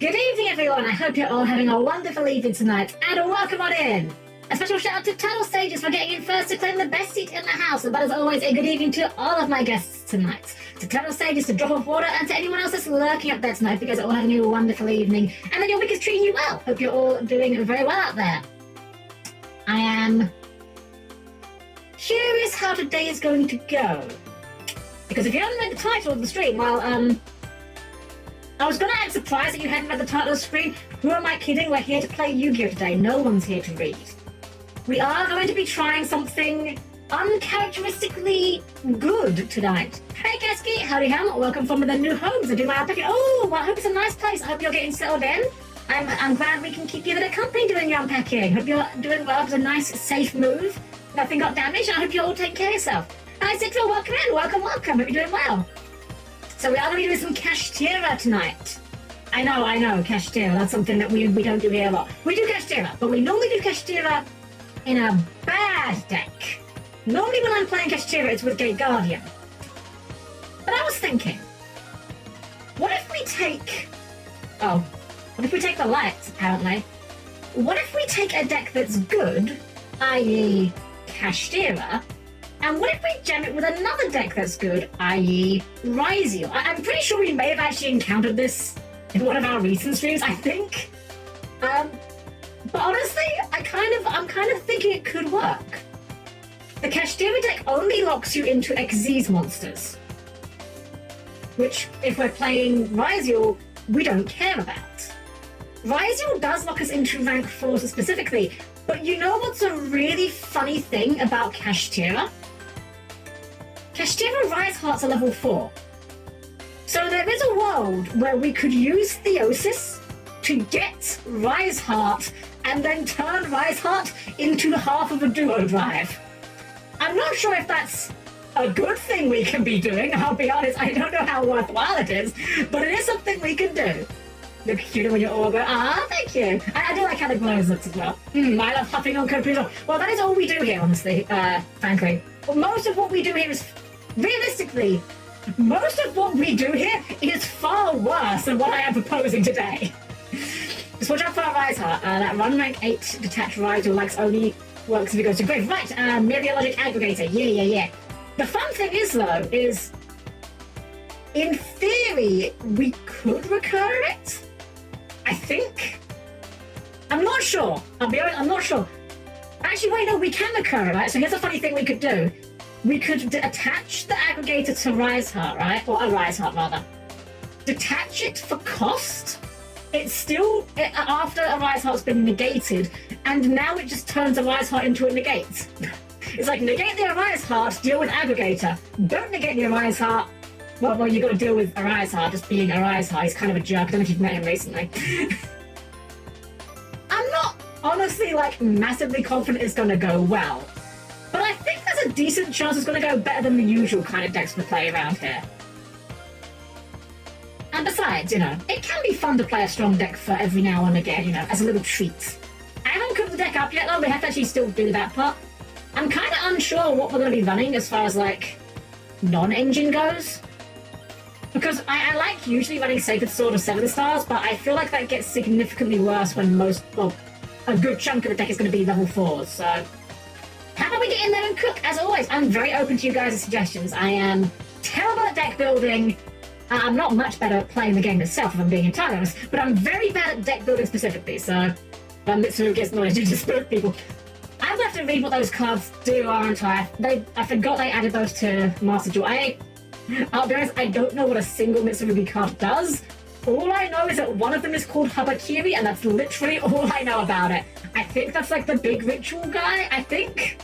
Good evening, everyone. I hope you're all having a wonderful evening tonight, and welcome on in. A special shout out to Tunnel Stages for getting in first to claim the best seat in the house, and as always, a good evening to all of my guests tonight. To Tunnel Stages, to Drop of Water, and to anyone else that's lurking up there tonight. Hope you guys are all having a wonderful evening, and that your week is treating you well. Hope you're all doing very well out there. I am curious how today is going to go, because if you haven't read the title of the stream, well, I was going to act surprised that you hadn't read the title of the stream. Who am I kidding? We're here to play Yu-Gi-Oh! Today. No one's here to read. We are going to be trying something uncharacteristically good tonight. Hey, Keski. Howdy, Helm. Welcome from the new homes. I do my unpacking. Oh, well, I hope it's a nice place. I hope you're getting settled in. I'm glad we can keep you a bit of company doing your unpacking. Hope you're doing well. It was a nice, safe move. Nothing got damaged. I hope you're all taking care of yourself. Hi, Citro. Welcome in. Welcome. Hope you're doing well. So we are going to be doing some Kashtira tonight. I know, Kashtira. That's something that we don't do here a lot. We do Kashtira, but we normally do Kashtira in a bad deck. Normally when I'm playing Kashtira, it's with Gate Guardian. But I was thinking, what if we take the lights, apparently? What if we take a deck that's good, i.e. Kashtira, and what if we jam it with another deck that's good, i.e. Ryzeal? I'm pretty sure we may have actually encountered this in one of our recent streams, I think. But honestly, I'm kind of thinking it could work. The Kashtira deck only locks you into Xyz monsters, which, if we're playing Ryzeal, we don't care about. Ryzeal does lock us into rank 4s specifically, but you know what's a really funny thing about Kashtira? Kashtira Rise Hearts are level 4. So there is a world where we could use Theosis to get Rise Heart and then turn Rise Heart into half of a duo drive. I'm not sure if that's a good thing we can be doing, I'll be honest. I don't know how worthwhile it is, but it is something we can do. Look cuter when you're all go, thank you. I do like how the glows looks as well. I love huffing on Coprizol. Well, that is all we do here, honestly, frankly. Well, most of what we do here is, realistically, most of what we do here is far worse than what I am proposing today. Just watch out for our Rise Heart. That run rank 8 detached Ryzeal likes only works if it goes to grave. Right, Meteorologic Aggregator. Yeah. The fun thing is, though, is in theory, we could recur it. I think. I'm not sure. I'll be honest, I'm not sure. Actually, wait, no, we can recur it, right? So here's a funny thing we could do. We could attach the aggregator to Rise Heart, right? Or a Rise Heart, rather. Detach it for cost. It's still, after a Rise Heart's been negated, and now it just turns a Rise Heart into a negate. It's like, negate the Rise Heart, deal with aggregator. Don't negate the Rise Heart. Well, you got to deal with Rise Heart just being Rise Heart. He's kind of a jerk. I don't know if you've met him recently. I'm not honestly massively confident it's going to go well, but I think there's a decent chance it's going to go better than the usual kind of decks we play around here. And besides, it can be fun to play a strong deck for every now and again, as a little treat. I haven't cooked the deck up yet, though. We have to actually still do that part. I'm kind of unsure what we're going to be running as far as non-engine goes. Because I like usually running Sacred Sword of 7 stars, but I feel like that gets significantly worse when a good chunk of the deck is going to be level 4s, so how about we get in there and cook? As always, I'm very open to you guys' suggestions. I am terrible at deck building. I'm not much better at playing the game itself, if I'm being entirely honest, but I'm very bad at deck building specifically, so Mitsu gets knowledge to spook people. I'm going to have to read what those cards do, aren't I? I forgot they added those to Master Duel. I'll be honest, I don't know what a single Mitsurugi card does. All I know is that one of them is called Habakiri, and that's literally all I know about it. I think that's the big ritual guy, I think.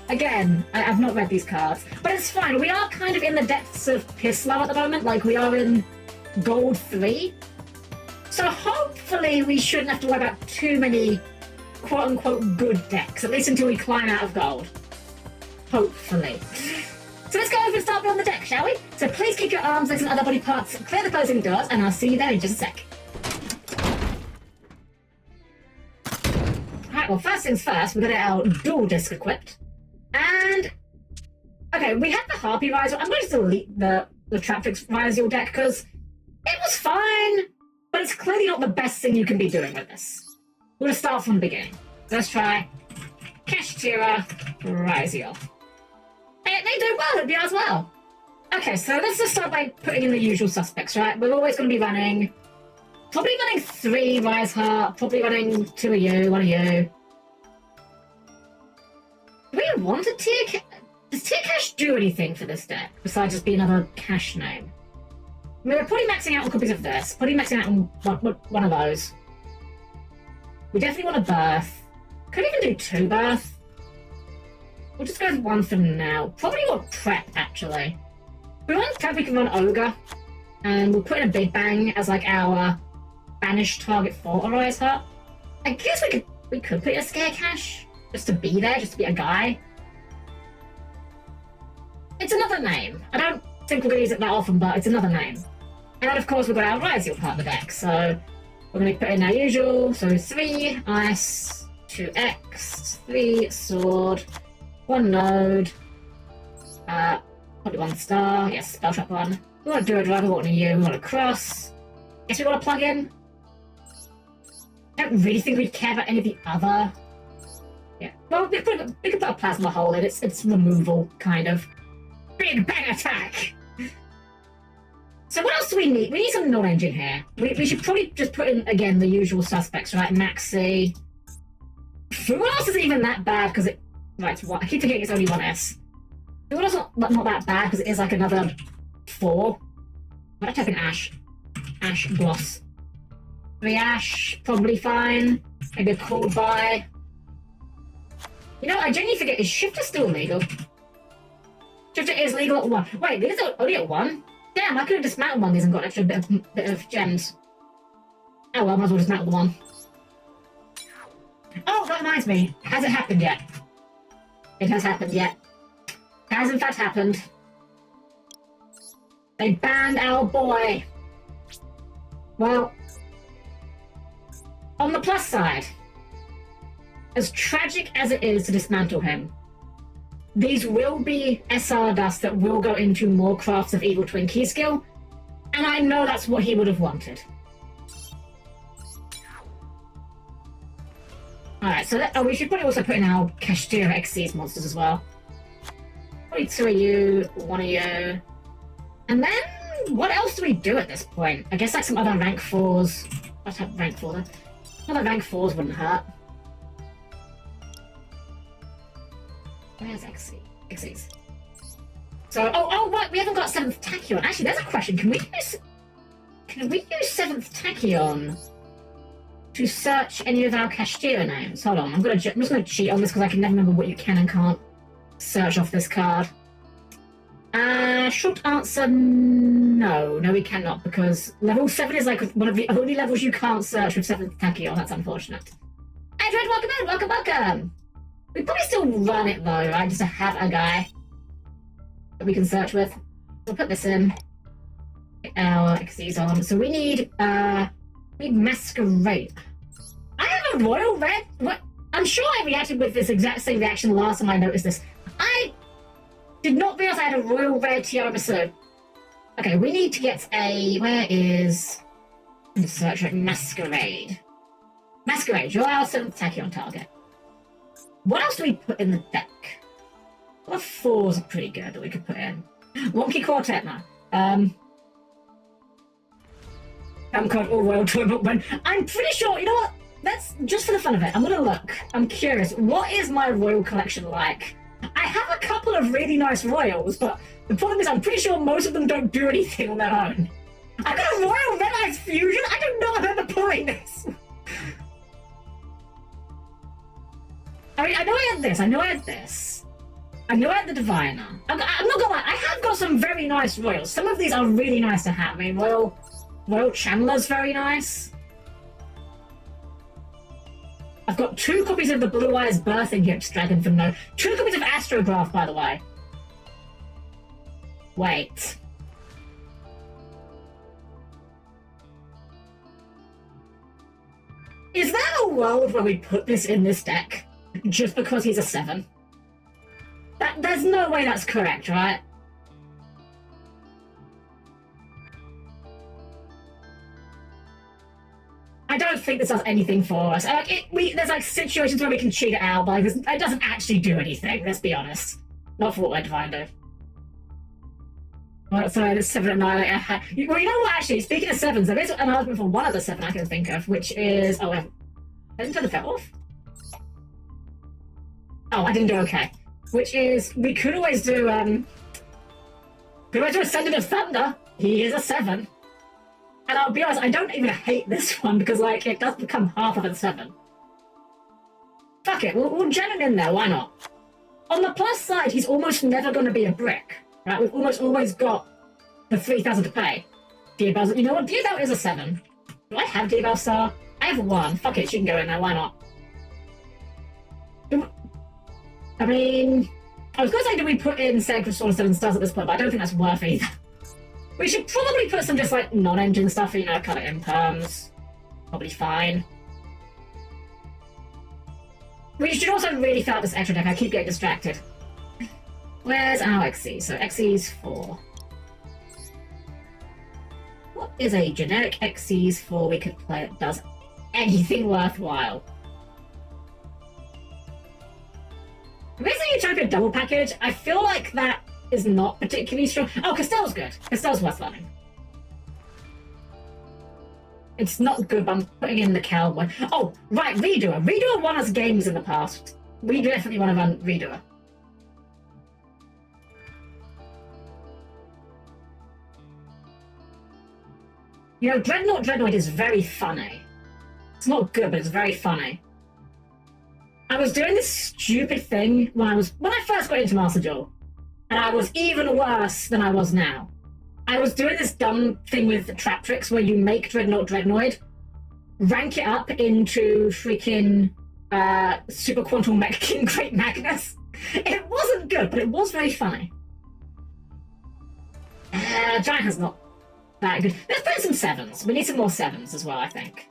Again, I've not read these cards, but it's fine. We are kind of in the depths of Piss Love at the moment, we are in Gold 3. So hopefully we shouldn't have to worry about too many quote-unquote good decks, at least until we climb out of Gold. Hopefully. So let's go over and start building the deck, shall we? So please keep your arms, legs, and other body parts clear the closing doors, and I'll see you there in just a sec. Alright, well, first things first, we're going to get our dual disc equipped. And, okay, we have the Harpy Ryzeal. I'm going to delete the Traptrix Ryzeal deck, because it was fine. But it's clearly not the best thing you can be doing with this. We're going to start from the beginning. Let's try Kashtira, Ryzeal. They do well at the as well. Okay, so let's just start by putting in the usual suspects, right? We're always going to be running... Probably running 3 Ryzeal, probably running 2 of you, 1 of you. Do we want a tier cache? Does tier cache do anything for this deck, besides just be another cache name? I mean, we're probably maxing out on copies of this, probably maxing out on one of those. We definitely want a birth. Could even do 2 birth. We'll just go with 1 for now. Probably want prep, actually. If we want prep, we can run Ogre. And we'll put in a Big Bang as like our banished target for a Ryzeal. I guess we could put in a Scare Cache. Just to be there, just to be a guy. It's another name. I don't think we're going to use it that often, but it's another name. And then, of course, we've got our Ryzeal part of the deck, so we're going to put in our usual. So 3 Ice, 2 X, 3 Sword, 1 Node, probably 1 Star, yes, Spell Trap 1. We want to do a driver, we want a U, we want a cross. Guess we want to plug in. I don't really think we'd care about any of the other. Yeah, well, we could put a Plasma Hole in, it's removal, kind of. Big Bang Attack! So what else do we need? We need some non-engine here. We should probably just put in, again, the usual suspects, right? Maxi. What else isn't even that bad, because it... Right, it's 1. I keep forgetting it's only 1S. What else not that bad, because it is like another 4. I'd type in Ash. Ash Gloss. 3 Ash, probably fine. Maybe a Cold Buy. You know, I genuinely forget, is Shifter still legal? Shifter is legal at 1. Wait, these are only at 1? Damn, I could have dismantled one of these and got an extra bit of gems. Oh well, might as well dismantle the 1. Oh, that reminds me. Has it happened yet? It has happened yet. It has in fact happened. They banned our boy. Well, on the plus side, as tragic as it is to dismantle him, these will be SR dust that will go into more Crafts of Evil Twin key skill, and I know that's what he would have wanted. Alright, so we should probably also put in our Kashtira Xyz monsters as well. Probably 2 of you, 1 of you. And then, what else do we do at this point? I guess like some other rank 4s. Let's have rank 4 then. Other rank 4s wouldn't hurt. Where's Xyz? So, oh, right, we haven't got 7th Tachyon. Actually, there's a question. Can we use 7th Tachyon to search any of our Kashtira names? Hold on, I'm just going to cheat on this because I can never remember what you can and can't search off this card. Short answer, no. No, we cannot, because level 7 is like one of the only levels you can't search with 7th Tachyon. That's unfortunate. Adrian, welcome in, welcome! We probably still run it though, right? Just to have a guy that we can search with. We'll put this in. Our Xyz on. So we need Masquerade. I have a Royal Red. What? I'm sure I reacted with this exact same reaction last time I noticed this. I did not realize I had a Royal Red Tiara Basud. Okay, we need to get a... Where is... I'm just searching Masquerade. Masquerade, you're our 7th Tachyon target. What else do we put in the deck? What 4s are pretty good that we could put in? Wonky Quartet now. Card or Royal Tournament when I'm pretty sure, you know what? Let's, just for the fun of it, I'm gonna look. I'm curious, what is my Royal collection like? I have a couple of really nice Royals, but the problem is I'm pretty sure most of them don't do anything on their own. I've got a Royal Red Eyes Fusion? I do not remember pulling this. I mean, I know I had this, I know I had this. I know I had the Diviner. I'm not gonna lie, I have got some very nice Royals. Some of these are really nice to have. I mean, Royal Chandler's very nice. I've got 2 copies of the Blue Eyes Birthing Hips Dragon from No. 2 copies of Astrograph, by the way. Wait. Is there a world where we put this in this deck just because he's a 7? There's no way that's correct, right? don't think this does anything for us. There's like situations where we can cheat it out, but like, it doesn't actually do anything, let's be honest. Not for what we're trying to do. Well, sorry, there's 7 and 9. Well, you know what, actually, speaking of 7s, there is an argument for one of the 7 I can think of, which is... Oh, I didn't turn the vet off? Oh, I didn't do okay. Which is, we could always do, Ascendant of Thunder. He is a 7. And I'll be honest, I don't even hate this one, because, like, it does become half of a 7. Fuck it, we'll gem him in there, why not? On the plus side, he's almost never going to be a brick. Right, we've almost always got the 3,000 to pay. Diabell's, you know what? Diabell is a 7. Do I have Diabell Star? I have 1. Fuck it, she can go in there. Why not? I mean, I was going to say, do we put in Sacred Sword 7 stars at this point, but I don't think that's worth either. We should probably put some just like non-engine stuff, you know, cut it in perms. Probably fine. We should also really fill out this extra deck. I keep getting distracted. Where's our XE? So XE's 4. What is a generic XE's 4 we could play that does anything worthwhile? Basically, Utopia double package, I feel like that is not particularly strong. Oh, Castell's good. Castell's worth learning. It's not good, but I'm putting in the Cowboy. Oh, right, Redoer. Redoer won us games in the past. We definitely want to run Redoer. You know, Dreadnought is very funny. It's not good, but it's very funny. I was doing this stupid thing when I first got into Master Duel, and I was even worse than I was now. I was doing this dumb thing with Trap Tricks where you make Dreadnought, rank it up into freaking Super Quantum Mech King Great Magnus. It wasn't good, but it was very funny. Giant has not that good. Let's put in some 7s. We need some more 7s as well, I think.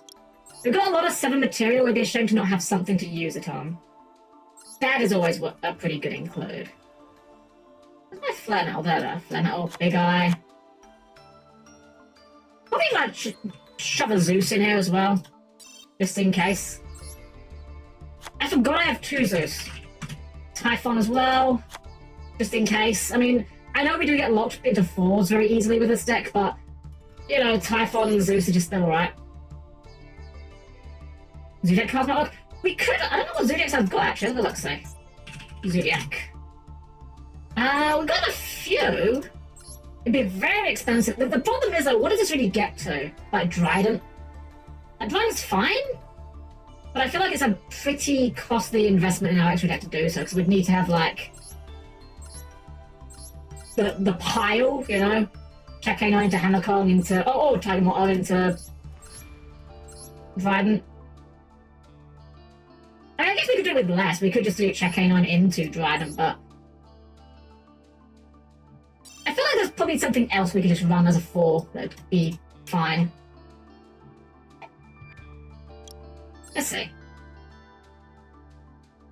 We've got a lot of 7 material. It'd be a shame to not have something to use it on. That is always a pretty good include. Where's my Flannel? There. Flannel, Big Eye. Probably like shove a Zeus in here as well. Just in case. I forgot I have 2 Zeus. Typhon as well. Just in case. I mean, I know we do get locked into 4s very easily with this deck, but, you know, Typhon and Zeus are just still alright. Zodiac card's not locked. We could. I don't know what Zodiacs I've got actually. Let's see. Zodiac. We've got a few. It'd be very expensive. The problem is, though, what does this really get to? Like Dryden? Like, Dryden's fine, but I feel like it's a pretty costly investment in our extra deck to do so, because we'd need to have, like, the pile, you know? Check K9 into Hammerkong into... Oh, Tiger Mortal into Dryden. I guess we could do it with less. We could just do Check K9 into Dryden, but... I feel like there's probably something else we could just run as a 4 that would be fine. Let's see.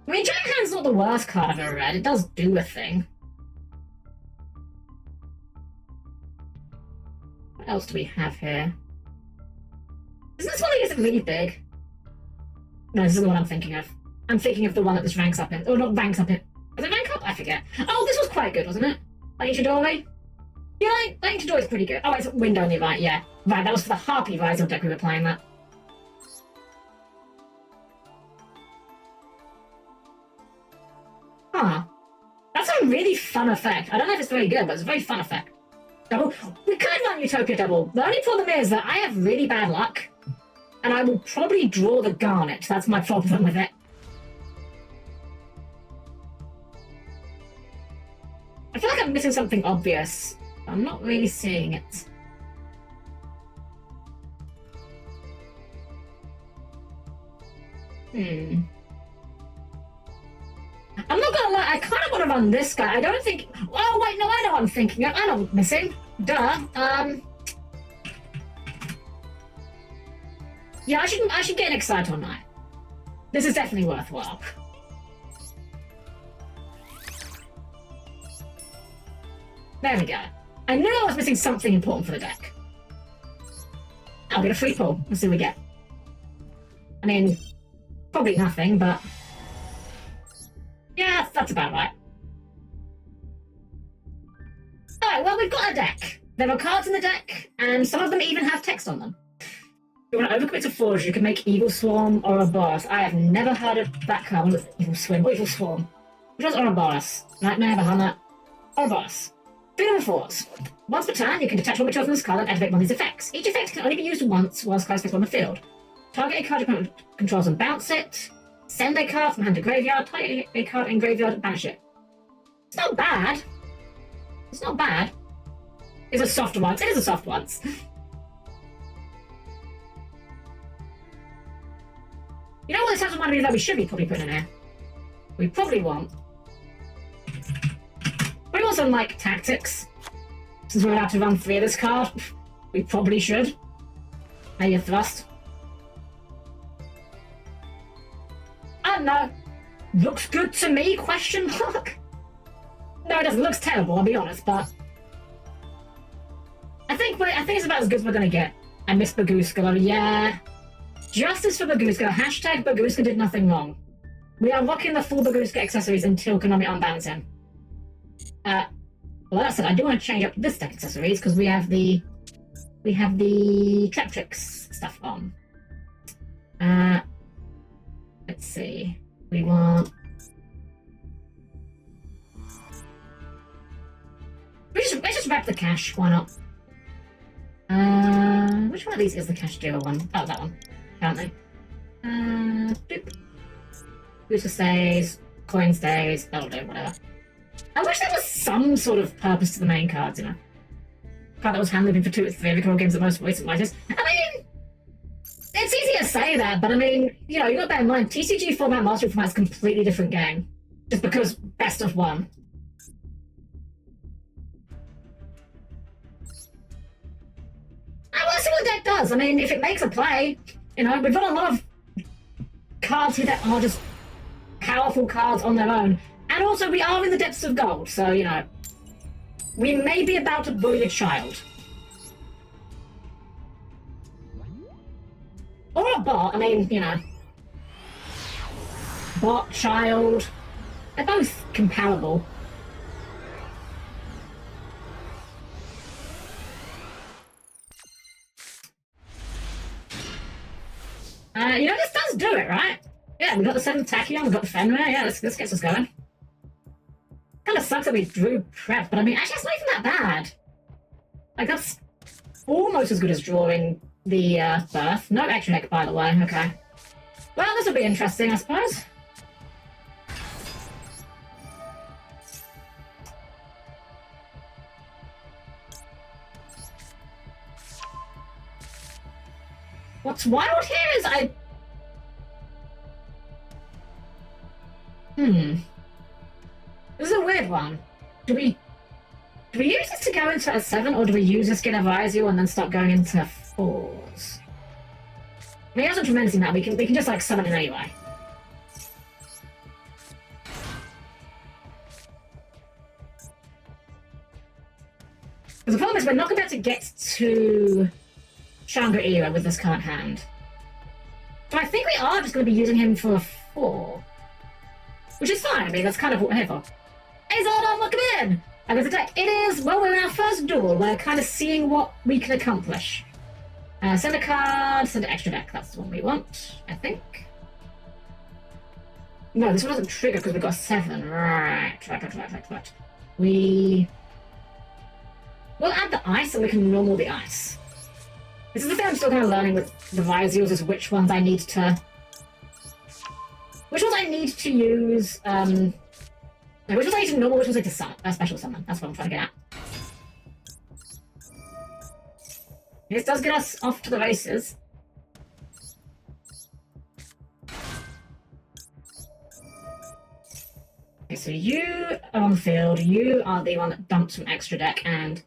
I mean, Giant Hand's not the worst card I've ever read. It does do a thing. What else do we have here? Isn't this one that isn't really big? No, this is the one I'm thinking of. I'm thinking of the one that this ranks up in. Or not ranks up in. Was it rank up? I forget. Oh, this was quite good, wasn't it? Like Chidori? Yeah, like Chidori is pretty good. Oh, it's wind only, right? Yeah. Right, that was for the Harpy Ryzeal deck we were playing that. Huh. That's a really fun effect. I don't know if it's very good, but it's a very fun effect. Double. We could run Utopia double. The only problem is that I have really bad luck, and I will probably draw the Garnet. That's my problem with it. I feel like I'm missing something obvious. I'm not really seeing it. I'm not gonna lie, I kind of want to run this guy. I don't think... Oh, wait, no, I know what I'm thinking. I know what I'm missing. Duh. Yeah, I should get an Exciton Knight. This is definitely worthwhile. There we go. I knew I was missing something important for the deck. I'll get a free pull. Let's see what we get. mean, probably nothing, but yeah, that's about right. Alright, well, we've got a deck. There are cards in the deck, and some of them even have text on them. If you want to overcommit to Forge, you can make Evil Swarm or Ouroboros. I have never heard of that card. Evil Swim or Evil Swarm. Which one's Ouroboros? Nightmare, Bahamut, Ouroboros. 3 4s. Once per turn, you can detach one of chosen this card and activate one of these effects. Each effect can only be used once whilst cards on the field. Target a card your opponent controls and bounce it. Send a card from hand to graveyard. Target a card in graveyard and banish it. It's not bad. It's not bad. It's a soft once. It is a soft once. You know what this has reminded me that we should be probably putting in here? We probably want some like tactics. Since we're allowed to run 3 of this card, we probably should. Maybe a thrust. I don't know. Looks good to me, question mark? No, it doesn't. It looks terrible, I'll be honest, but I think it's about as good as we're gonna get. I miss Baguska, though. Yeah. Justice for Baguska. Hashtag Baguska did nothing wrong. We are rocking the full Baguska accessories until Konami unbans him. Well, that said, I do want to change up this deck accessories because we have the Trap Tricks stuff on. Let's see. We want. Let's just wrap the cash. Why not? Which one of these is the Kashtira one? Oh, that one. Apparently. Boop. Booster stays. Coin stays. That'll do. Whatever. I wish there was some sort of purpose to the main cards, you know. Card that was hand looping for 2 or 3 every card games at most recent lighters. I mean, it's easy to say that, but I mean, you know, you got to bear in mind, TCG format, Mastery format is a completely different game. Just because best of one. I want to see what the deck does. I mean, if it makes a play, you know, we've got a lot of cards here that are just powerful cards on their own. And also, we are in the depths of gold, so, you know, we may be about to bully a child. Or a bot, I mean, you know. Bot, child, they're both comparable. You know, this does do it, right? Yeah, we got the 7th Tachyon, we got the Fenrir, yeah, this gets us going. Kind of sucks that we drew prep, but I mean, actually, it's not even that bad. Like, that's almost as good as drawing the Birth. No extra deck, by the way, okay. Well, this will be interesting, I suppose. What's wild here is This is a weird one. Do we use this to go into a 7, or do we use this to get a Ryzeal and then start going into 4s? I mean, it doesn't tremendously matter. We can just like summon it anyway. Because the problem is we're not going to be able to get to Shangri-La with this current hand. So I think we are just going to be using him for a 4. Which is fine, I mean, that's kind of what we're here for. Hey Zordon, welcome in! And there's a deck. It is, well, we're in our first duel. We're kind of seeing what we can accomplish. Send a card, send an extra deck. That's the one we want, I think. No, this one doesn't trigger because we've got 7. Right. We'll add the ice and we can normal the ice. This is the thing I'm still kind of learning with the Ryzeals, is which ones I need to use, which ones I need to normal, which ones I need to special summon. That's what I'm trying to get at. This does get us off to the races. Okay, so you are on the field, you are the one that dumps some extra deck, and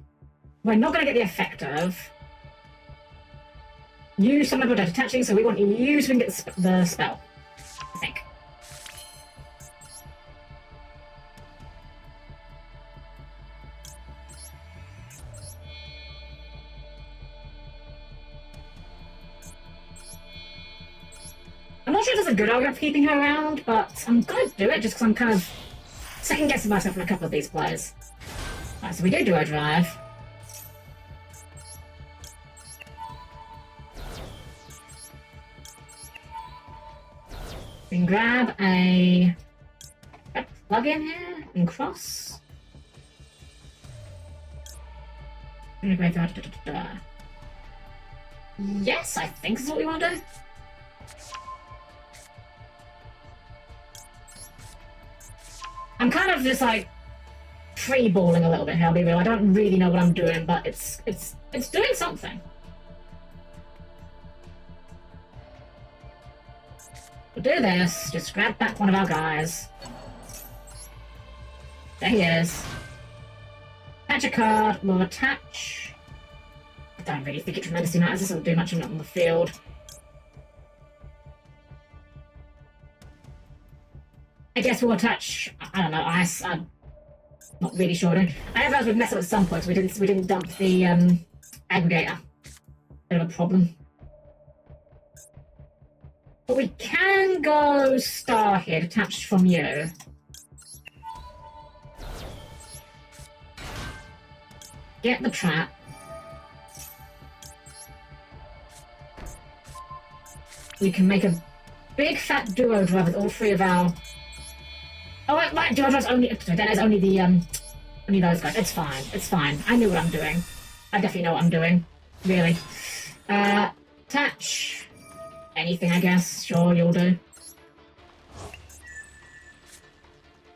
we're not going to get the effect of you summon with detaching, so we want you to get the spell, I think. not sure if there's a good argument for keeping her around, but I'm gonna do it just because I'm kind of second-guessing myself on a couple of these players. Alright, so we do Duel Drive. We can grab a plug-in here and cross. Yes, I think this is what we want to do. I'm kind of just like free-balling a little bit here, I'll be real. I don't really know what I'm doing, but it's doing something. We'll do this, just grab back one of our guys. There he is. Attach a card, we'll attach... I don't really think it tremendously matters, this doesn't do much on the field. I guess we'll attach, I don't know, ice, I'm not really sure. I realised we'd mess up at some points, we didn't dump the aggregator. Bit of a problem. But we can go star here, detached from you. Get the trap. We can make a big fat duo drive with all three of our... Oh, right, duo drive's only... That is only the, only those guys. It's fine, it's fine. I knew what I'm doing. I definitely know what I'm doing. Really. Attach... Anything, I guess. Sure, you'll do.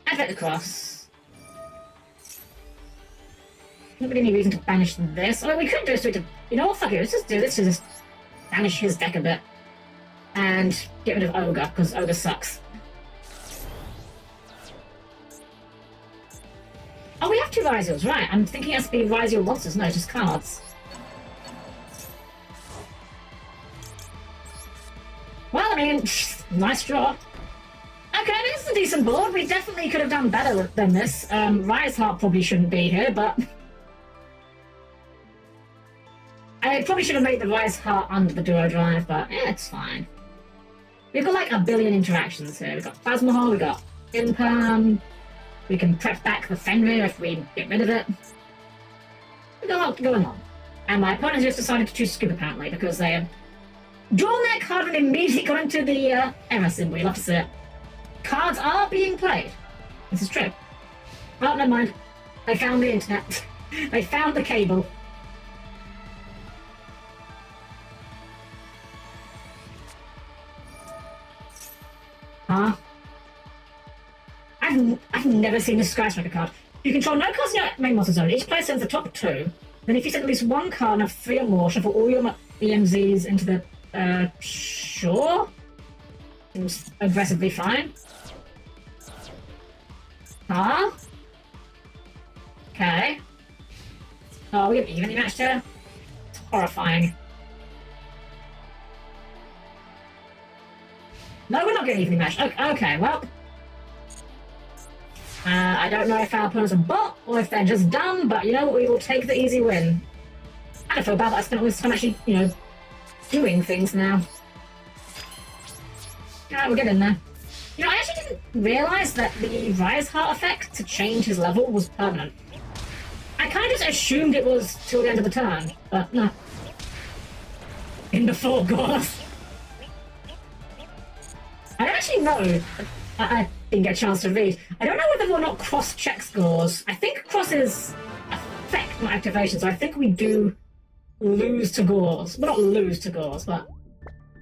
Advent across. Not really any reason to banish this. Oh, we could do this. You know what? Fuck it. Let's just do this to just banish his deck a bit. And get rid of Ogre, because Ogre sucks. Oh, we have two Ryzeals, right. I'm thinking it has to be Ryzeal monsters. No, just cards. Well, I mean, nice draw. Okay, this is a decent board. We definitely could have done better than this. Ryzeal probably shouldn't be here, but... I probably should have made the Ryzeal under the Duo Drive, but yeah, it's fine. We've got like a billion interactions here. We've got Plasma Hole, we've got Imperm, we can prep back the Fenrir if we get rid of it. We've got a lot going on. And my opponent just decided to choose Scoop apparently, because they have drawn their card and immediately got into the error symbol. You'll have to see it. Cards are being played. This is true. Oh, never mind. I found the internet. I found the cable. Huh? I've never seen this Skyscraper card. You control no cards in your main monster zone. Each player sends the top two. Then if you send at least one card and have three or more, shuffle all your EMZs into the... sure? Seems aggressively fine. Huh? Okay. Oh, we have evenly matched here? It's horrifying. No, we're not getting evenly matched. Okay, well... I don't know if our opponents are bot or if they're just dumb, but you know what, we will take the easy win. I don't feel bad that I spent all this time actually, you know, doing things now. Alright, we'll get in there. You know, I actually didn't realise that the Ryzeal effect to change his level was permanent. I kind of just assumed it was till the end of the turn, but no. In the four Gauls. I don't actually know. I didn't get a chance to read. I don't know whether or not cross checks Gauls. I think cross is effect, not activation, so I think we do lose to Gauls. Well, not lose to Gauls, but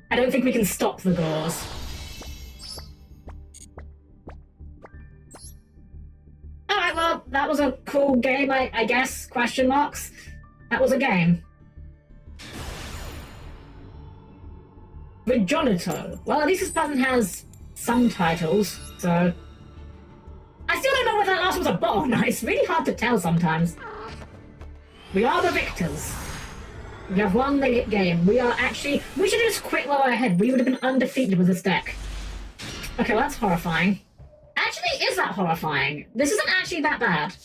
I don't think we can stop the Gauls. Alright, well, that was a cool game, I guess, question marks. That was a game. Rejonito. Well, at least this person has some titles, so... I still don't know whether that last was a bot or not. It's really hard to tell sometimes. We are the victors. We have won the game. We are actually... We should have just quit while we're ahead. We would have been undefeated with this deck. Okay, well, that's horrifying. Actually, is that horrifying? This isn't actually that bad.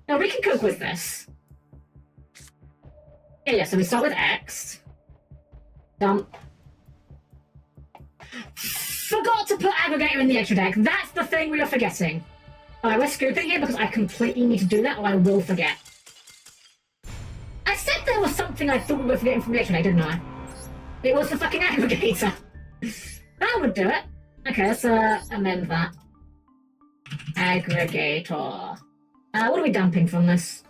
No, we can cope with this. Yeah, so we start with X. Dump. Forgot to put Aggregator in the extra deck. That's the thing we are forgetting. Alright, we're scooping here because I completely need to do that or I will forget. I said there was something I thought we were forgetting from the extra deck, didn't I? It was the fucking Aggregator. That would do it. Okay, let's amend that. Aggregator. What are we dumping from this?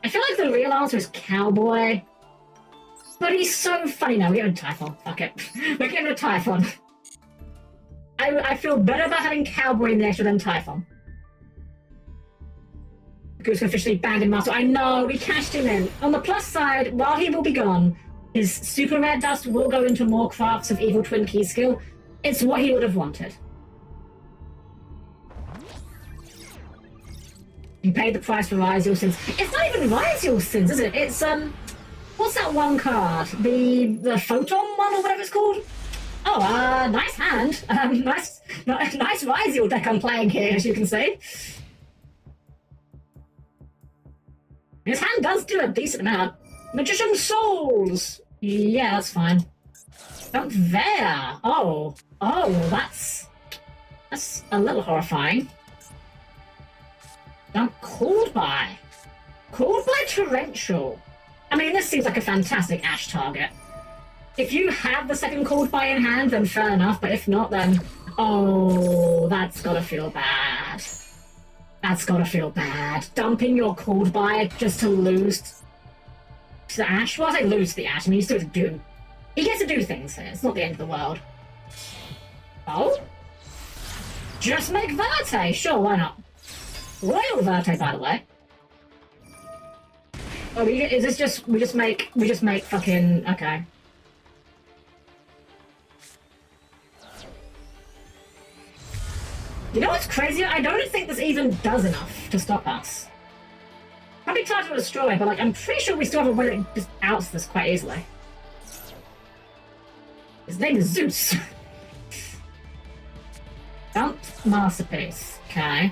I feel like the real answer is Cowboy. But he's so funny now. We're getting a Typhon. Fuck it. We're getting a Typhon. I feel better about having Cowboy in the extra than Typhon. Goose officially banned in Master. I know, we cashed him in. On the plus side, while he will be gone, his super rare dust will go into more crafts of Evil Twin Key skill. It's what he would have wanted. You paid the price for Ryzeal Sins. It's not even Ryzeal Sins, is it? It's, what's that one card? The Photon one or whatever it's called? Oh, nice hand. Nice Ryzeal deck I'm playing here, as you can see. His hand does do a decent amount. Magician Souls! Yeah, that's fine. Not there. Oh, that's a little horrifying. Not called by. Called by Torrential. I mean, this seems like a fantastic Ash target. If you have the second called by in hand, then fair enough, but if not, then... Oh, that's gotta feel bad. That's gotta feel bad. Dumping your called by just to lose to the Ash? Well, I say lose to the Ash, I mean, you still have to do... He gets to do things here, it's not the end of the world. Oh? Just make Verte, sure, why not? Royal Verte, by the way. Oh, is this just... We just make fucking... Okay. You know what's crazy? I don't think this even does enough to stop us. Probably Charge to Destroy, but like I'm pretty sure we still have a way that just outs this quite easily. His name is Zeus. Dump Masterpiece. Okay.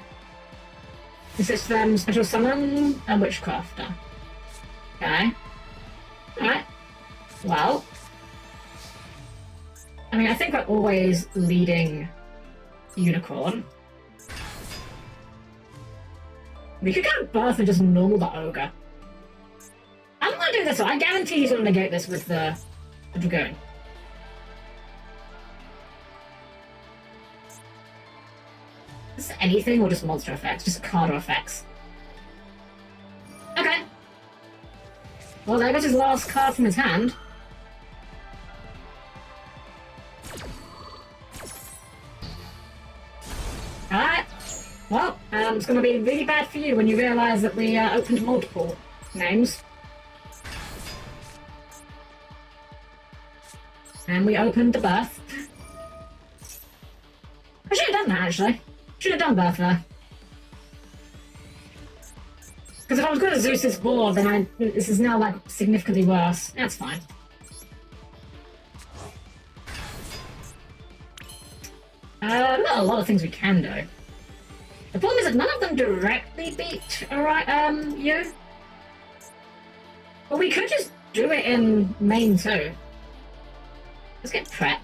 Is this them special summon a Witchcrafter? Okay. Alright. Well. I mean I think we're always leading Unicorn. We could go Birth and just normal the Ogre. I'm gonna do this one. I guarantee he's gonna negate this with the Dragoon. Is this anything or just monster effects? Just card effects. Okay. Well, there goes his last card from his hand. Alright. Well, it's going to be really bad for you when you realise that we opened multiple names. And we opened the Birth. I should have done that, actually. Should have done Birth there. Because if I was going to Zeus's board, then this is now, like, significantly worse. That's fine. Not a lot of things we can do. The problem is that none of them directly beat, you. But we could just do it in main too. Let's get prep.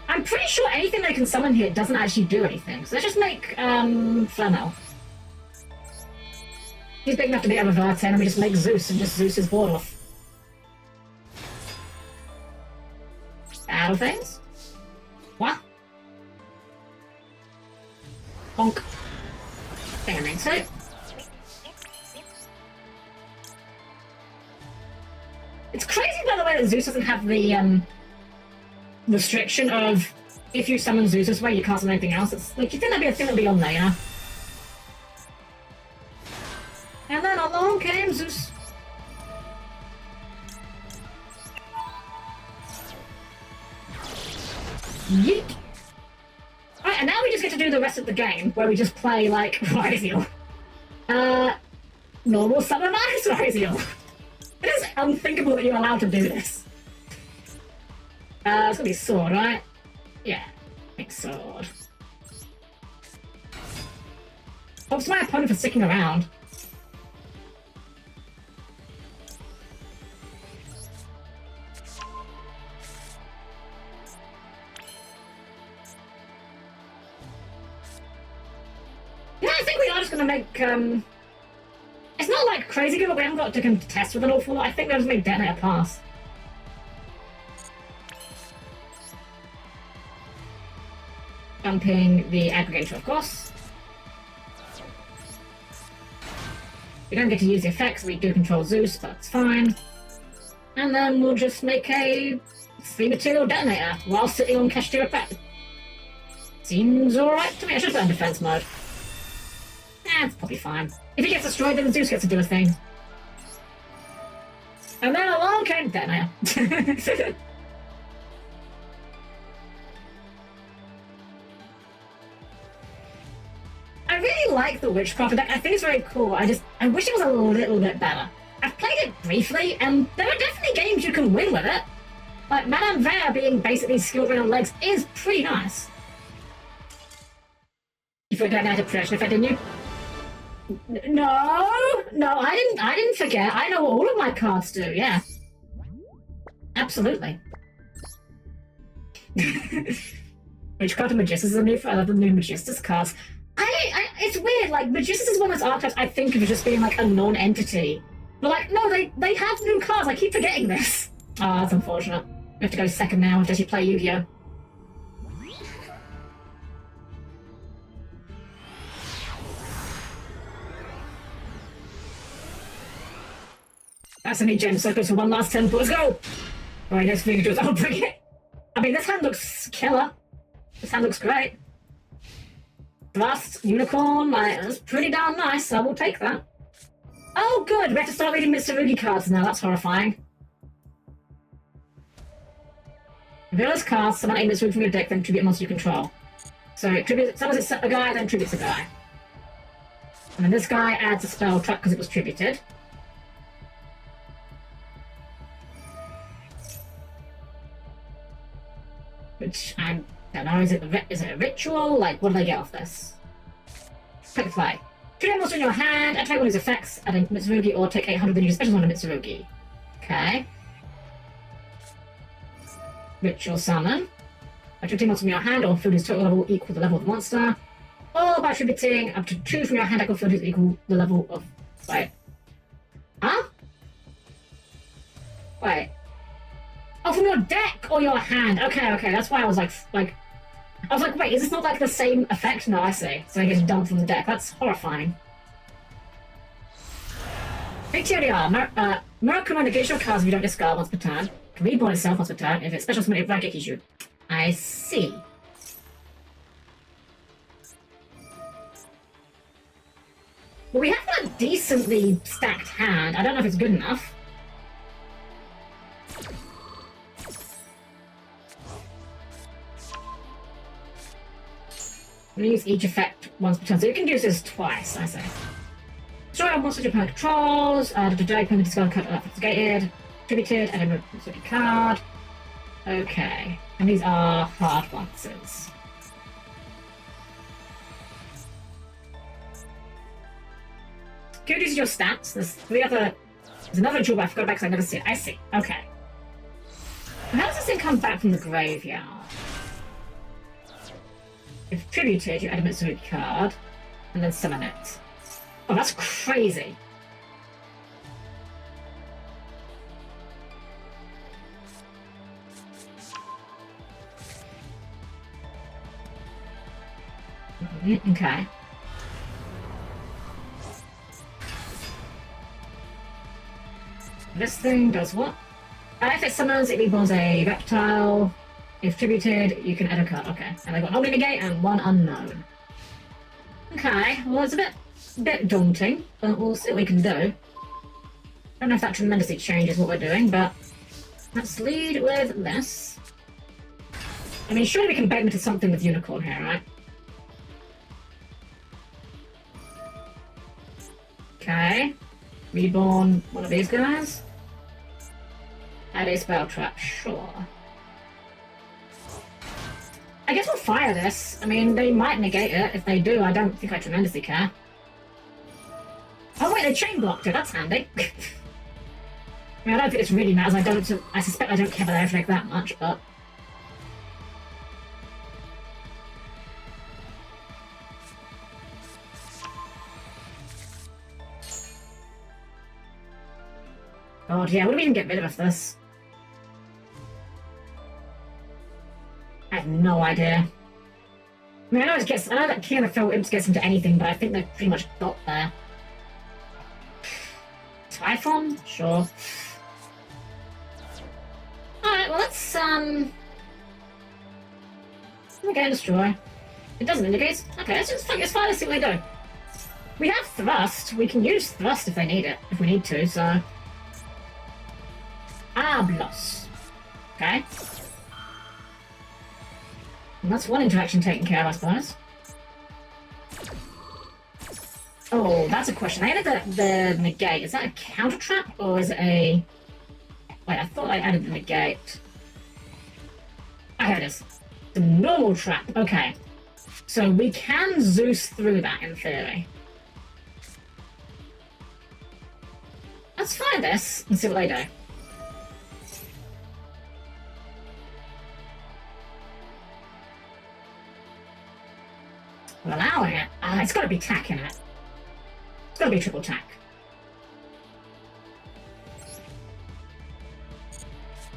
I'm pretty sure anything they can summon here doesn't actually do anything. So let's just make Flamel. He's big enough to be over Verte, and we just make Zeus and just Zeus's board off. Battle things? What? Bonk. Thing I mean to. It's crazy, by the way, that Zeus doesn't have the restriction of if you summon Zeus this way, you can't summon anything else. It's like, you think that'd be a thing that'd be on there, you know? And then along came Zeus. Yeet. Alright, and now we just get to do the rest of the game, where we just play, like, Ryzeal. Normal summon Ice Ryzeal. It is unthinkable that you're allowed to do this. It's gonna be Sword, right? Yeah, make Sword. Helps my opponent for sticking around. Yeah, I think we are just gonna make, it's not like crazy good, but we haven't got to contest with an awful lot. I think we'll just make Detonator pass. Dumping the aggregator, of course. We don't get to use the effects, we do control Zeus, that's fine. And then we'll just make a 3-material detonator while sitting on Kashtira prep. Seems alright to me. I should put in defense mode. It's probably fine. If he gets destroyed, then Zeus gets to do a thing. And then along came Detonator. I really like the Witchcraft deck. I think it's very cool. I wish it was a little bit better. I've played it briefly, and there are definitely games you can win with it. Like, Madame Vera being basically skilled on legs is pretty nice. You forgot I had a pressure effect, didn't you? No, I didn't forget. I know what all of my cards do, yeah. Absolutely. Witchcraft and Magistus is a new, I love the new Magistus cards. It's weird, like, Magistus is one of those archetypes I think of as just being, like, a non-entity. But, like, no, they have new cards, I keep forgetting this. Ah, that's unfortunate. We have to go second now, unless you play Yu-Gi-Oh! That's any gem circles for one last temple. Let's go! Right, next thing to do is I'll bring it. I mean, this hand looks killer. This hand looks great. Blast, Unicorn, like, that's pretty darn nice, so we'll take that. Oh, good! We have to start reading Mitsurugi cards now, that's horrifying. Reveal this card, summon a Mitsurugi from your deck, then tribute a monster you control. So it summons a guy, then tributes a guy. And then this guy adds a spell track because it was tributed. Which I don't know, is it a ritual? Like, what do they get off this? Click play. Tribute a monster in your hand, activate one of his effects, add a Mitsurugi, or take 800 then use specials on a Mitsurugi. Okay. Ritual summon. Activate a monster from your hand, or field his total level equal the level of the monster. Or by attributing up to 2 from your hand, I can field his equal the level of. Wait. Huh? Wait. Oh, from your deck or your hand. Okay, that's why I was like, I was like, wait, is this not like the same effect? No, I see. So it gets dumped from the deck. That's horrifying. Big TLDR. Murakuma negates your cards if you don't discard once per turn. Can reborn itself once per turn if it's special summon it Ragekis you. I see. Well, we have a decently stacked hand. I don't know if it's good enough. I'm going to use each effect once per turn, so you can use this twice, I say. Destroy all monsters your opponent controls, opponent discard card investigated, attributed, and a monster card. Okay, and these are hard boxes. Good use your stats. There's another jewel, but I forgot about because I never see it. I see. Okay. And how does this thing come back from the graveyard? If tributed, you add a Mitsurugi card, and then summon it. Oh, that's crazy. Okay. This thing does what? If it summons, it reborns a reptile. If tributed, you can add a card. Okay. And I got only negate and one unknown. Okay, well it's a bit daunting, but we'll see what we can do. I don't know if that tremendously changes what we're doing, but let's lead with this. I mean, surely we can bait into something with Unicorn here, right? Okay. Reborn one of these guys. Add a spell trap, sure. I guess we'll fire this. I mean, they might negate it. If they do, I don't think I tremendously care. Oh wait, they chain blocked it. That's handy. I mean, I don't think this really matters. I suspect I don't care about that effect that much, but. God, yeah, what do we even get rid of this? I have no idea. I mean, I know that King of the Fell Imps gets into anything, but I think they've pretty much got there. Typhon? Sure. Alright, well let's okay, destroy. It doesn't indicate. Okay, let's fine, let's see what they do. We have thrust. We can use thrust if they need it, if we need to, so. Ablos. Okay. And that's one interaction taken care of, I suppose. Oh, that's a question. I added the negate. Is that a counter trap or is it a... Wait, I thought I added the negate. Oh, here it is. The normal trap. Okay. So we can Zeus through that in theory. Let's find this and see what they do. We're allowing it. It's got to be tack in it. It's got to be triple tack.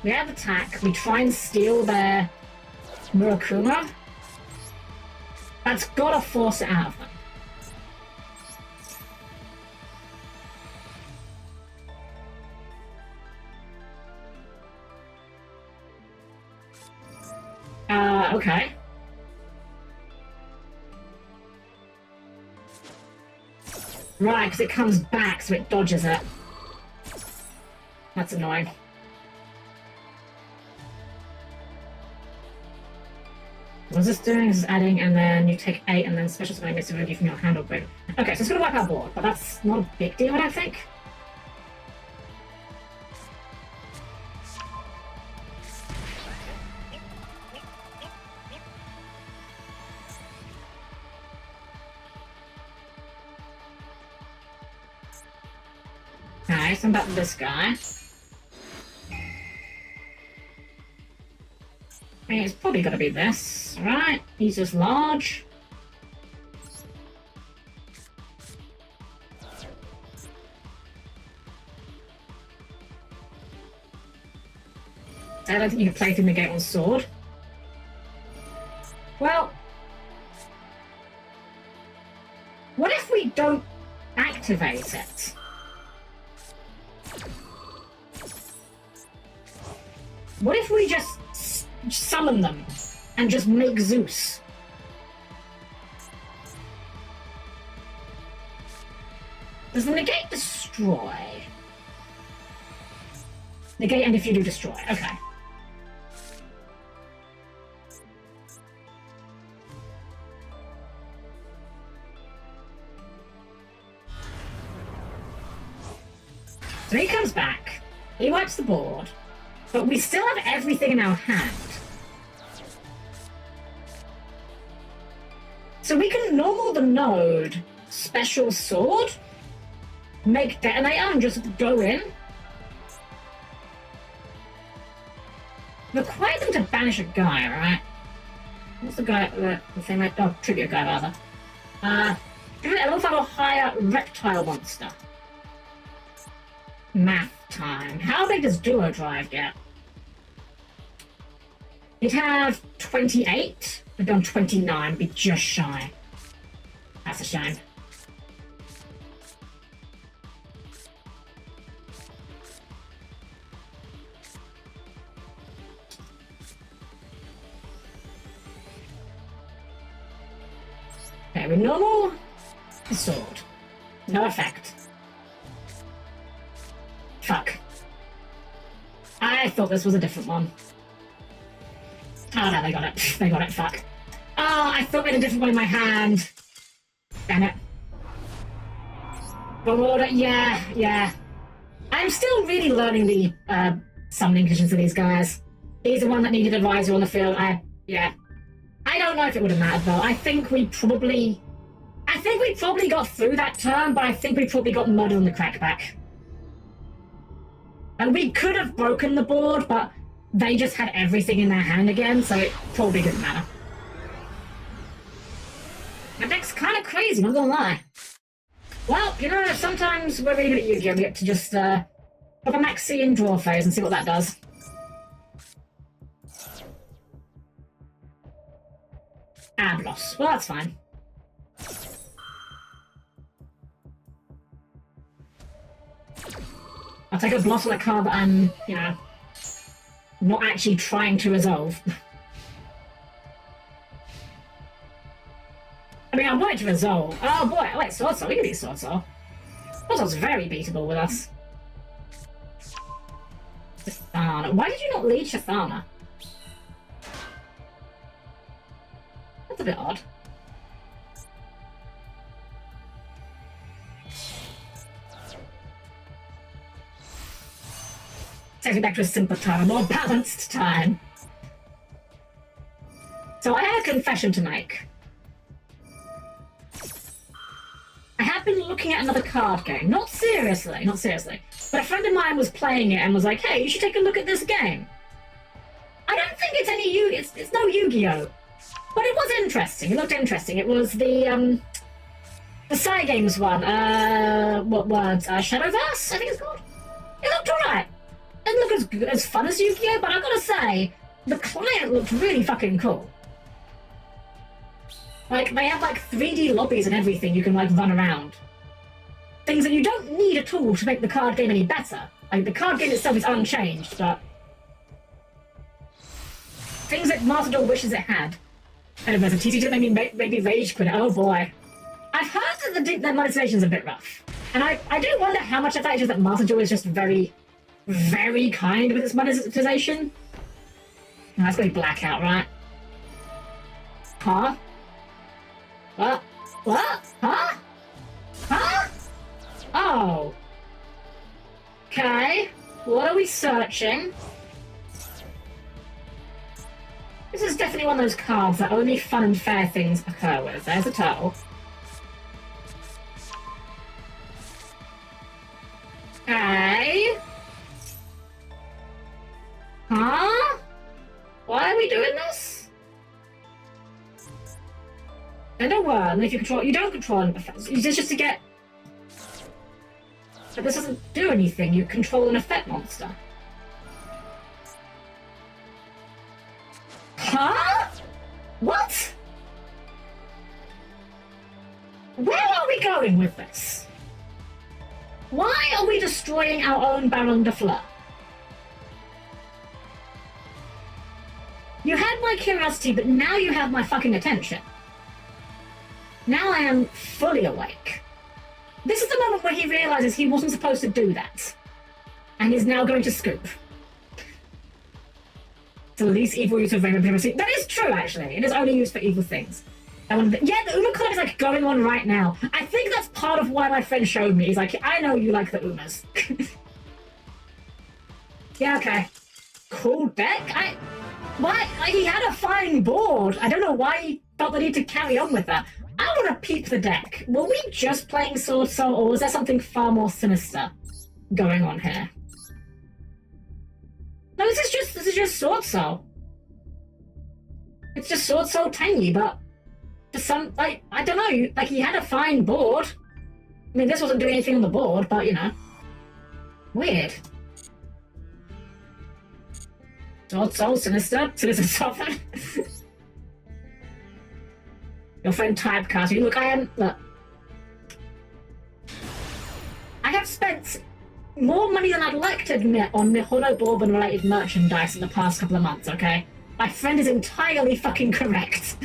We have attack. We try and steal their Murakuma. That's got to force it out of them. Okay. Right, because it comes back, so it dodges it. That's annoying. What's this doing? This is adding, and then you take 8, and then special spelling makes it remove you from your hand or grid. Okay, so it's going to wipe our board, but that's not a big deal, I don't think. Okay, so I'm back to this guy. I mean, it's probably got to be this, right? He's just large. I don't think you can play through the gate on sword. Well, what if we don't activate it? What if we just summon them and just make Zeus? Does the negate destroy? Negate and if you do destroy, okay. So he comes back, he wipes the board, but we still have everything in our hand. So we can normal the node, special sword, make detonator and just go in. Require them to banish a guy, right? What's the guy, the thing like, oh, tribute guy rather. Give it a level 5 or higher reptile monster. Math time. How big does Duo Drive get? It'd have 28. We've done 29, be just shy. That's a shame. Okay, with normal, the sword. No effect. Fuck. I thought this was a different one. Oh no, they got it. They got it, fuck. Oh, I thought we had a different one in my hand. Damn it. Order, yeah. I'm still really learning the summoning conditions of these guys. He's the one that needed a Ryzeal on the field. Yeah. I don't know if it would have mattered though. I think we probably... I think we probably got through that turn, but I think we probably got murdered on the crackback. And we could have broken the board, but they just had everything in their hand again, so it probably didn't matter. My deck's kind of crazy, not gonna lie. Well, you know, sometimes we're really good at Yu-Gi-Oh! We get to just pop a maxi in draw phase and see what that does. Ablos. Well, that's fine. I'll take a bloss on a card that I'm, you know, not actually trying to resolve. I mean, I wanted to resolve. Oh boy, I like Sword Soul. We can beat Sword Soul. Sword Soul's very beatable with us. Shathana. Why did you not lead Shathana? That's a bit odd. Takes me back to a simpler time, a more balanced time. So I have a confession to make. I have been looking at another card game. Not seriously, not seriously. But a friend of mine was playing it and was like, hey, you should take a look at this game. I don't think it's any it's no Yu-Gi-Oh! But it was interesting. It looked interesting. It was the Psy Games one. What words? Shadowverse, I think it's called. It looked alright. It didn't look as fun as Yu-Gi-Oh! But I've got to say, the client looked really fucking cool. Like, they have, like, 3D lobbies and everything you can, like, run around. Things that you don't need at all to make the card game any better. Like, the card game itself is unchanged, but... things that Master Duel wishes it had. I don't know, there's a TCG that made me rage quit. Oh boy. I've heard that the monetization's a bit rough. And I do wonder how much of that is just that Master Duel is just very, very kind with its monetization. Oh, that's gonna be Blackout, right? Huh? What? What? Huh? Huh? Oh. Okay. What are we searching? This is definitely one of those cards that only fun and fair things occur with. There's a turtle. Okay. Huh? Why are we doing this? And a one, if you control, you don't control an effect. It's just to get. But this doesn't do anything. You control an effect monster. Huh? What? Where are we going with this? Why are we destroying our own Baron de Fleur? You had my curiosity, but now you have my fucking attention. Now I am fully awake. This is the moment where he realizes he wasn't supposed to do that. And is now going to scoop. It's the least evil use of variability. That is true, actually. It is only used for evil things. Yeah, the Uma collab is like going on right now. I think that's part of why my friend showed me. He's like, I know you like the Umas. Yeah, okay. Cool deck? Why? He had a fine board. I don't know why he felt the need to carry on with that. I want to peep the deck. Were we just playing Sword Soul, or was there something far more sinister going on here? No, this is just Sword Soul. It's just Sword Soul tangy, but for some, like, I don't know, like, he had a fine board. I mean, this wasn't doing anything on the board, but, you know. Weird. Sword Soul, Sinister, Sinister Sovereign. Your friend typecast you. Look, look. I have spent more money than I'd like to admit on Mihono Bourbon related merchandise in the past couple of months, okay? My friend is entirely fucking correct.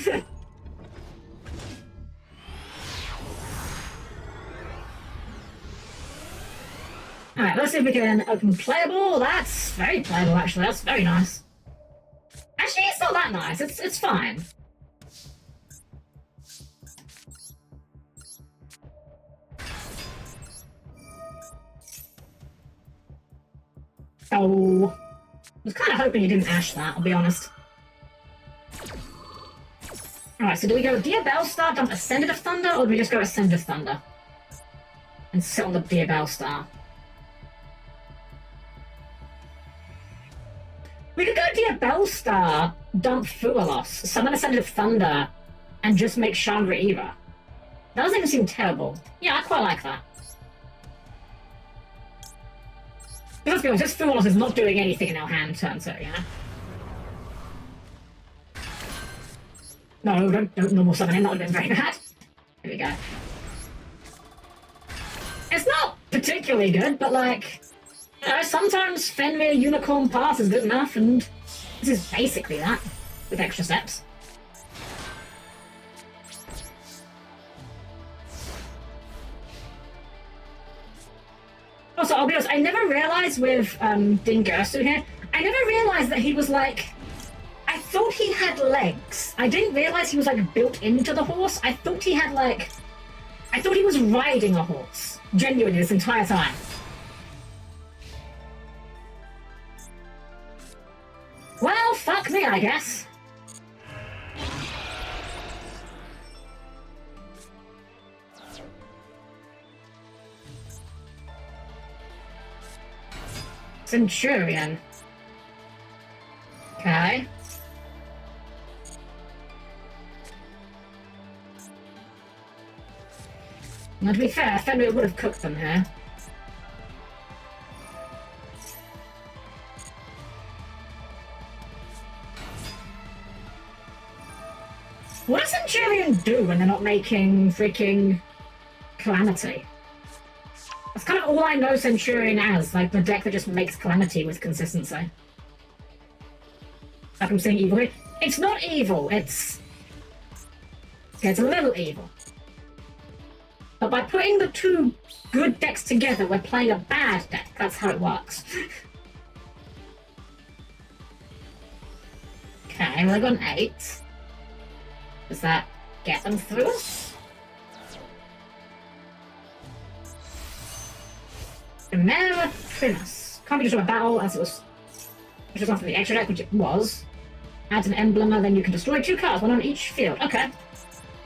Alright, let's see if we can open playable. That's very playable, actually. That's very nice. Actually, it's not that nice. It's fine. Oh, I was kind of hoping you didn't ash that, I'll be honest. Alright, so do we go Diabell Star, dump Ascended of Thunder, or do we just go Ascended of Thunder? And sit on the Diabell Star? We could go Diabell Star, dump Fualos, summon Ascended of Thunder, and just make Shangri-Ira. That doesn't even seem terrible. Yeah, I quite like that. But let's be honest, this Fualos is not doing anything in our hand turn, so yeah. No, don't normal summon him, that would have been very bad. Here we go. It's not particularly good, but like, you know, sometimes Fenrir Unicorn Pass is good enough, and this is basically that, with extra steps. Also, I'll be honest, I never realized with Dingursu here, I never realized that he was like, I thought he had legs. I didn't realize he was like built into the horse. I thought he had like, I thought he was riding a horse, genuinely, this entire time. Well, fuck me, I guess. Centurion. Okay. Now, to be fair, Fenrir would have cooked them here. What does Centurion do when they're not making freaking Calamity? That's kind of all I know Centurion as, like the deck that just makes Calamity with consistency. Like I'm saying evil here. It's not evil, it's... Okay, it's a little evil. But by putting the two good decks together, we're playing a bad deck. That's how it works. Okay, well I got an 8. Does that get them through us? Chimera Primus. Can't be just a battle as it was. Which is after the extra deck, which it was. Adds an emblem, and then you can destroy 2 cards, one on each field. Okay.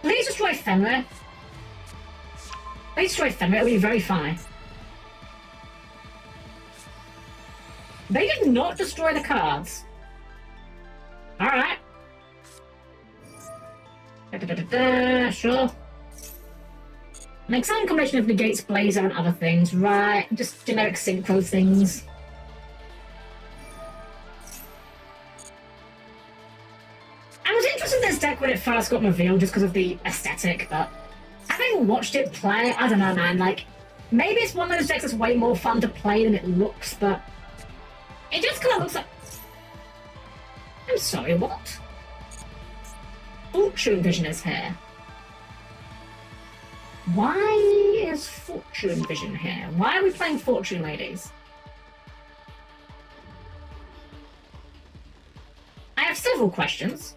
Please destroy Fenrir. Please destroy Fenrir, it'll be very fine. They did not destroy the cards. Alright. Sure. Make some combination of negates Blazer and other things, right? Just generic synchro things. I was interested in this deck when it first got revealed just because of the aesthetic, but having watched it play, I don't know, man, like, maybe it's one of those decks that's way more fun to play than it looks, but it just kind of looks like... I'm sorry, what? Fortune Vision is here. Why is Fortune Vision here? Why are we playing Fortune Ladies? I have several questions.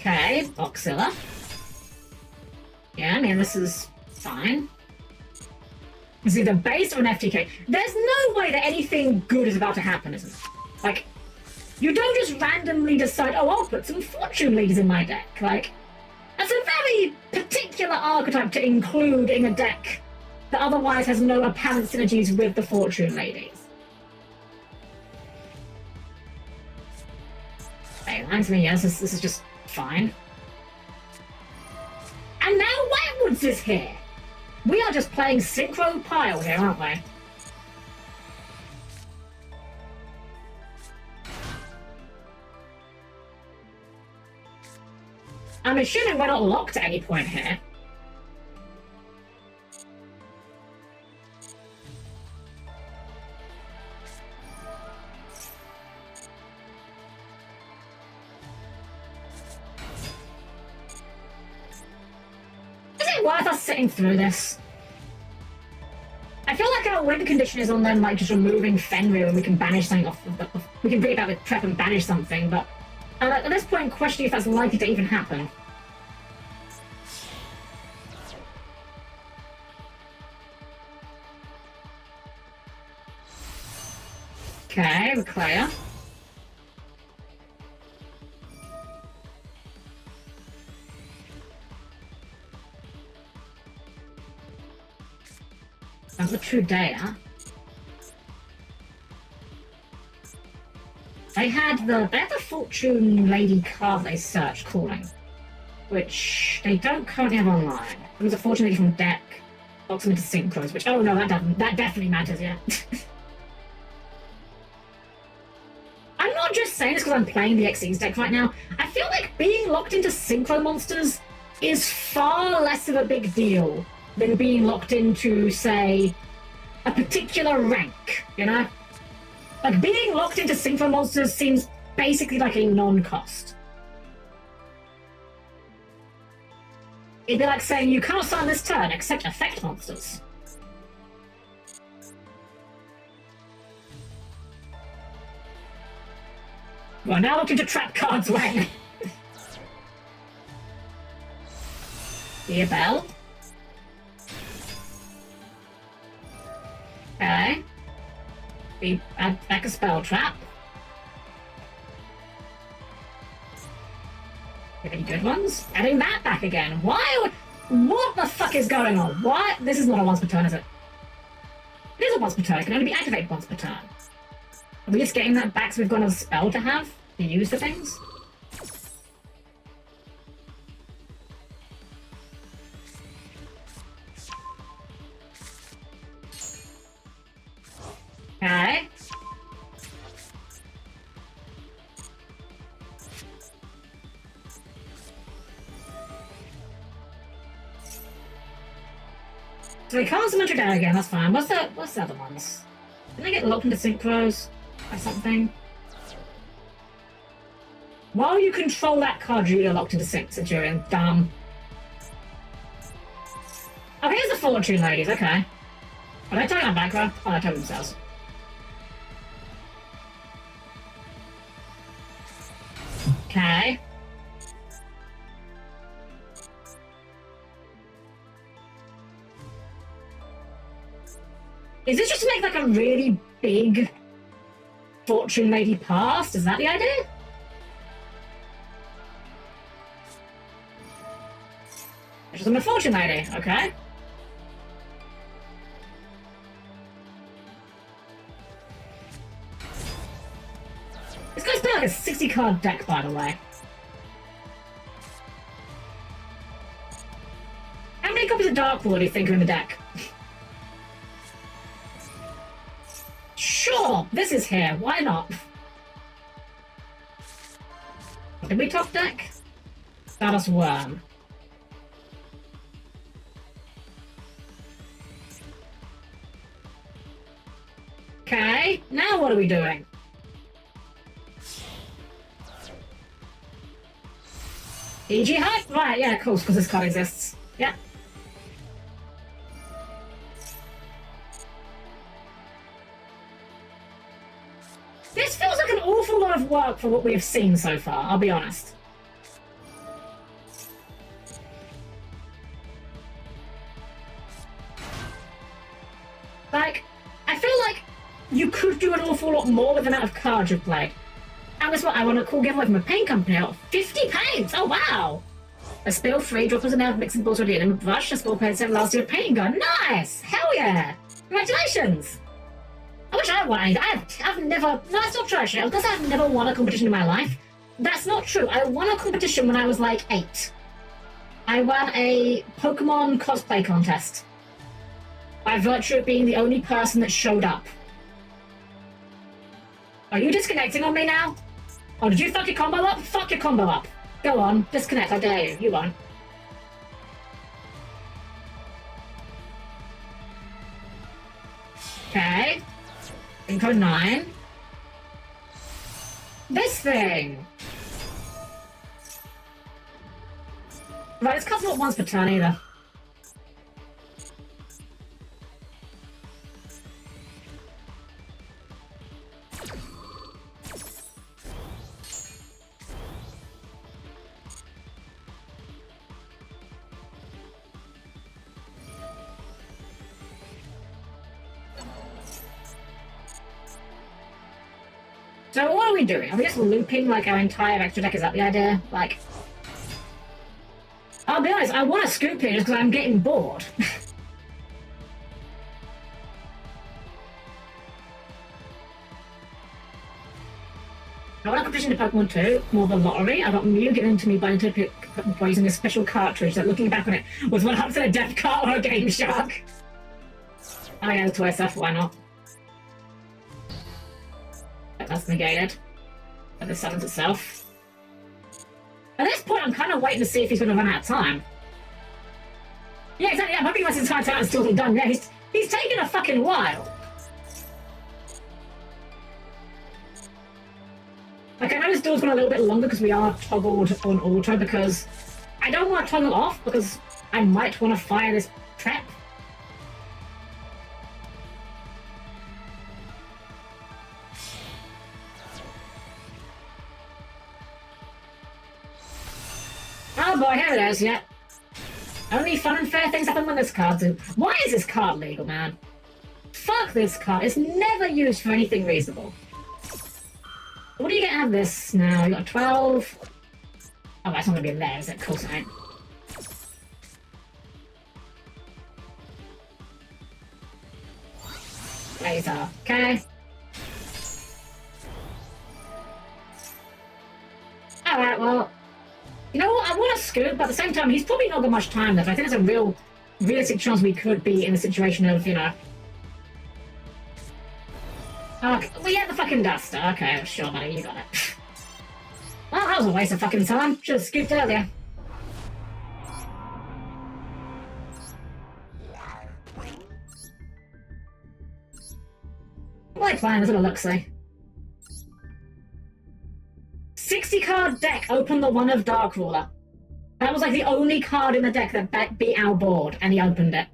Okay, Oxilla. Yeah, I mean, this is fine. It's either base or an FTK. There's no way that anything good is about to happen, isn't it? Like, you don't just randomly decide, oh, I'll put some Fortune Leaders in my deck. Like, that's a very particular archetype to include in a deck that otherwise has no apparent synergies with the Fortune Ladies. Okay, reminds me, yes, this is just fine. And now Wetwoods is here! We are just playing Synchro Pile here, aren't we? I'm assuming we're not locked at any point here. Is it worth us sitting through this? I feel like our win condition is on them, like, just removing Fenrir and we can banish something off of the... We can bring it back with prep and banish something, but... at this point, I'm questioning if that's likely to even happen. Okay, Reclaya. Of the true data. They had the Fortune Lady card they searched calling, which they don't currently have online. It was a Fortune Lady from deck, locks them into synchros, which, oh no, that definitely matters, yeah. I'm not just saying this because I'm playing the Xyz deck right now. I feel like being locked into synchro monsters is far less of a big deal than being locked into, say, a particular rank, you know? Like, being locked into synchro monsters seems basically like a non-cost. It'd be like saying you can't summon this turn except effect monsters. Well, now looking to trap cards, Wang. Dear Bell. Okay. We add back a spell trap. Any good ones? Adding that back again. Why would... What the fuck is going on? Why? This is not a once per turn, is it? It is a once per turn. It can only be activated once per turn. Are we just getting that back so we've got another spell to have to use the things? Okay. So we can't summon Trudell again, that's fine. What's the other ones? Didn't they get locked into synchros or something? While you control that card, you're locked into sync, Centurion. Dumb. Oh, here's the Fortune Ladies, okay. Are they talking on background? Oh, they're talking themselves. Okay. Is this just to make like a really big Fortune Lady past? Is that the idea? It's just a Fortune Lady, okay. This guy's playing like a 60 card deck, by the way. How many copies of Dark Lord do you think are in the deck? Sure, this is here. Why not? Did we top deck? Stardust Worm. Okay, now what are we doing? EG Hype? Right, yeah, of course, because this card exists. Yeah. This feels like an awful lot of work for what we have seen so far, I'll be honest. Like, I feel like you could do an awful lot more with the amount of cards you've played. And guess what? I want a cool giveaway from a paint company. 50 paints! Oh, wow! A spill 3, droppers and now mixing balls already in, and a brush, a spell paint 7 last year, painting gun. Nice! Hell yeah! Congratulations! I wish I had one. I've never... No, that's not true, actually. I was gonna say I've never won a competition in my life. That's not true. I won a competition when I was like 8. I won a Pokemon cosplay contest. By virtue of being the only person that showed up. Are you disconnecting on me now? Oh, did you fuck your combo up? Fuck your combo up. Go on, disconnect, I dare you. You won. Okay. Synchro 9. This thing! Right, this card's not once per turn either. So what are we doing? Are we just looping like our entire extra deck? Is that the idea? Like, I'll be honest, I want to scoop here just because I'm getting bored. I want a competition to Pokemon 2, more of a lottery. I got Mew given to me by using a special cartridge that, looking back on it, was 100% a death cart or a Game Shark. Oh yeah, the Toy Stuff, why not? That's negated. But this summons itself. At this point, I'm kind of waiting to see if he's going to run out of time. Yeah, exactly. I'm hoping his entire time is still done. Yeah, he's taking a fucking while. Like, I know this duel's gone a little bit longer because we are toggled on auto, because I don't want to toggle off because I might want to fire this trap. Oh boy, here it is, yeah. Only fun and fair things happen when this card's in. Why is this card legal, man? Fuck this card. It's never used for anything reasonable. What are you gonna have this now? You got 12. Oh, that's not gonna be in there, is it? Of course it ain't. Laser. Okay. Alright, well. You know what? I want to scoop, but at the same time, he's probably not got much time left. I think there's a realistic chance we could be in a situation of, you know. Okay, we had the fucking duster. Okay, sure, buddy, you got it. Well, that was a waste of fucking time. Should have scooped earlier. What are they playing? Let's have a look-see. 60-card deck, open the one of Darkruler. That was like the only card in the deck that beat our board, and he opened it.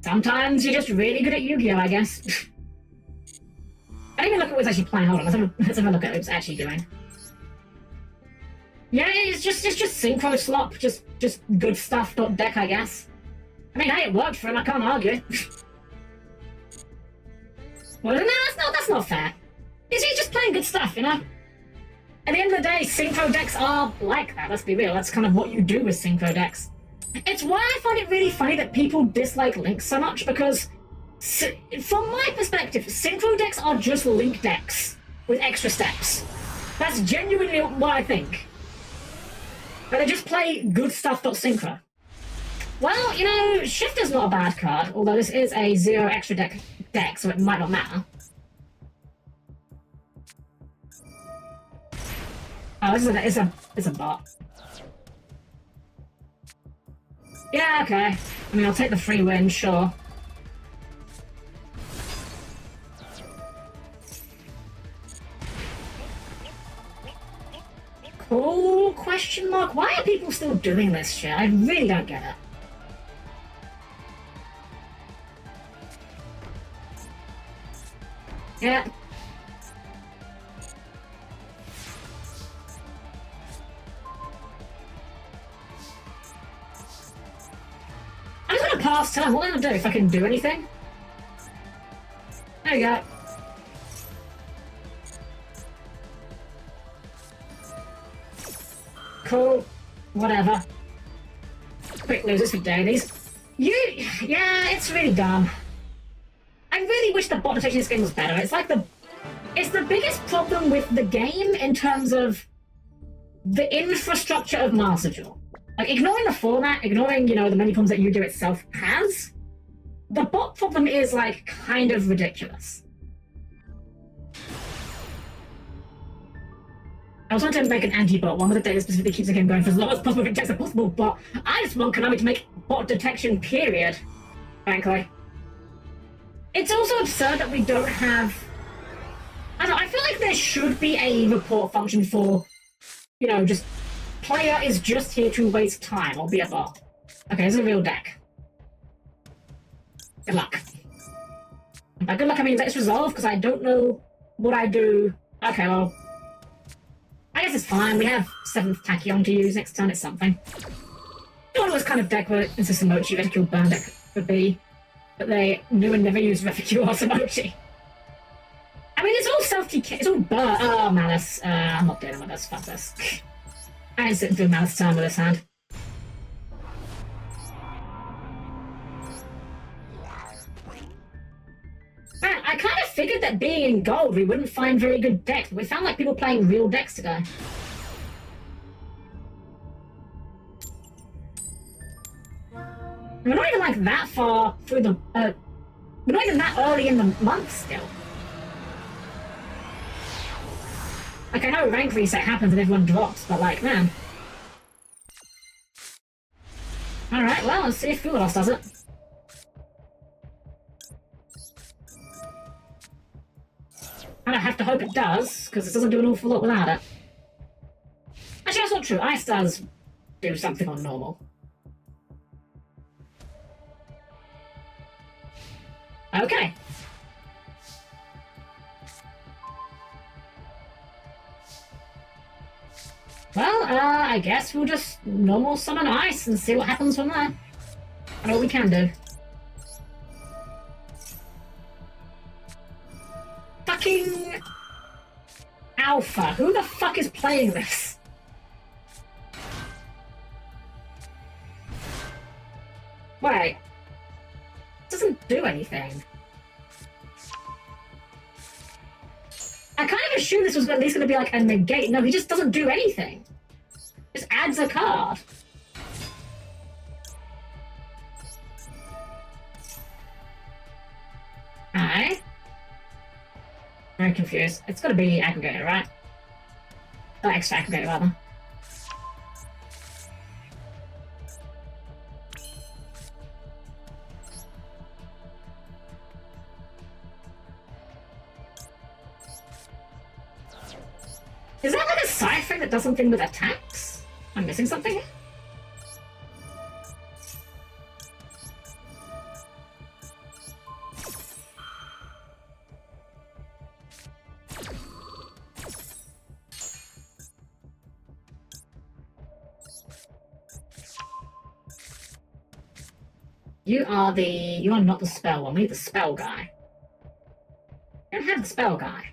Sometimes you're just really good at Yu-Gi-Oh, I guess. I didn't even look at what he's actually playing. Hold on, let's have a look at what he's actually doing. Yeah, it's just Synchro Slop, just good stuff deck, I guess. I mean, hey, it worked for him, I can't argue. Well, no, that's not fair. He's just playing good stuff, you know? At the end of the day, Synchro decks are like that, let's be real. That's kind of what you do with Synchro decks. It's why I find it really funny that people dislike Link so much, because from my perspective, Synchro decks are just Link decks with extra steps. That's genuinely what I think. But they just play good stuff.synchro. Well, you know, Shifter's not a bad card, although this is a 0 extra deck, so it might not matter. Oh, this is a bot. Yeah, okay. I mean, I'll take the free win, sure. Cool, question mark. Why are people still doing this shit? I really don't get it. Yeah. I'm just gonna pass time. What am I gonna do if I can do anything? There we go. Cool. Whatever. Quick losers for dailies. Yeah, it's really dumb. I really wish the bot detection in this game was better. It's like it's the biggest problem with the game in terms of the infrastructure of Master Duel. Like, ignoring the format, ignoring, you know, the many problems that Yu-Gi-Oh itself has, the bot problem is, like, kind of ridiculous. I was wanting to make an anti-bot one with a data specifically keeps the game going for as long as possible if it detects a possible bot. I just want Konami to make bot detection, period. Frankly. It's also absurd that we don't have... I don't know, I feel like there should be a report function for, you know, just... Player is just here to waste time, or be a bot. Okay, it's a real deck. Good luck. By good luck, I mean let's resolve, because I don't know what I do. Okay, well... I guess it's fine. We have 7th Tachyon to use next turn. It's something. One of those kind of deck where it's a Samochi Reticule burn deck would be, but they knew and never used Reticule or Samochi. I mean, it's all self-TK. It's all burn. Oh, Malice. I'm not dealing with this. Fuck this. I ain't sitting through Malice turn with this hand. Man, I kind of figured that being in gold, we wouldn't find very good decks, but we found like people playing real decks today. We're not even like that far through the, we're not even that early in the month still. Like, I know rank reset happens and everyone drops, but like, man. Alright, well, let's see if Fulos does it. And I have to hope it does, because it doesn't do an awful lot without it. Actually, that's not true. Ice does do something on normal. Okay. Well, I guess we'll just normal summon Ice and see what happens from there. And all we can do. Fucking Alpha. Who the fuck is playing this? Wait. It doesn't do anything. I kind of assumed this was at least going to be like a negate. No, he just doesn't do anything. Just adds a card. Alright. Very confused. It's got to be aggregator, right? Oh, extra aggregator, rather. Is that like a side thing that does something with attacks? I'm missing something here? You are not the spell one. We need the spell guy. You don't have the spell guy.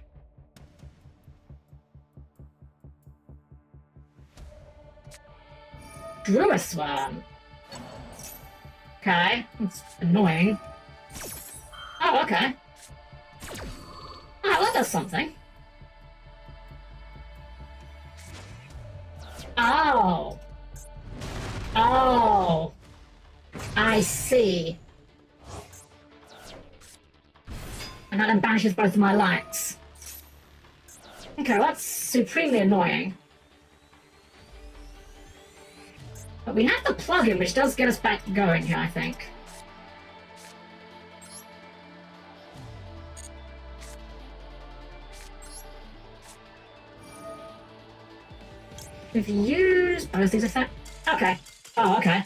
Drew a swarm. Okay, that's annoying. Oh, okay. Oh, that does something. Oh. Oh. I see. And that then banishes both of my lights. Okay, well, that's supremely annoying. But we have the plug-in, which does get us back going here, I think. We've used both these effects. Okay. Oh, okay.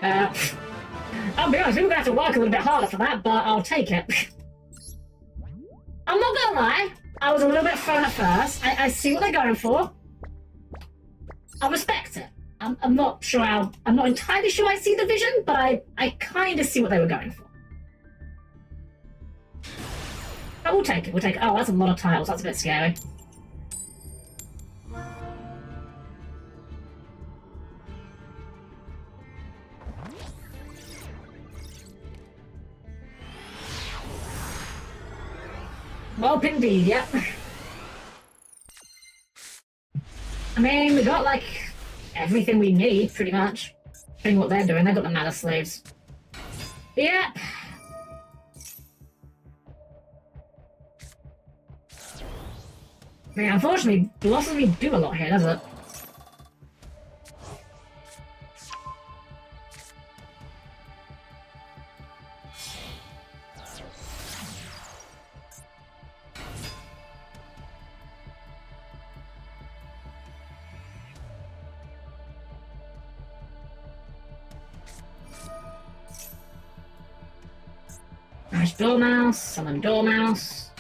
I'll be honest, we're gonna have to work a little bit harder for that, but I'll take it. I'm not gonna lie, I was a little bit thrown at first. I see what they're going for. I respect it. I'm not sure I'm not entirely sure I see the vision, but I kind of see what they were going for. But we'll take it, we'll take it. Oh, that's a lot of tiles, that's a bit scary. Well, indeed, yep. I mean, we got like everything we need, pretty much. Depending what they're doing, they've got the Matter Slaves. Yep. I mean, unfortunately, Blossomy do a lot here, does it? Nice Dormouse, summon Dormouse.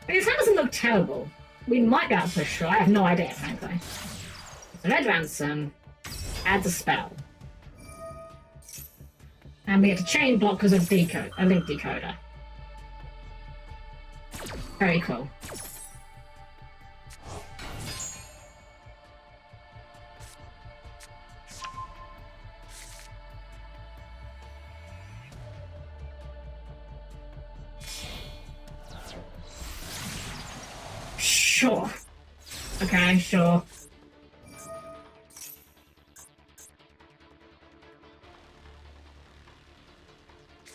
I mean, this hand doesn't look terrible. We might be able to push through, I have no idea, frankly. So Red Ransom adds a spell. And we get to chain block because of a link decoder. Very cool. Sure. Okay, sure.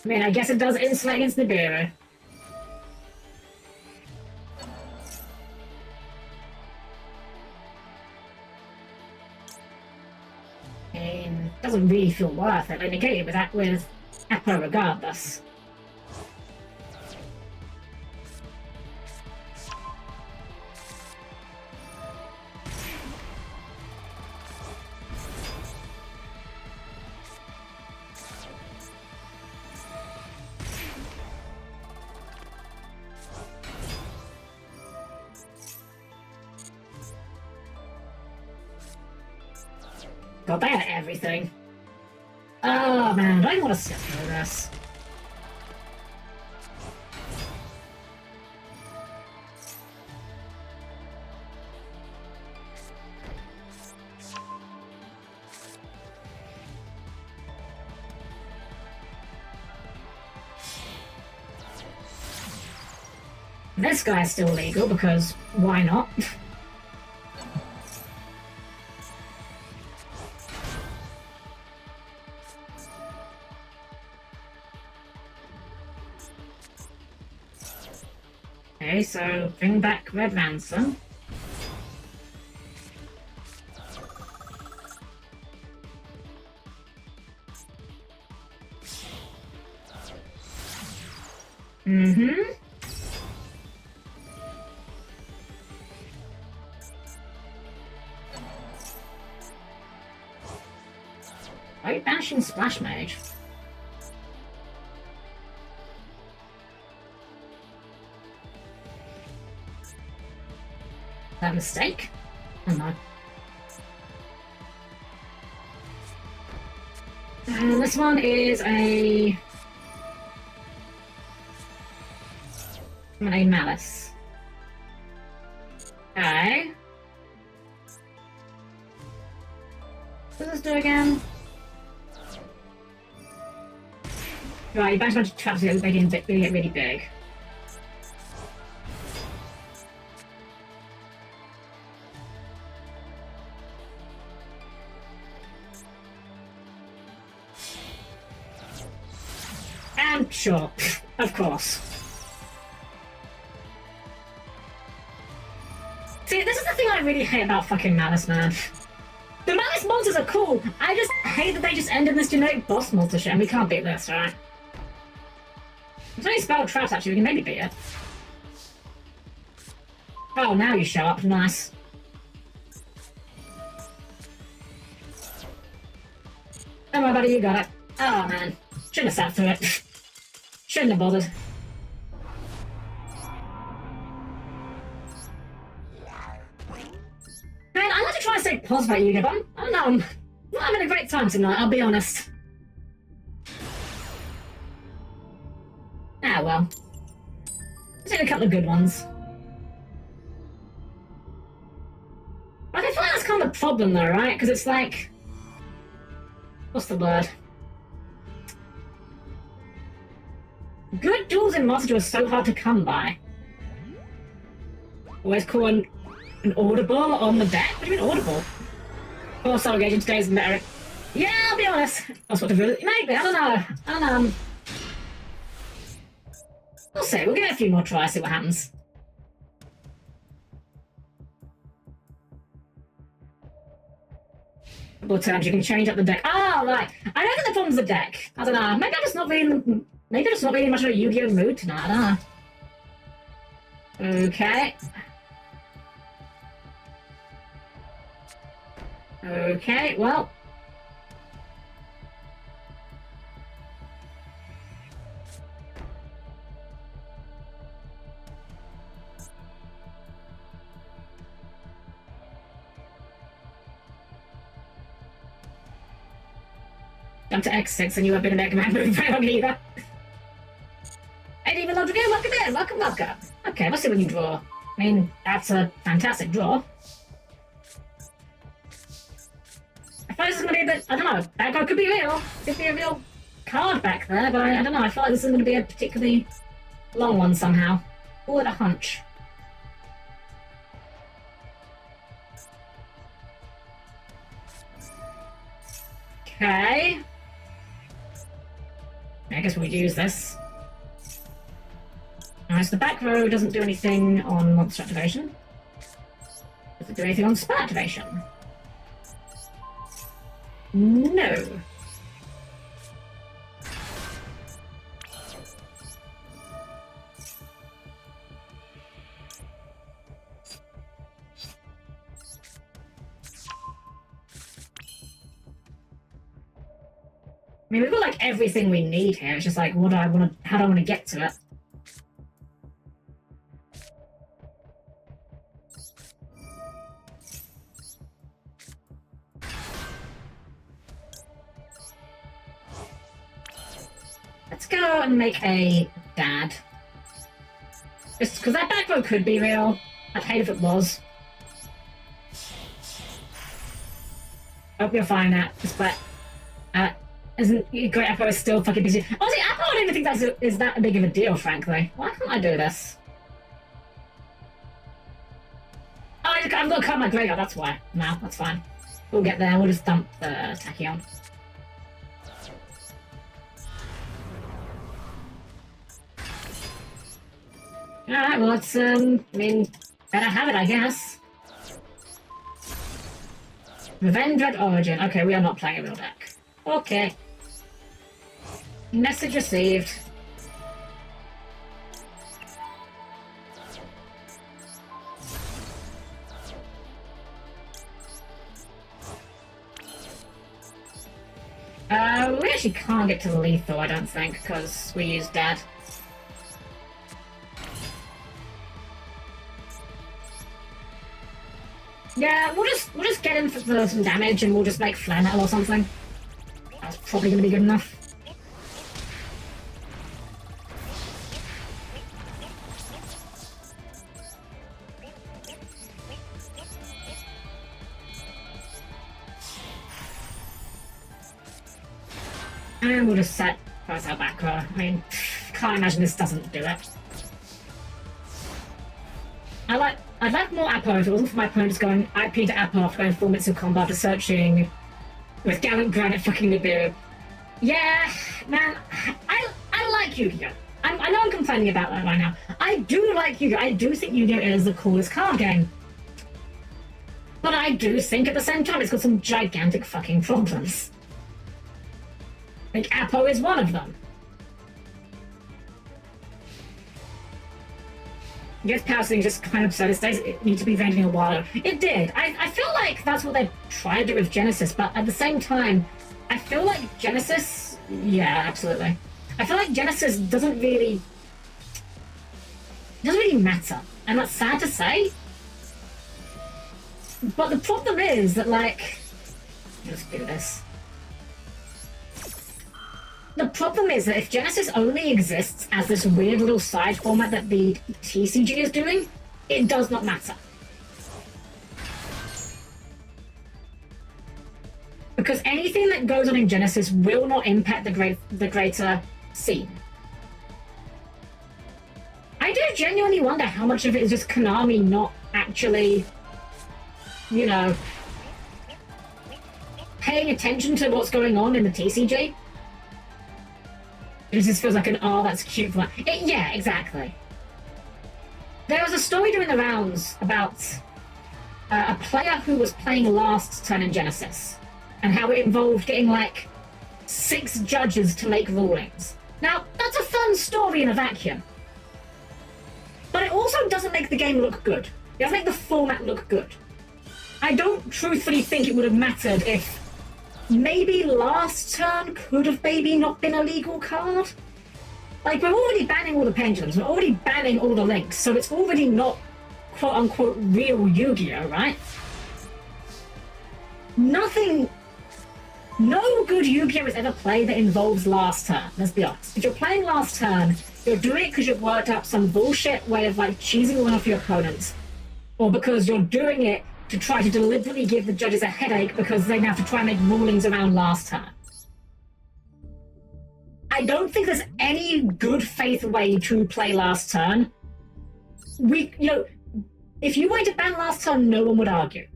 I mean, I guess it does insulate against Nibiru. And doesn't really feel worth it. I negate it with Appa regardless. God, they had everything. Oh man, I don't want to sit through this. This guy's still legal because why not? Okay, so bring back Red Ransom. Mm-hmm. Are you banishing Splash Mage? Is that a mistake? Oh no. This one is a Malice. Okay. What does this do again? Right, you bash a bunch of traps to get really big. And sure, of course. See, this is the thing I really hate about fucking Malice, man. The Malice monsters are cool. I just hate that they just end in this generic boss monster shit, and we can't beat this, right? There's only spell traps, actually. We can maybe beat it. Oh, now you show up. Nice. Don't worry, buddy. You got it. Oh, man. Shouldn't have sat through it. Shouldn't have bothered. Man, I like to try and stay positive about you, but I don't know. I'm not having a great time tonight, I'll be honest. Ah, well. Just had a couple of good ones. But I feel like that's kind of the problem, though, right? Because it's like... What's the word? Good duels in Monster are so hard to come by. Always call an audible on the deck? What do you mean audible? Oh, Soul Gage in today's merit. Yeah, I'll be honest. That's what to do. Maybe, I don't know. We'll see. We'll give it a few more tries, see what happens. Couple of times you can change up the deck. Oh, right. I don't think the problem's the deck. I don't know. Maybe I'm just not really much of a Yu-Gi-Oh mood tonight. I don't know. Okay. Okay, well. Jump to X6 and you have been a Mega Man moving very long either. Ain't even logged again, welcome in, welcome. Okay, let's see what you draw. I mean, that's a fantastic draw. I thought this was going to be a bit, I don't know, that guy could be real. Could be a real card back there, but I don't know, I feel like this is going to be a particularly long one somehow. Or a hunch. Okay. I guess we'll use this. Alright, so the back row doesn't do anything on monster activation. Does it do anything on spell activation? No. I mean, we've got like everything we need here. It's just like, what do I want to? How do I want to get to it? Let's go and make a dad. Just because that back row could be real. I'd hate if it was. Hope you're fine at this, but isn't Great Apple is still fucking busy? Honestly, Apple I don't even think is that big of a deal, frankly. Why can't I do this? Oh, I've got to cut my graveyard, that's why. No, that's fine. We'll get there, we'll just dump the Tachyon. Alright, well let's, I mean, better have it, I guess. Revenge Red Origin. Okay, we are not playing a real deck. Okay. Message received. We actually can't get to the lethal, I don't think, because we used Dad. Yeah, we'll just get him for some damage and we'll just make Flare Metal or something. That's probably gonna be good enough. And we'll just set Ryzeal back row. I mean, can't imagine this doesn't do it. I'd like more Apo if it wasn't for my opponent just going IP to Apo after going 4 minutes of combat to searching with Gallant Granite fucking Nibiru. Yeah, man, I like Yu-Gi-Oh! I know I'm complaining about that right now. I do like Yu-Gi-Oh! I do think Yu-Gi-Oh! Is the coolest card game. But I do think at the same time it's got some gigantic fucking problems. Like, Apo is one of them. Yes, Power Sting just kind of said it needs to be vending a while. It did. I feel like that's what they tried to do with Genesis, but at the same time, I feel like Genesis... Yeah, absolutely. I feel like Genesis doesn't really matter. And that's sad to say. But the problem is that, like... Let's do this. The problem is that if Genesis only exists as this weird little side format that the TCG is doing, it does not matter. Because anything that goes on in Genesis will not impact the greater scene. I do genuinely wonder how much of it is just Konami not actually, you know, paying attention to what's going on in the TCG. It just feels like an, oh, that's cute. Yeah, exactly. There was a story doing the rounds about a player who was playing last turn in Genesis, and how it involved getting, like, 6 judges to make rulings. Now, that's a fun story in a vacuum. But it also doesn't make the game look good. It doesn't make the format look good. I don't truthfully think it would have mattered if maybe last turn could have maybe not been a legal card. Like, we're already banning all the pendulums, we're already banning all the links, so it's already not quote-unquote real Yu-Gi-Oh, right? No good Yu-Gi-Oh is ever played that involves last turn, let's be honest. If you're playing last turn, you're doing it because you've worked up some bullshit way of, like, cheesing one off your opponents. Or because you're doing it to try to deliberately give the judges a headache because they now have to try and make rulings around last turn. I don't think there's any good faith way to play last turn. If you wanted to ban last turn, no one would argue.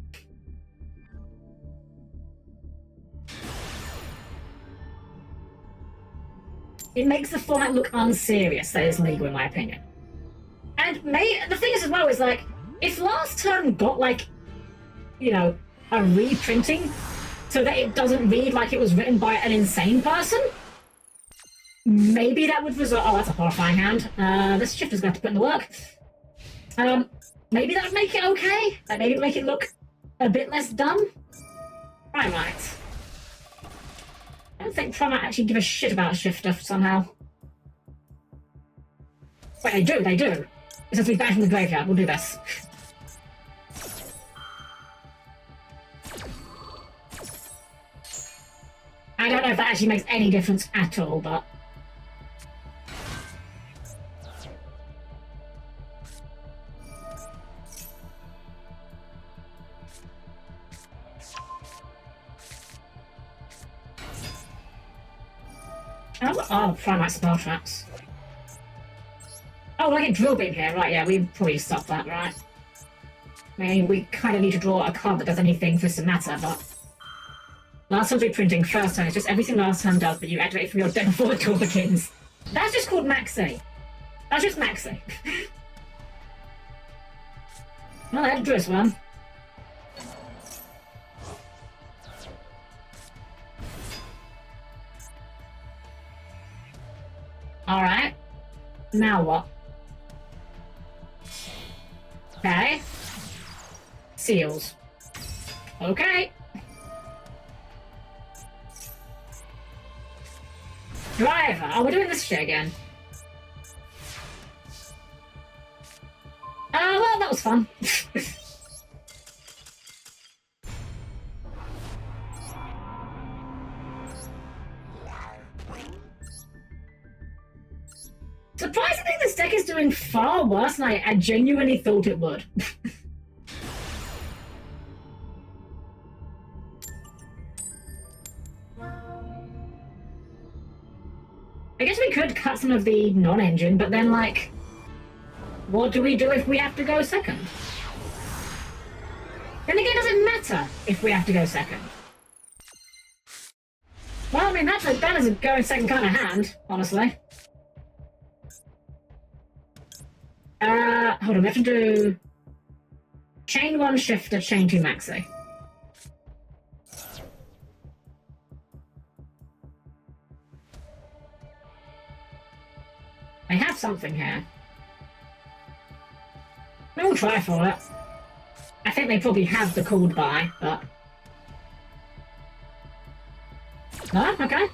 It makes the format look unserious. That is legal, in my opinion. And the thing is, as well, is like, if last turn got, like, you know, a reprinting so that it doesn't read like it was written by an insane person, maybe that would result... Oh, that's a horrifying hand. This shifter's going to have to put in the work. Maybe that would make it okay? Like, maybe make it look a bit less dumb? Primite. I don't think Primite actually give a shit about a shifter somehow. Wait, they do, they do. This has to be back from the graveyard. We'll do this. I don't know if that actually makes any difference at all, but... Oh, Primite spell traps. Oh, I get drill beam here, right? Yeah, we probably stop that, right? I mean, we kind of need to draw a card that does anything for some matter, but last time's reprinting, first time, it's just everything last time does, but you activate from your deck before the tour begins. That's just called Maxi. That's just Maxi. Well, I had to draw this one. Alright. Now what? Okay. Seals. Okay. Driver. Oh, we're doing this shit again. Well, that was fun. Surprisingly, this deck is doing far worse than I genuinely thought it would. I guess we could cut some of the non-engine, but then, like, what do we do if we have to go second? Then again, does it matter if we have to go second? Well, I mean, that is a going second kind of hand, honestly. Hold on, we have to do chain 1 shifter, chain 2 maxi. I have something here. We'll try for it. I think they probably have the called by, but... No? Okay.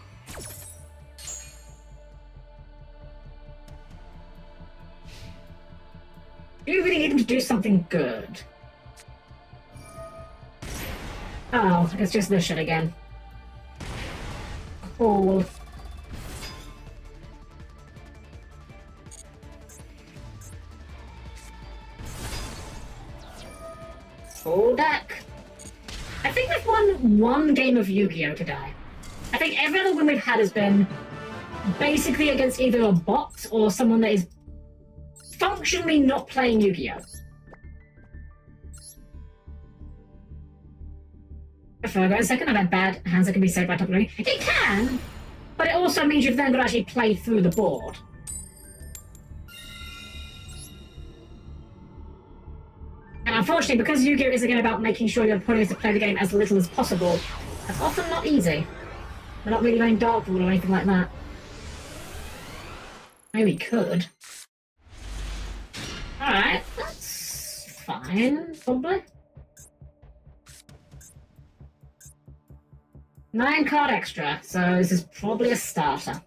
You really need them to do something good. Oh, it's just this shit again. Cool. Full deck. I think we've won one game of Yu-Gi-Oh! Today. I think every other win we've had has been basically against either a bot or someone that is functionally not playing Yu-Gi-Oh! If I go a second, I've had bad hands that can be saved by top three. It can, but it also means you've then got to actually play through the board. And unfortunately, because Yu-Gi-Oh! Is again about making sure your opponent has to play the game as little as possible, that's often not easy. We're not really running Dark Pool or anything like that. Maybe we could. Alright, that's fine, probably. 9 card extra, so this is probably a starter.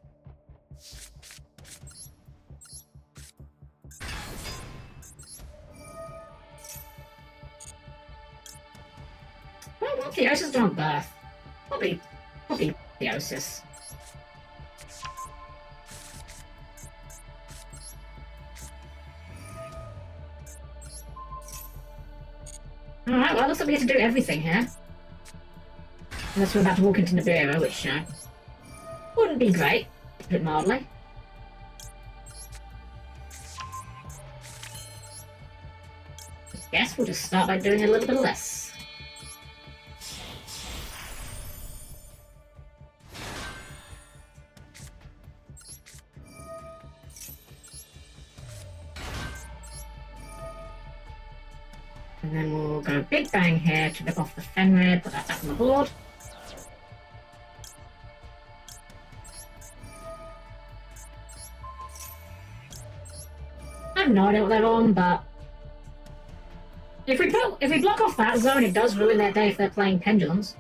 Well, what Theosis do on birth? Probably Theosis. Alright, well, looks like we get to do everything here. Unless we're about to walk into Nibiru, which, wouldn't be great, to put it mildly. I guess we'll just start by doing a little bit of this. And then we'll go Big Bang here to rip off the Fenrir, put that back on the board. I have no idea what they're on, but if we block off that zone, it does ruin their day if they're playing pendulums.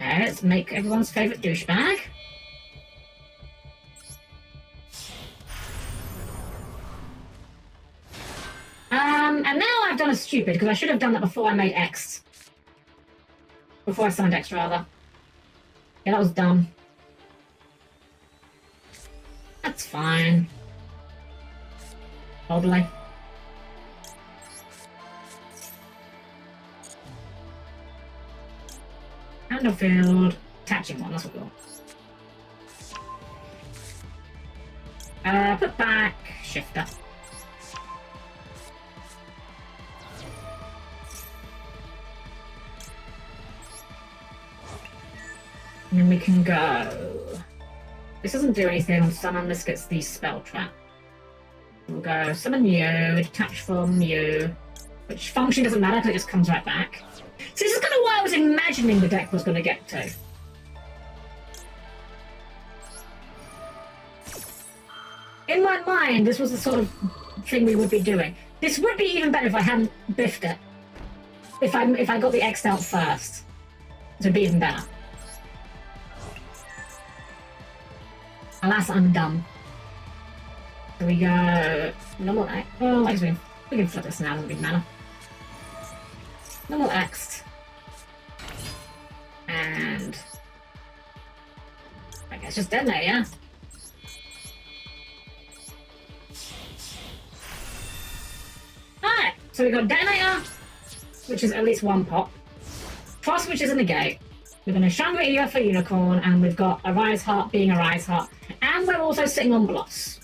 Okay, let's make everyone's favourite douchebag. And now I've done a stupid, because I should have done that before I made X. Before I summoned X, rather. Yeah, that was dumb. That's fine. Probably. Field. Attaching one, that's what we want. Put back. Shifter. And then we can go. This doesn't do anything on summon, this gets the spell trap. We'll go summon you, detach from you, which function doesn't matter because it just comes right back. So this is kind of what I was imagining the deck was going to get to. In my mind, this was the sort of thing we would be doing. This would be even better if I hadn't biffed it. If I got the X'd out first. This would be even better. Alas, I'm dumb. So we go normal X. Oh, actually, we can flip this now, doesn't really matter. Normal X. And I guess just detonate, yeah? Alright, so we got Detonator, which is at least one pop. Frost, which is a negate. We're going to Shangri-La for Unicorn, and we've got a Rise Heart being a Rise Heart. And we're also sitting on Bloss.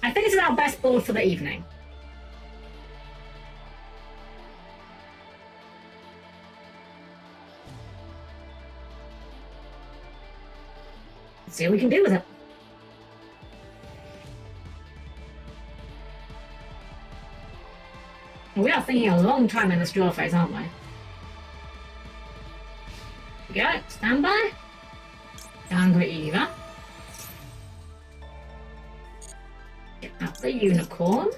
I think this is our best board for the evening. Let's see what we can do with it. We are thinking a long time in this draw phase, aren't we? Here we go, stand by. Shangri-La. Get out the Unicorn.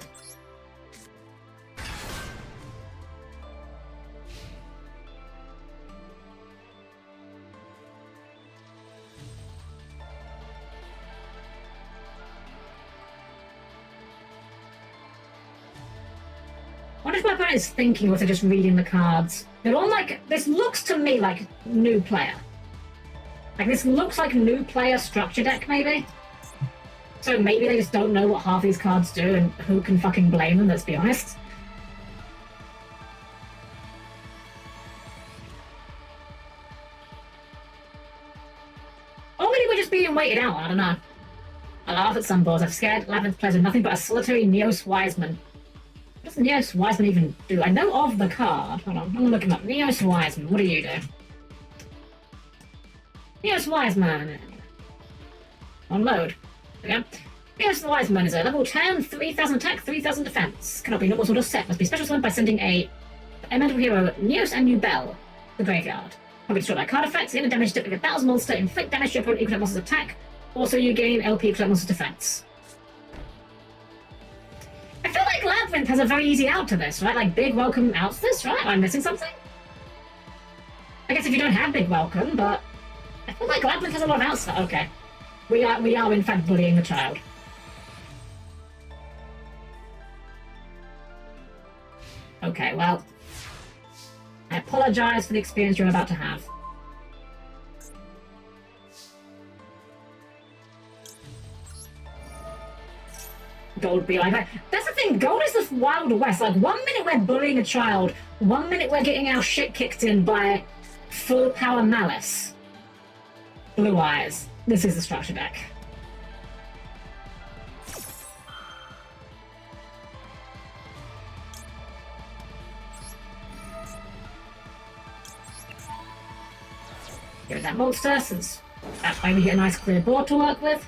What if my opponent is thinking or they're just reading the cards? They're all like, this looks to me like new player. Like this looks like new player structure deck maybe? So maybe they just don't know what half these cards do and who can fucking blame them, let's be honest. Or maybe we're just being waited out, I don't know. I laugh at some boards, I've scared Labyrinth players with nothing but a solitary Neos Wiseman. What does Neos Wiseman even do? I know of the card. Hold on, I'm gonna look him up. Neos Wiseman, what do you do? Neos Wiseman. Unload. There we go. Neos Wiseman is a level 10, 3000 attack, 3000 defense. Cannot be normal sort of set. Must be special summoned by sending a elemental hero, Neos and Nubel, the graveyard. Probably destroy by card effects. In a damage dip with a battles monster, inflict damage to your opponent equal to monster's attack. Also, you gain LP equal to monster's defense. I feel like Labyrinth has a very easy out to this, right? Like, Big Welcome outs this, right? Am I missing something? I guess if you don't have Big Welcome, but I feel like Labyrinth has a lot of outs. Okay. We are in fact bullying the child. Okay, well, I apologize for the experience you're about to have. Gold be like that. That's the thing, Gold is the Wild West. Like, 1 minute we're bullying a child, 1 minute we're getting our shit kicked in by full power Malice. Blue Eyes. This is the structure deck. Get that monster, since that way we get a nice clear board to work with.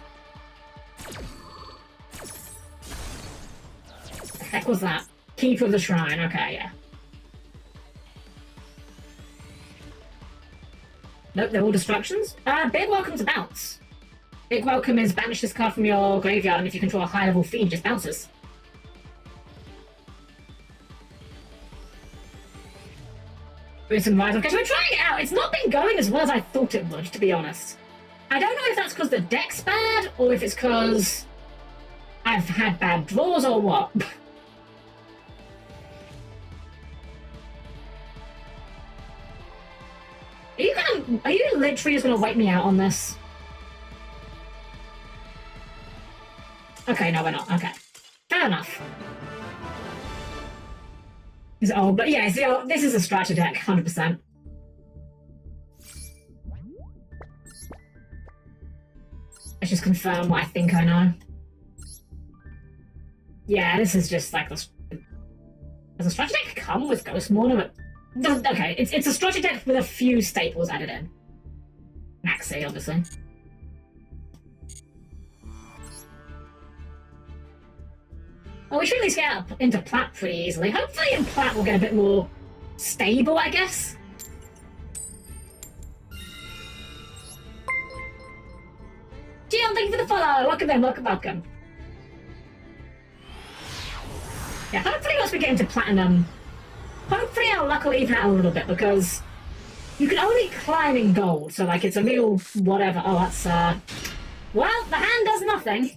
What the heck was that? Keeper of the Shrine, okay, yeah. Nope, they're all distractions. Big welcome to bounce. Big welcome is banish this card from your graveyard, and if you control a high level fiend, it just bounces. With some Ryzeal. Okay, so we're trying it out. It's not been going as well as I thought it would, to be honest. I don't know if that's because the deck's bad, or if it's because I've had bad draws, or what. Are you literally just gonna wait me out on this? Okay, no, we're not. Okay. Fair enough. Oh, but yeah, see, this is a strategy deck, 100%. Let's just confirm what I think I know. Yeah, this is just like this. Does a strategy deck come with Ghost Mourner? Okay, it's a strategy deck with a few staples added in. Maxi, obviously. Well, we should at least get up into Plat pretty easily. Hopefully in Plat we'll get a bit more stable, I guess. Gian, thank you for the follow! Welcome in, welcome. Yeah, hopefully once we get into Platinum, hopefully our luck will even out a little bit, because you can only climb in gold, so like it's a real whatever. Oh, that's well, the hand does nothing.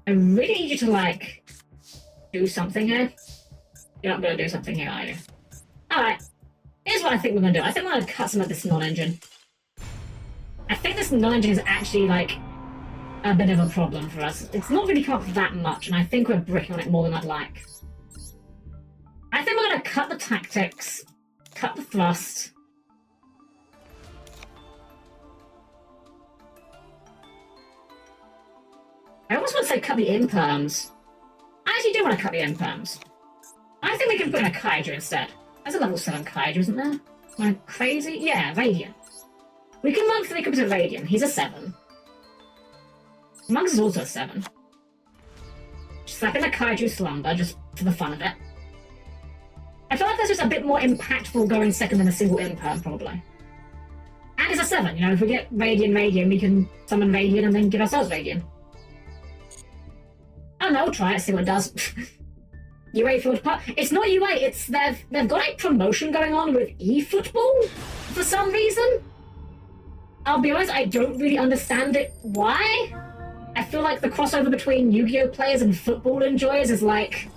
I really need you to like do something here. You're not gonna do something here, are you? Alright. Here's what I think we're gonna do. I think we're gonna cut some of this non-engine. I think this non-engine is actually like a bit of a problem for us. It's not really come up that much, and I think we're bricking on it more than I'd like. I think we're gonna cut the tactics, cut the thrust. I almost want to say cut the imperms. I actually do want to cut the imperms. I think we can put in a Kaiju instead. There's a level 7 Kaiju, isn't there? Am I crazy? Yeah, Radiant. We can monthly commit to Radiant. He's a 7. Monks is also a 7. Just slap in a Kaiju Slumber, just for the fun of it. I feel like that's just a bit more impactful going second than a single imperm, probably. And it's a 7, you know, if we get Radiant, we can summon Radiant and then give ourselves Radiant. I don't know, we'll try it, see what it does. UA Field Park. It's not UA, it's they've got a promotion going on with eFootball for some reason. I'll be honest, I don't really understand it. Why? I feel like the crossover between Yu-Gi-Oh players and football enjoyers is like...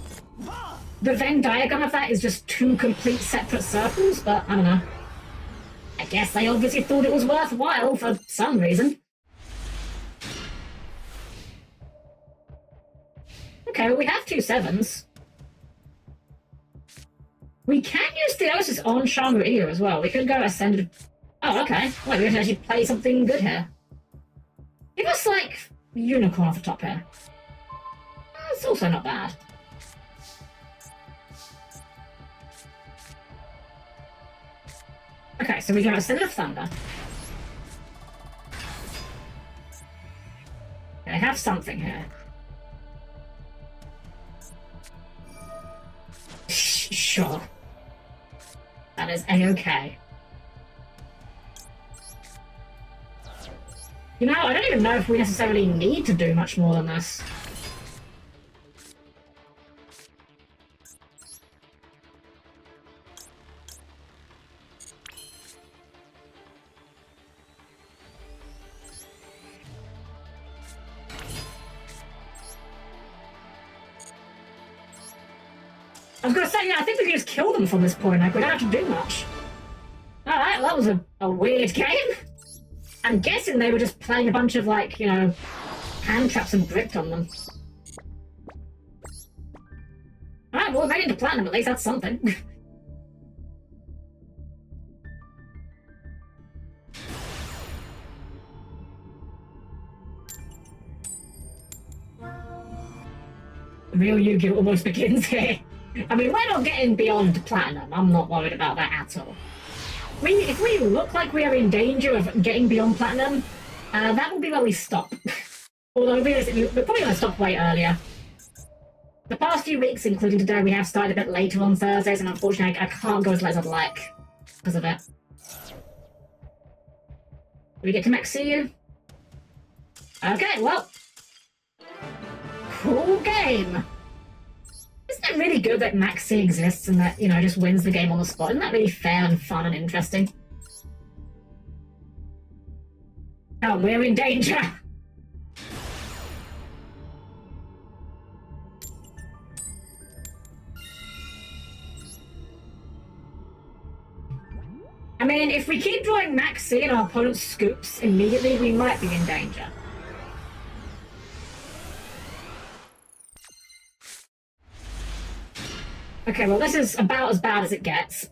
The Venn diagram of that is just two complete separate circles, but I don't know. I guess they obviously thought it was worthwhile for some reason. Okay, well, we have 2 7s. We can use Theosis on Shangri-La as well. We could go Ascended... Oh, okay. Wait, we can actually play something good here. Give us, like, Unicorn off the top here. It's also not bad. Okay, so we go Ascended of Thunder. They have something here. Sure. That is A-okay. You know, I don't even know if we necessarily need to do much more than this. I was gonna say, yeah, I think we can just kill them from this point, like, we don't have to do much. Alright, well, that was a weird game. I'm guessing they were just playing a bunch of, like, you know, hand traps and bricked on them. Alright, well, we're made into Platinum, at least that's something. The real Yu-Gi-Oh! Almost begins here. I mean, we're not getting beyond platinum. I'm not worried about that at all. If we look like we are in danger of getting beyond platinum, that will be where we stop. Although realistically, we're probably going to stop way earlier. The past few weeks, including today, we have started a bit later on Thursdays, and unfortunately, I can't go as late as I'd like because of it. Do we get to Max see you? Okay, well. Cool game. Isn't it really good that Max C exists and that, you know, just wins the game on the spot? Isn't that really fair and fun and interesting? Oh, we're in danger! I mean, if we keep drawing Max C and our opponent scoops immediately, we might be in danger. Okay, well, this is about as bad as it gets.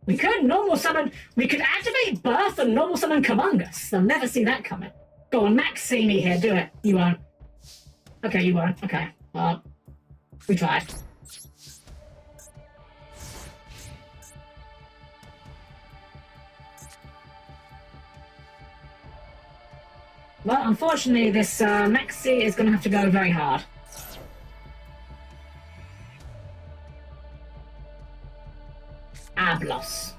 We could normal summon... We could activate Birth and normal summon Kamungus. They'll never see that coming. Go on, Max, see me here. Do it. You won't. Okay, you won't. Okay. Well, we tried. Well, unfortunately, this Maxi is going to have to go very hard. Ablos.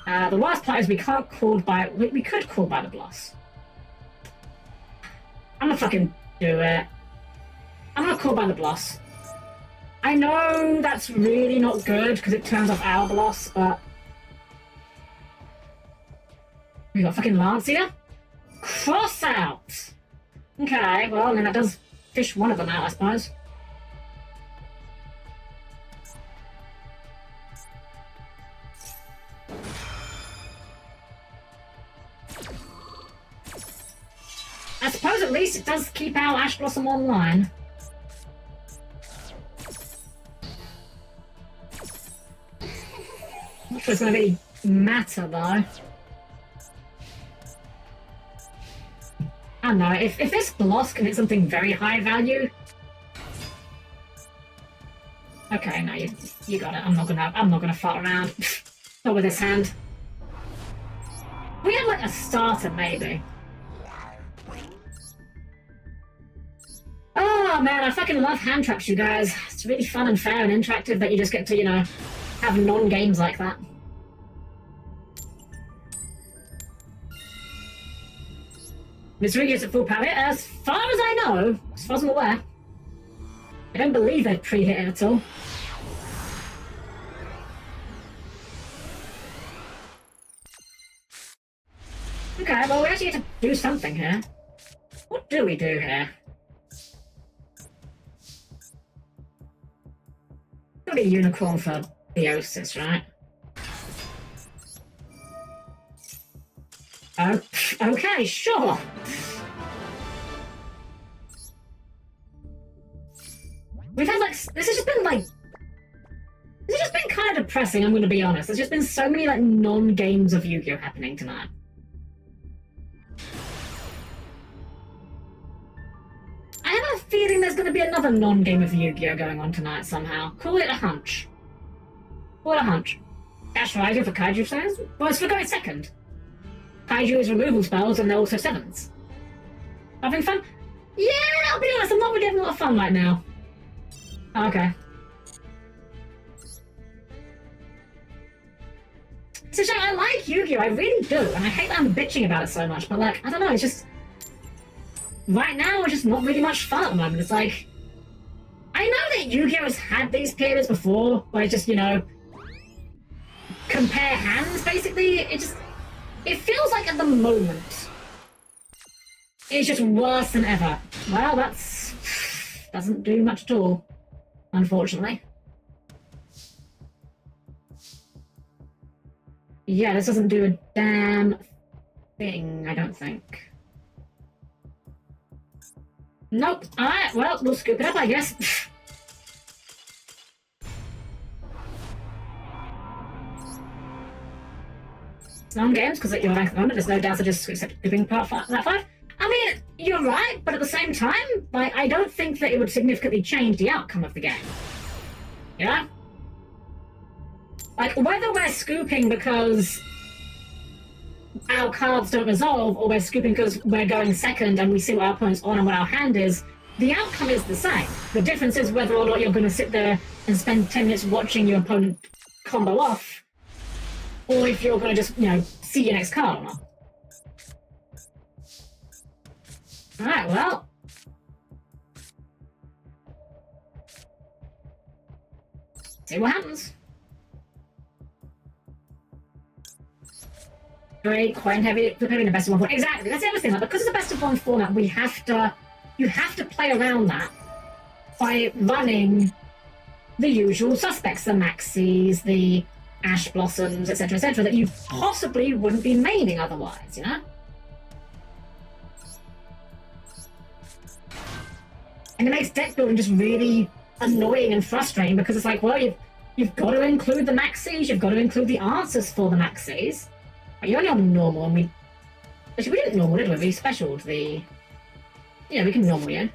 The worst part is we can't call by... We could call by the Bloss. I'm gonna fucking do it. I'm gonna call by the Bloss. I know that's really not good because it turns off our Bloss, but... We got fucking Lance here? Cross out! Okay, well, I mean, that does fish one of them out, I suppose. I suppose at least it does keep our Ash Blossom online. Not sure it's going to really matter, though. I don't know, if this Bloss can hit something very high value... Okay, no, you got it. I'm not gonna fart around. Not with this hand. We have like a starter, maybe. Oh man, I fucking love hand traps, you guys. It's really fun and fair and interactive that you just get to, you know, have non-games like that. Miss Rig is at full power. As far as I know, as far as I'm aware, I don't believe they've pre-hit it at all. Okay, well we actually get to do something here. What do we do here? Gotta be a unicorn for Theosis, right? Oh, okay, sure. We've had like this has just been kind of depressing. I'm going to be honest. There's just been so many like non-games of Yu-Gi-Oh happening tonight. I have a feeling there's going to be another non-game of Yu-Gi-Oh going on tonight somehow. Call it a hunch. Call it a hunch. Dash Ryzeal for Kaiju says. Well, it's for going second. Kaiju is removal spells and they're also sevens. Having fun? Yeah, I'll be honest, I'm not really having a lot of fun right now. Okay. It's a shame, I like Yu-Gi-Oh! I really do, and I hate that I'm bitching about it so much, but like, I don't know, it's just... Right now, it's just not really much fun at the moment. It's like... I know that Yu-Gi-Oh! Has had these periods before, where it's just, you know... Compare hands, basically. It feels like at the moment... It's just worse than ever. Well, that's... doesn't do much at all. Unfortunately. Yeah, this doesn't do a damn thing, I don't think. Nope. Alright, well, we'll scoop it up, I guess. Non games, because at your rank at the moment, there's no doubt to just accept scooping part 5. I mean, you're right, but at the same time, like, I don't think that it would significantly change the outcome of the game. Yeah? Like, whether we're scooping because our cards don't resolve, or we're scooping because we're going second and we see what our opponent's on and what our hand is, the outcome is the same. The difference is whether or not you're going to sit there and spend 10 minutes watching your opponent combo off, or if you're going to just, you know, see your next card or not. Alright, well. See what happens. Great, coin heavy, flipping the best of one format. Exactly, that's the other thing. Like, because it's the best of one format, you have to play around that by running the usual suspects, the Maxis, the Ash Blossoms, etc., that you possibly wouldn't be maining otherwise, you know? And it makes deck building just really annoying and frustrating because it's like, well, you've got to include the Maxis, you've got to include the answers for the Maxis. You're only on normal, and we... Actually, we didn't normal, did we? We specialed the... Yeah, we can normal, yeah.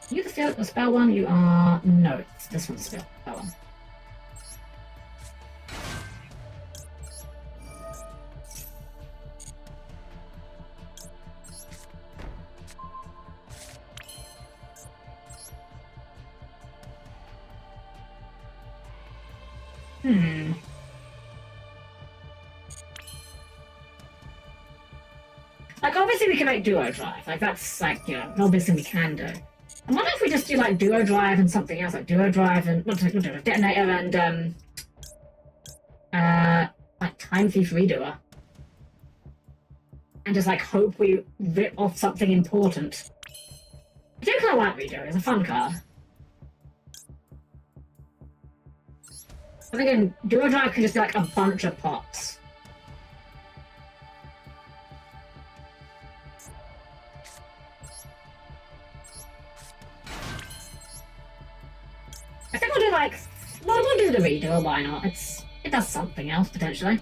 You the spell one? You are... No, it's this one's spell one. Like, obviously we can make Duo Drive. Like, that's, like, you know, obviously we can do. I wonder if we just do, like, Duo Drive and something else, like Duo Drive and... Not Duo, Detonator and, like, Time Thief Redoer. And just, like, hope we rip off something important. I do kind of like Redoer. It's a fun card. I think Duo Drive can just be, like, a bunch of pops. I think we'll do like, well, we'll do the redo, why not? It does something else, potentially.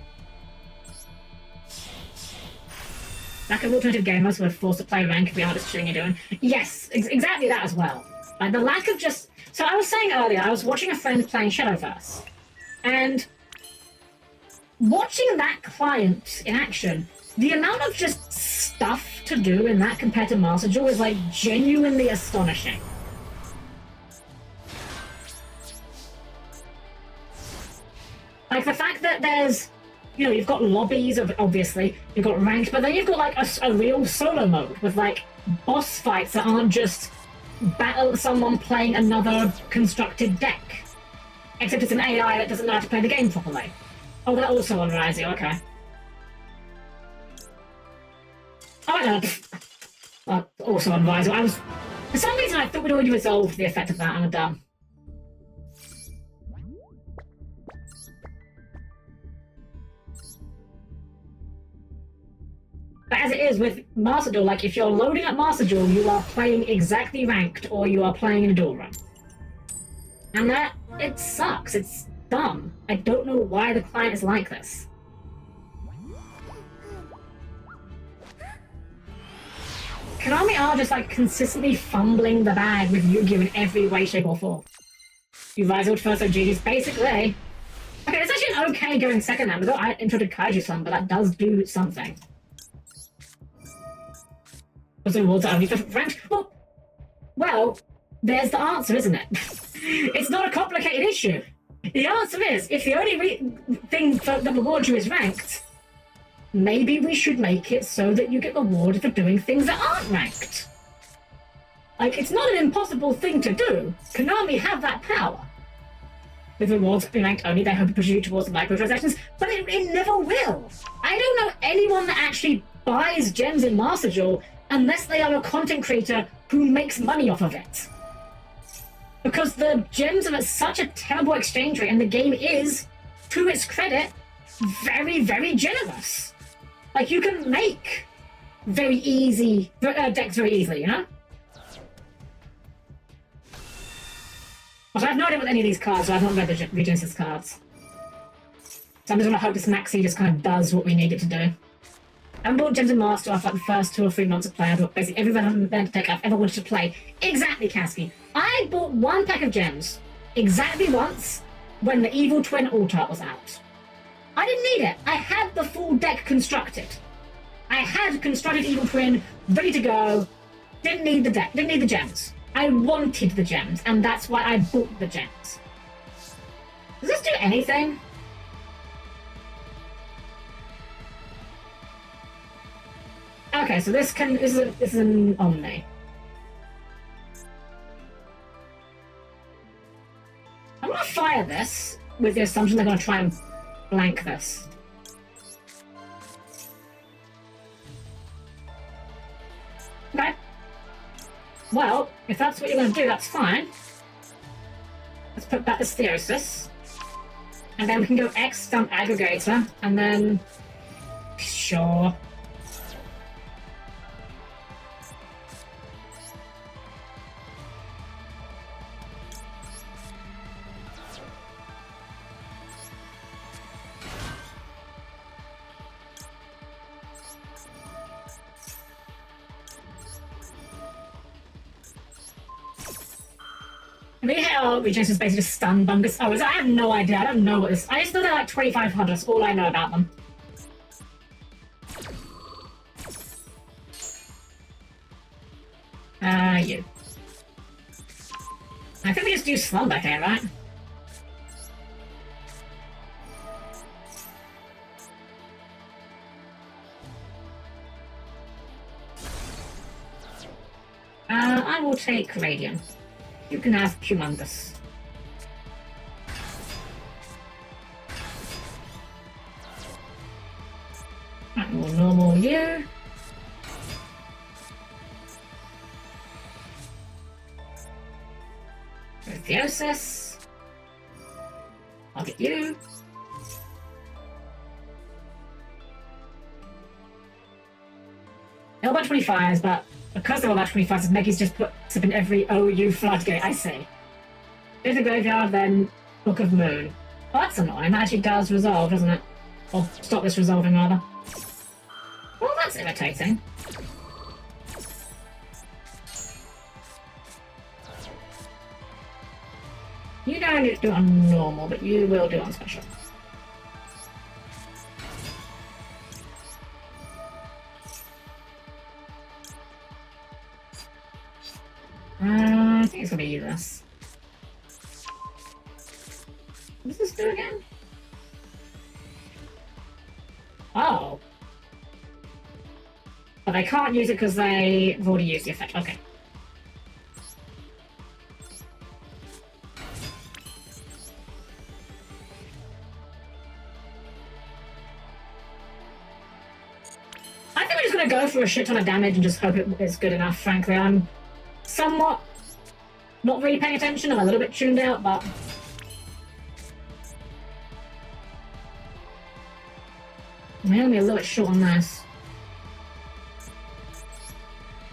Lack of alternative gamers who are forced to play rank if we are just shitting you're doing. Yes, exactly that as well. Like, the lack of just... So I was saying earlier, I was watching a friend playing Shadowverse, and watching that client in action, the amount of just stuff to do in that compared to Master Duel is, like, genuinely astonishing. Like, the fact that there's, you know, you've got lobbies, obviously, you've got ranked, but then you've got, like, a real solo mode with, like, boss fights that aren't just battle someone playing another constructed deck. Except it's an AI that doesn't know how to play the game properly. Oh, they're also on Ryzeal, okay. Oh, I know. Also on Ryzeal. For some reason, I thought we'd already resolved the effect of that, and I'm done. But as it is with Master Duel, like, if you're loading up Master Duel, you are playing exactly ranked, or you are playing in a duel run. And that, it sucks. It's dumb. I don't know why the client is like this. Konami are just, like, consistently fumbling the bag with Yu-Gi-Oh! In every way, shape, or form. You Ryzeal first OGs, basically. Okay, it's actually an okay going second now. I introduced Kaiju-san, but that does do something. Was the rewards only for ranked? Well, there's the answer, isn't it? It's not a complicated issue. The answer is, if the only thing that rewards you is ranked, maybe we should make it so that you get rewarded for doing things that aren't ranked. Like, it's not an impossible thing to do. Konami have that power. With rewards being ranked only, they hope to push you towards the microtransactions, but it never will. I don't know anyone that actually buys gems in Master Duel unless they are a content creator who makes money off of it. Because the gems are at such a terrible exchange rate, and the game is, to its credit, very, very generous. Like, you can make very easy decks very easily, you know? But I have no idea what any of these cards are. I've not read the Regenesis cards. So I'm just going to hope this Maxi just kind of does what we need it to do. I haven't bought Gems and Master after like the first 2 or 3 months of play. I bought basically every event deck I've ever wanted to play. Exactly, Kasky. I bought 1 pack of gems exactly once when the Evil Twin Alt-Art was out. I didn't need it. I had the full deck constructed. I had constructed Evil Twin, ready to go. Didn't need the deck, didn't need the gems. I wanted the gems, and that's why I bought the gems. Does this do anything? Okay, so this is an Omni. I'm gonna fire this with the assumption they're gonna try and blank this. Okay. Well, if that's what you're gonna do, that's fine. Let's put back the Theosis. And then we can go X Stump Aggregator, and then... Sure. I mean, how Regenesis is basically just stun bungus. Oh, I have no idea. I don't know what this. I just know they're like 2,500. That's all I know about them. You. I think we just do Slumber here, right? I will take Radiant. You can have Humongous. Right, more normal you. Theosis. I'll get you. They're about 25s, but because they're about 25s, Meggy's just put up in every OU floodgate, I see. If the graveyard, then Book of Moon. Oh, that's annoying. That actually does resolve, doesn't it? Or stop this resolving, rather. Well, that's irritating. You don't need to do it on normal, but you will do it on special. I think it's gonna be this. What does this do again? Oh. But I can't use it because they've already used the effect. Okay. I think we're just gonna go for a shit ton of damage and just hope it's good enough, frankly. I'm somewhat not really paying attention. I'm a little bit tuned out, but I'm gonna be a little bit short on this.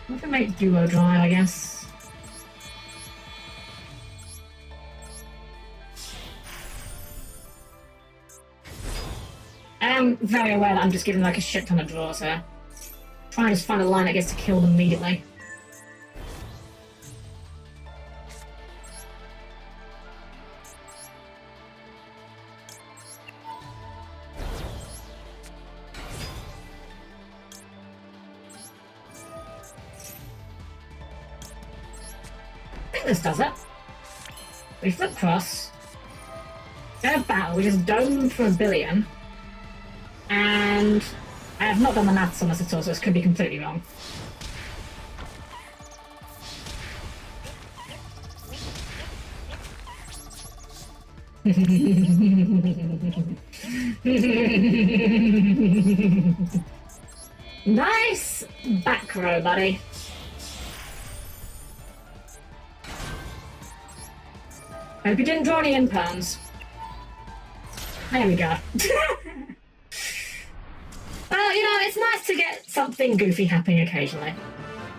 I can make Duo Drive, I guess. I am very aware that I'm just giving like a shit ton of draws here. Trying to just find a line that gets to kill them immediately. This does it. We flip cross. Go battle, we just dome for 1 billion. And I have not done the maths on this at all, so this could be completely wrong. Nice back row, buddy. Hope you didn't draw any imperms. There we go. Well, you know, it's nice to get something goofy happening occasionally.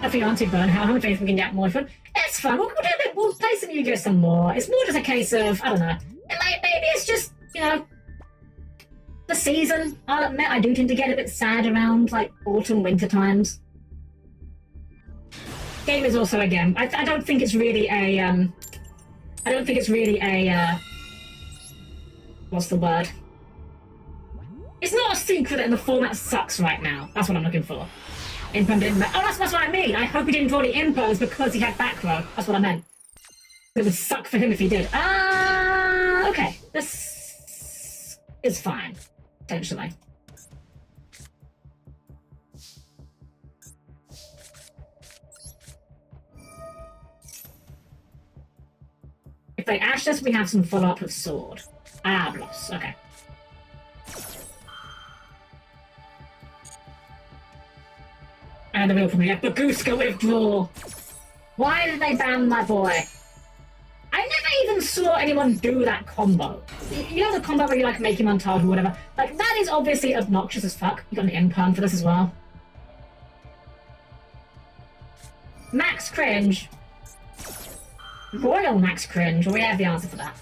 If you aren't too burnt out, I'm faith we can get more fun. It's fun. We'll do a bit we'll play some Yu-Gi-Oh! Some more. It's more just a case of, I don't know, maybe it's just, you know, the season. I'll admit I do tend to get a bit sad around, like, autumn, winter times. Game is also, again, I don't think it's really a, I don't think it's really a, what's the word? It's not a secret that the format sucks right now. That's what I'm looking for. Imperm didn't. Oh, that's what I mean. I hope he didn't draw the Imperms because he had back row. That's what I meant. It would suck for him if he did. Okay. This is fine. Potentially. If they ash us, we have some follow-up of sword. Bloss. Okay. And the real problem, yeah, Baguska withdraw. Why did they ban my boy? I never even saw anyone do that combo. You know the combo where you like make him untouched or whatever? Like, that is obviously obnoxious as fuck. You got an imperm for this as well. Max cringe. Royal max cringe. We have the answer for that.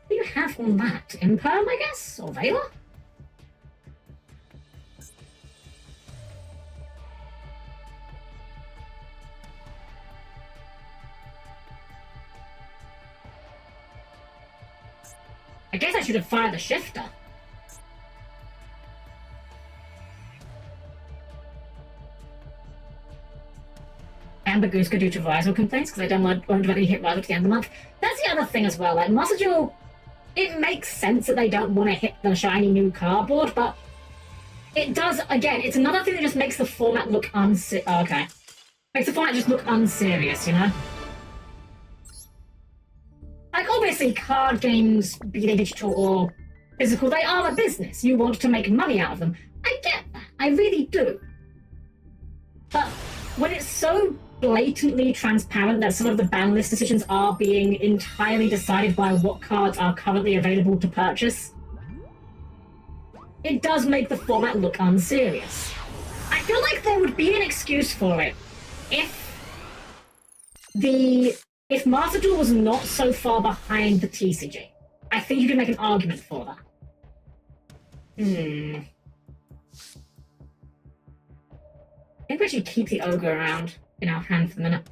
What do you have on that? Imperm, I guess? Or Vela? I guess I should have fired the shifter. And Baguska due to Ryzeal complaints, because I don't want to let you hit Ryzeal to the end of the month. That's the other thing as well. Like, Master Duel, it makes sense that they don't want to hit the shiny new cardboard, but it does, again, it's another thing that just makes the format look makes the format just look unserious, you know? Like, obviously, card games, be they digital or physical, they are a business. You want to make money out of them. I get that. I really do. But when it's so blatantly transparent that some of the ban list decisions are being entirely decided by what cards are currently available to purchase, it does make the format look unserious. I feel like there would be an excuse for it if Master Duel was not so far behind the TCG. I think you could make an argument for that. I think we should keep the Ogre around in our hand for the minute.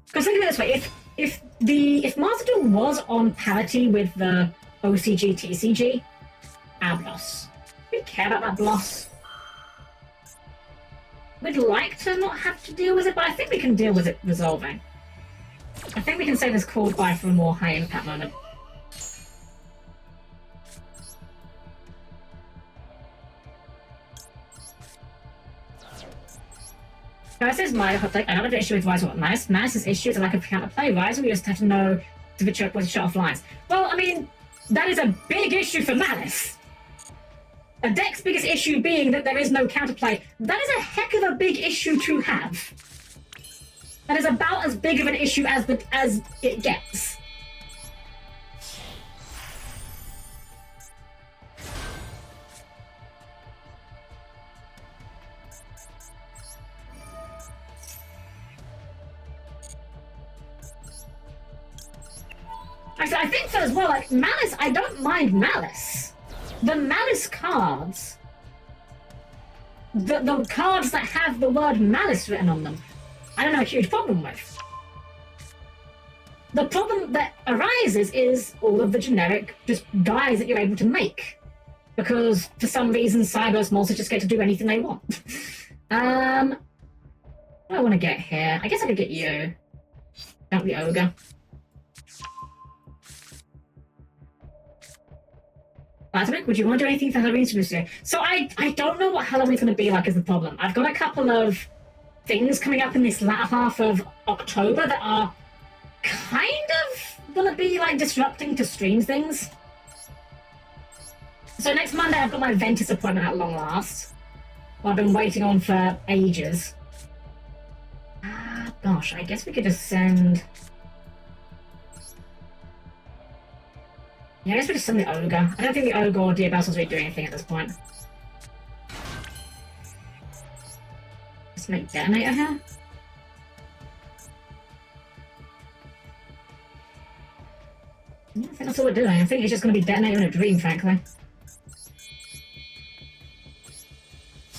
Because think of it this way, if Master Duel was on parity with the OCG TCG, Bloss. We care about that Bloss. We'd like to not have to deal with it, but I think we can deal with it resolving. I think we can save this called by for a more high impact moment. Guys, this is my hot take. I don't have an issue with Ryzeal. Malice's issue is a lack of counterplay. Ryzeal, you just have to know to choke with shut off lines. Well, I mean, that is a big issue for Malice. A deck's biggest issue being that there is no counterplay. That is a heck of a big issue to have. That is about as big of an issue as it gets. I think so as well. Like, Malice, I don't mind Malice. The Malice cards, the cards that have the word Malice written on them, I don't have a huge problem with. The problem that arises is all of the generic just guys that you're able to make. Because for some reason, Cyber's monsters just get to do anything they want. What do I want to get here? I guess I could get you. Don't be Ogre. Vladimir, would you want to do anything for Halloween this year? So I don't know what Halloween's going to be like is the problem. I've got a couple of things coming up in this latter half of October that are kind of going to be like disrupting to stream things. So next Monday I've got my Ventus appointment at long last. Well, I've been waiting on for ages. Gosh, I guess we could just send... Yeah, I guess we just summon the Ogre. I don't think the Ogre or Diabell's really doing anything at this point. Let's make Detonator here. Yeah, I think that's all we're doing. I think it's just going to be Detonator in a dream, frankly.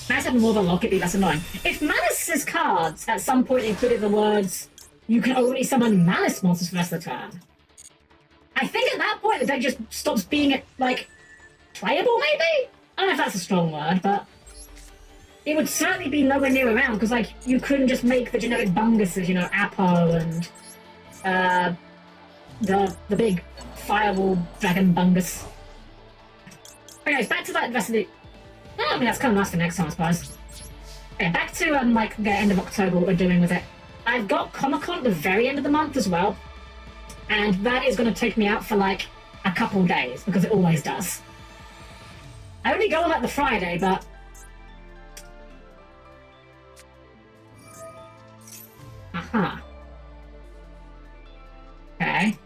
Nice having more of a lock, it'd be less annoying. If Malice's cards at some point included the words, you can only summon Malice monsters for the rest of the turn, I think at that point the deck just stops being, like, playable, maybe? I don't know if that's a strong word, but it would certainly be nowhere near around, because, like, you couldn't just make the generic bunguses, you know, Apo and, the big Firewall Dragon Bungus. Anyways, back to that rest of the... Oh, I mean, that's kind of nice for next time, I suppose. Okay, back to, like, the end of October, what we're doing with it. I've got Comic-Con at the very end of the month as well, and that is going to take me out for, like, a couple days, because it always does. I only go on, like, the Friday, but... Aha. Okay.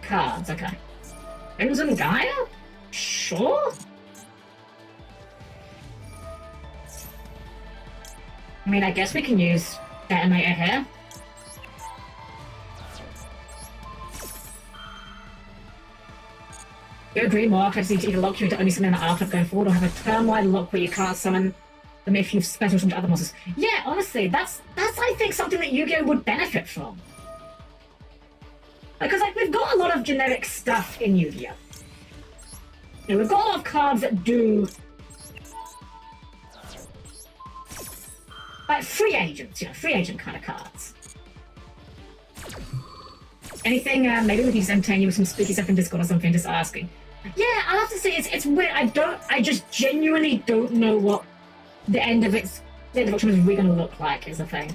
Cards, okay. Crimson Gaia? Sure? I mean, I guess we can use Detonator here. You agree, Mark? I just need to either lock you into only summon an archetype going forward, or have a turn-wide lock where you can't summon them if you've special summoned other monsters. Yeah, honestly, that's I think something that Yu-Gi-Oh! Would benefit from. Because, like, we've got a lot of generic stuff in Yu-Gi-Oh! You know, we've got a lot of cards that do... like, free agents, you know, free agent kind of cards. Anything, maybe we can just entertain you with some spooky stuff in Discord or something, just asking. Yeah, I'll have to say, it's weird, I just genuinely don't know what the end of October is really gonna look like, is the thing.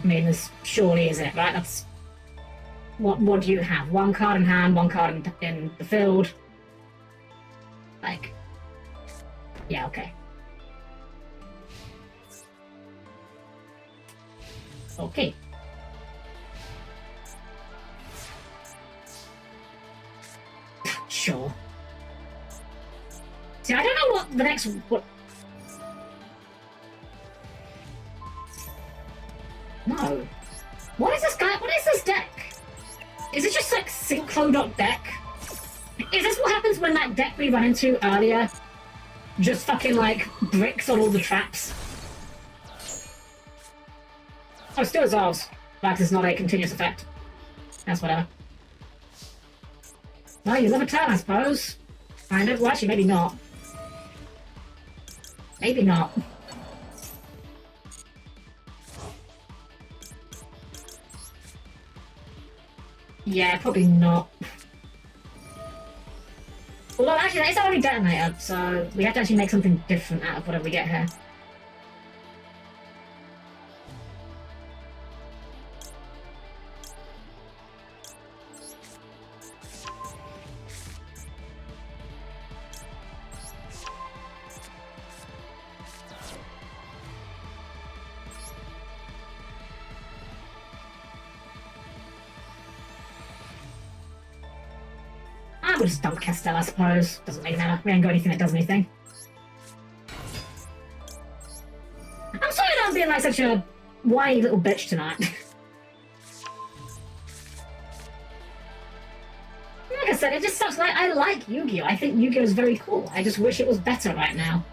I mean, this surely is it, right? That's... What do you have? One card in hand, one card in the field. Like... yeah, okay. Okay. Sure. See, I don't know what the next... No. What is this guy? What is this deck? Is it just like synchro.deck? Is this what happens when that deck we run into earlier just fucking like bricks on all the traps? Oh, still resolves. Like it's not a continuous effect. That's whatever. Well, you live a turn, I suppose. Kind of. Well, actually, maybe not. Maybe not. Yeah, probably not. Although, actually, it's already detonated, so we have to actually make something different out of whatever we get here. We'll just dump Kashtira, I suppose. Doesn't really matter. We ain't got anything that does anything. I'm sorry that I'm being like such a whiny little bitch tonight. Like I said, it just sucks. Like, I like Yu-Gi-Oh! I think Yu-Gi-Oh! Is very cool. I just wish it was better right now.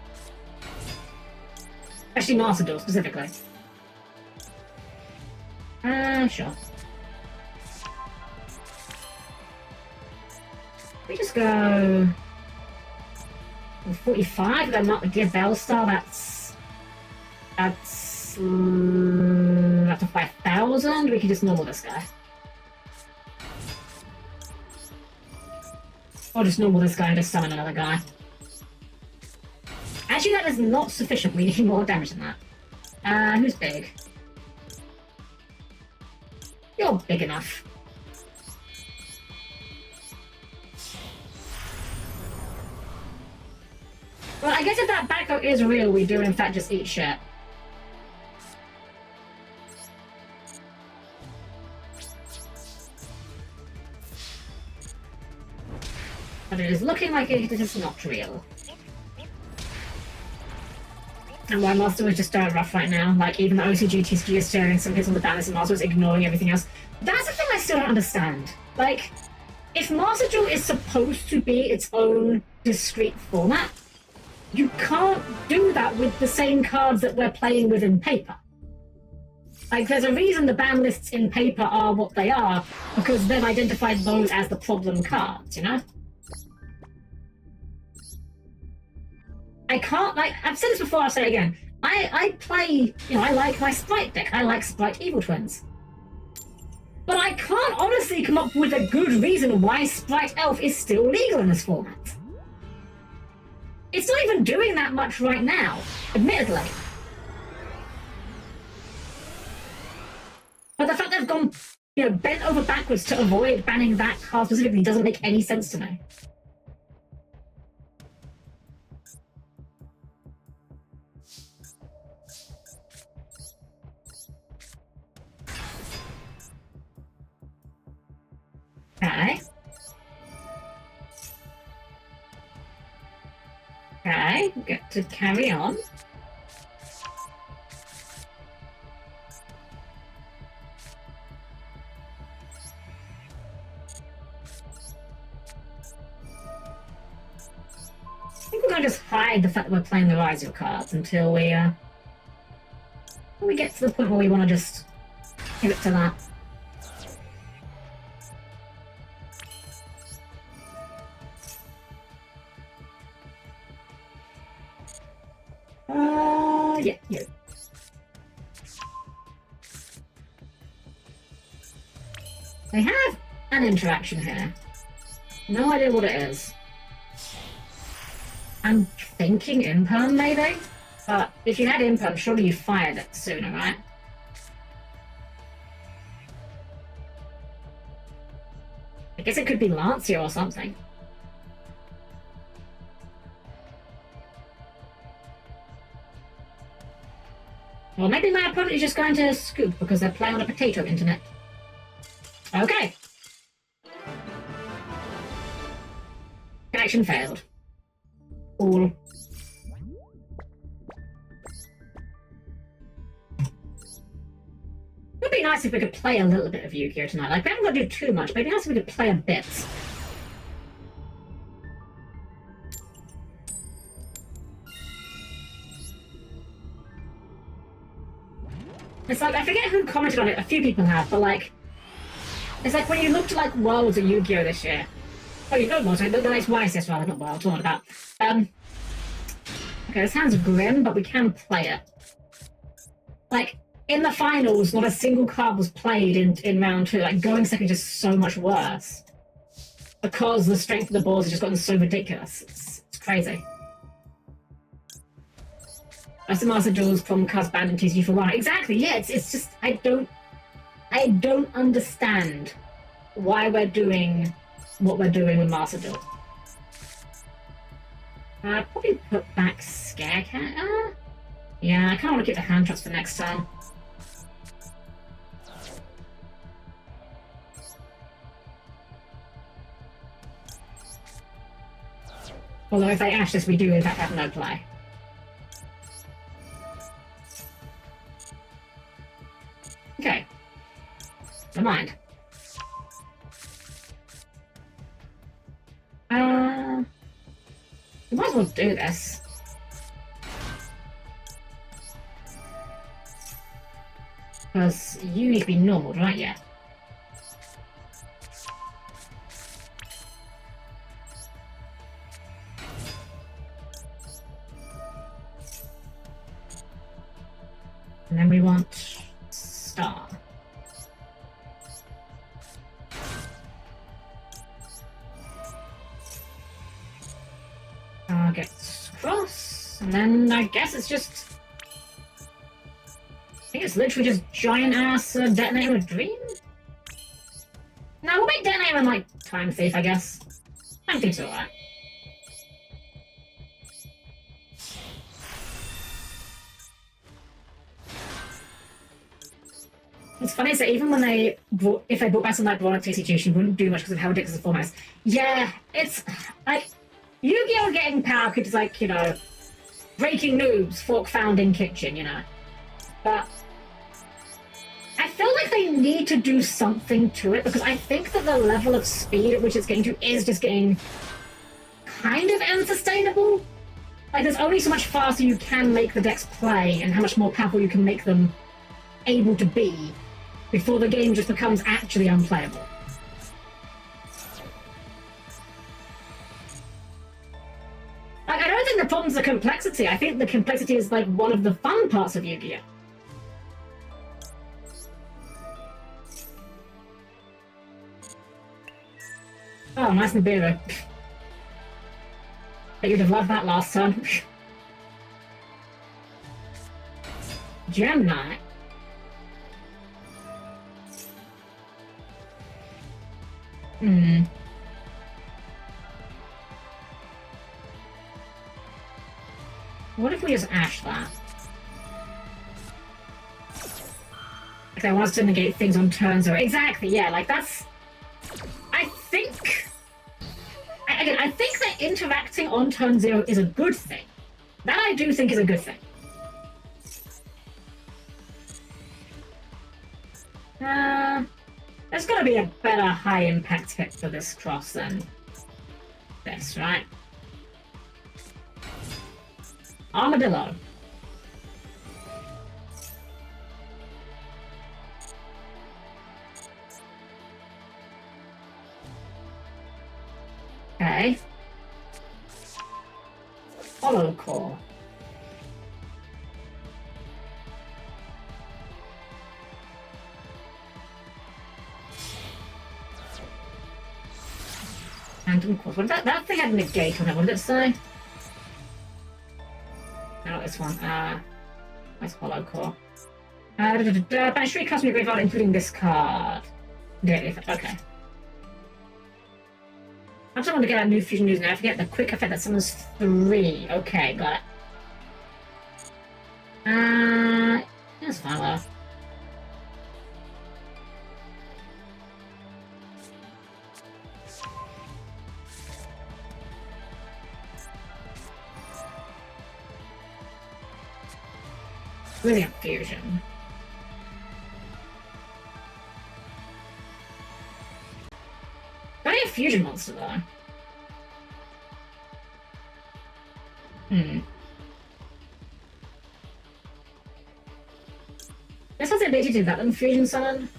Especially Master Duel, specifically. Sure. We just go 45. Then not the Duel star. That's up to 5,000. We can just normal this guy, or just normal this guy and just summon another guy. Actually, that is not sufficient. We need more damage than that. Who's big? You're big enough. Well, I guess if that backup is real, we do in fact just eat shit. But it is looking like it is not real. And why Master was just rough right now. Like, even the OCG TCG is staring some hits on the balance and Master was ignoring everything else. That's the thing I still don't understand. Like, if Master Duel is supposed to be its own discrete format, you can't do that with the same cards that we're playing with in paper. Like, there's a reason the ban lists in paper are what they are, because they've identified those as the problem cards, you know? I can't, like, I've said this before, I'll say it again. I play, you know, I like my Sprite deck. I like Sprite Evil Twins. But I can't honestly come up with a good reason why Sprite Elf is still legal in this format. It's not even doing that much right now, admittedly. But the fact they've gone, you know, bent over backwards to avoid banning that card specifically doesn't make any sense to me. Okay. Okay, get to carry on. I think we're gonna just hide the fact that we're playing the Ryzeal cards until we get to the point where we want to just give it to that. Yeah. They have an interaction here. No idea what it is. I'm thinking Imperm, maybe? But if you had Imperm, surely you fired it sooner, right? I guess it could be Lancia or something. Well, maybe my opponent is just going to scoop because they're playing on a potato internet. Okay. Connection failed. Cool. It would be nice if we could play a little bit of Yu-Gi-Oh! Tonight. Like, we haven't got to do too much, but it'd be nice if we could play a bit. It's like, I forget who commented on it, a few people have, but like, it's like when you looked at like Worlds of Yu-Gi-Oh! This year. Oh, you know what? The next YSS rather, not Worlds, what about? Okay, this sounds grim, but we can play it. Like, in the finals, not a single card was played in round 2. Like, going second is just so much worse. Because the strength of the boards has just gotten so ridiculous. It's crazy. That's the Master Duel's from Cuz banned in TCG for one. Exactly, yeah, it's just, I don't understand why we're doing what we're doing with Master Duel. I'd probably put back Scarecat. Yeah, I kind of want to keep the hand traps for next turn. Although if they ash this, we do in fact have no play. Okay. Never mind. We might as well do this. Because you need to be normal, right? Yeah. And then we want Star. Targets cross. And then I guess it's just... I think it's literally just giant-ass Detonator with Dream? No, we'll make Detonator like Time Thief, I guess. Time Thief's alright. What's funny is that even when if they brought back something like Brawler TCG, she wouldn't do much because of how ridiculous the format is. Yeah, it's like Yu-Gi-Oh! Getting power could just like, you know, breaking noobs, fork found in kitchen, you know. But I feel like they need to do something to it because I think that the level of speed at which it's getting to is just getting kind of unsustainable. Like, there's only so much faster you can make the decks play and how much more powerful you can make them able to be before the game just becomes actually unplayable. Like, I don't think the problem's the complexity. I think the complexity is, like, one of the fun parts of Yu-Gi-Oh! Oh, nice Nibiru. Bet you'd have loved that last turn. Gem Knight. What if we just ash that? Like, I want us to negate things on turn 0. Exactly, yeah, like that's... I think... Again, I think that interacting on turn 0 is a good thing. That I do think is a good thing. There's gotta be a better high-impact hit for this cross than this, right? Armadillo. Okay. Hollow Core. Phantom Course. What did that thing had negate on it? What did it say? No, this one. That's Hollow Core. Banish 3 cards from your graveyard, including this card. Okay. I just want to get out new fusion news now. I forget the quick effect that summons 3. Okay, got it. That's fine, well. Brilliant fusion. Got a fusion monster though. This has the ability to do that than fusion summon.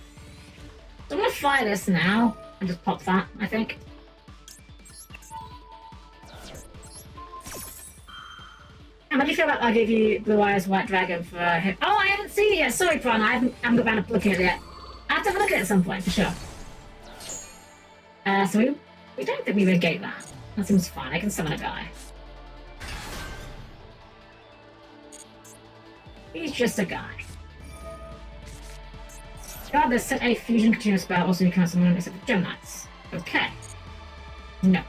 So I'm gonna fire this now and just pop that, I think. How do you feel about I gave you Blue Eyes White Dragon for him? Oh, I haven't seen it yet. Sorry, Prawn. I haven't got around to looking at it yet. I have to have a look at it at some point, for sure. So we don't think we negate that. That seems fine. I can summon a guy. He's just a guy. Regardless, set a fusion continuous spell. Also, you can't summon except for Gem Knights. Okay. No.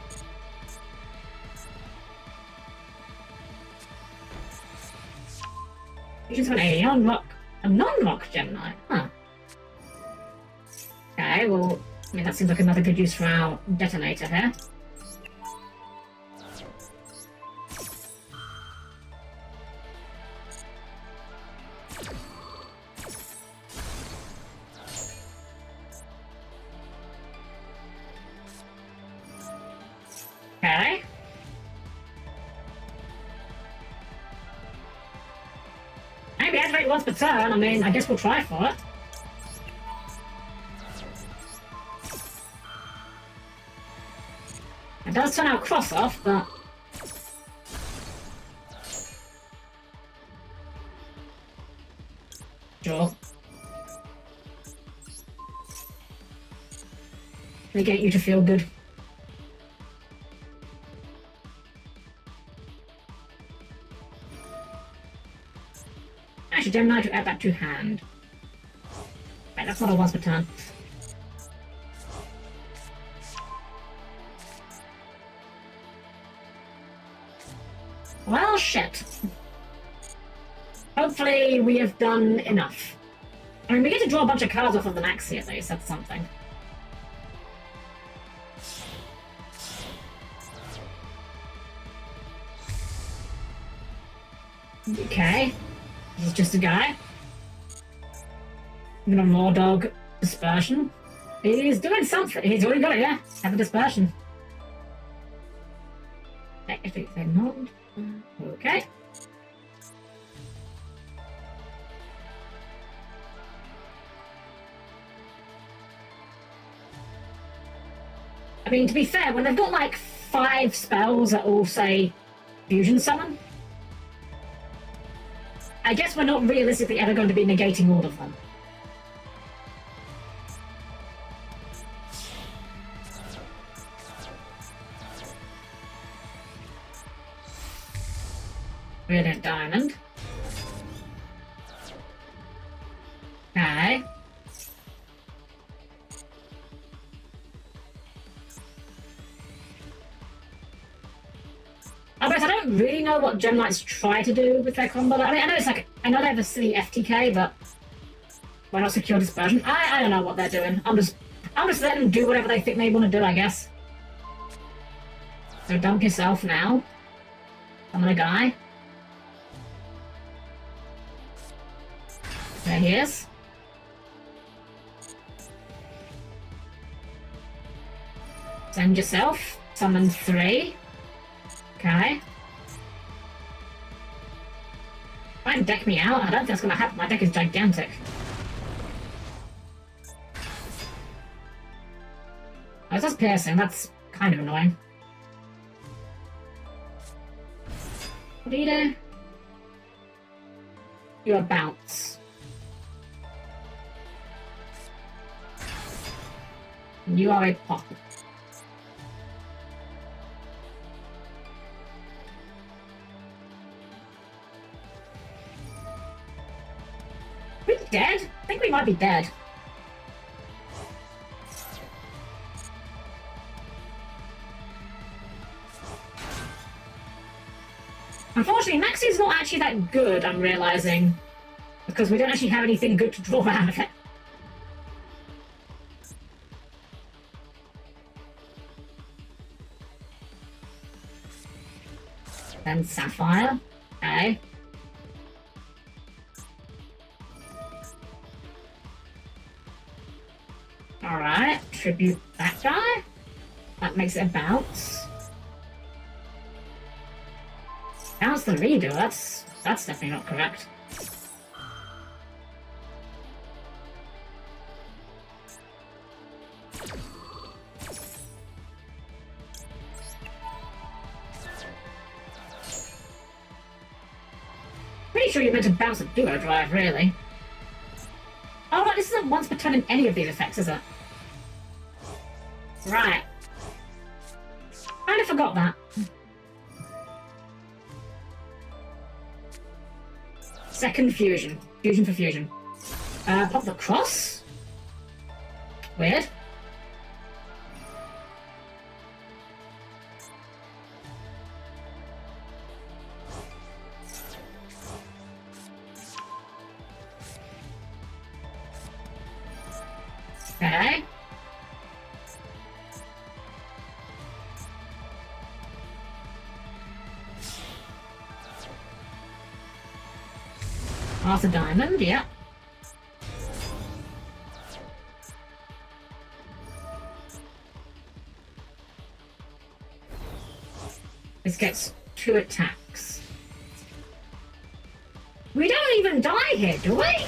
Fusion summon a non-rock Gem Knight. Huh. Okay, well, I mean, that seems like another good use for our Detonator here. Okay. Maybe activate once per turn. I mean, I guess we'll try for it. It does turn out cross off, but... Sure. They get you to feel good. Banish a Gemini to add that to hand. Right, that's not a once per turn. Well, shit. Hopefully we have done enough. I mean, we get to draw a bunch of cards off of the Maxi at least, that's something. Okay. This is just a guy. I'm gonna Raw Dog Dispersion. He's doing something. He's already got it, yeah. Have a Dispersion. Actually, they're not. Okay. I mean, to be fair, when they've got like 5 spells that all say Fusion Summon, I guess we're not realistically ever going to be negating all of them. Brilliant Diamond. Okay. I don't really know what Gem Knights try to do with their combo. I mean, I know it's like, I know they have a silly FTK, but why not secure Dispersion? I don't know what they're doing. I'm just letting them do whatever they think they want to do, I guess. So dump yourself now. I'm gonna die. There he is. Send yourself. Summon 3. Okay. Try and deck me out. I don't think that's gonna happen. My deck is gigantic. Oh, that's piercing. That's kind of annoying. What do you do? You're a bounce. You are a pop. Are we dead? I think we might be dead. Unfortunately, Maxi's not actually that good, I'm realizing. Because we don't actually have anything good to draw out of it. Then Sapphire. Okay. Alright, tribute that guy. That makes it a bounce. Bounce the redo, that's definitely not correct. Pretty sure you're meant to bounce a duo drive, really. Oh, no, this isn't once per turn in any of these effects, is it? Right. Kinda forgot that. Second fusion. Fusion for fusion. Pop the cross. Weird. Okay. Half a diamond, yeah. This gets 2 attacks. We don't even die here, do we?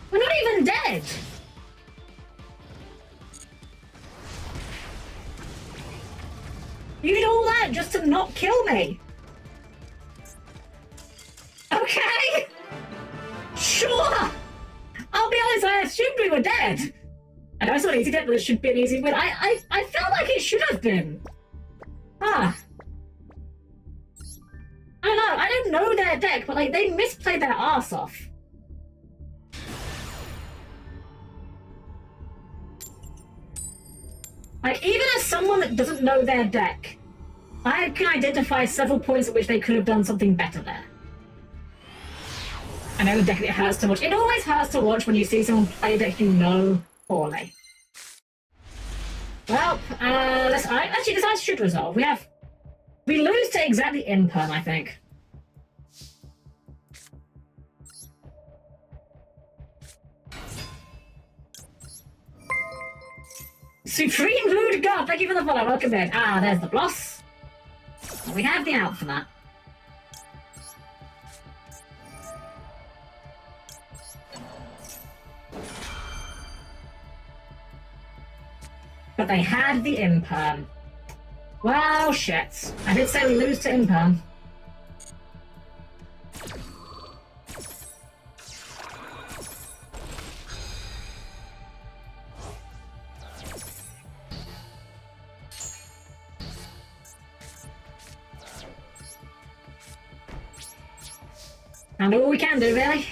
We're not even dead! You did all that just to not kill me! Okay! Sure! I'll be honest, I assumed we were dead! I know it's not easy to get, but it should be an easy win. I felt like it should have been. Ah. I don't know, I don't know their deck, but like they misplay their arse off. Like, even as someone that doesn't know their deck, I can identify several points at which they could have done something better there. I know the deck, it hurts to watch. It always hurts to watch when you see someone play a deck you know poorly. Well, this ice should resolve. We lose to exactly Imperm, I think. Supreme Lord God, thank you for the follow. Welcome in. Ah, there's the boss. We have the out for that. But they had the Imperm. Well, shit. I did say we lose to Imperm. And all we can do, really.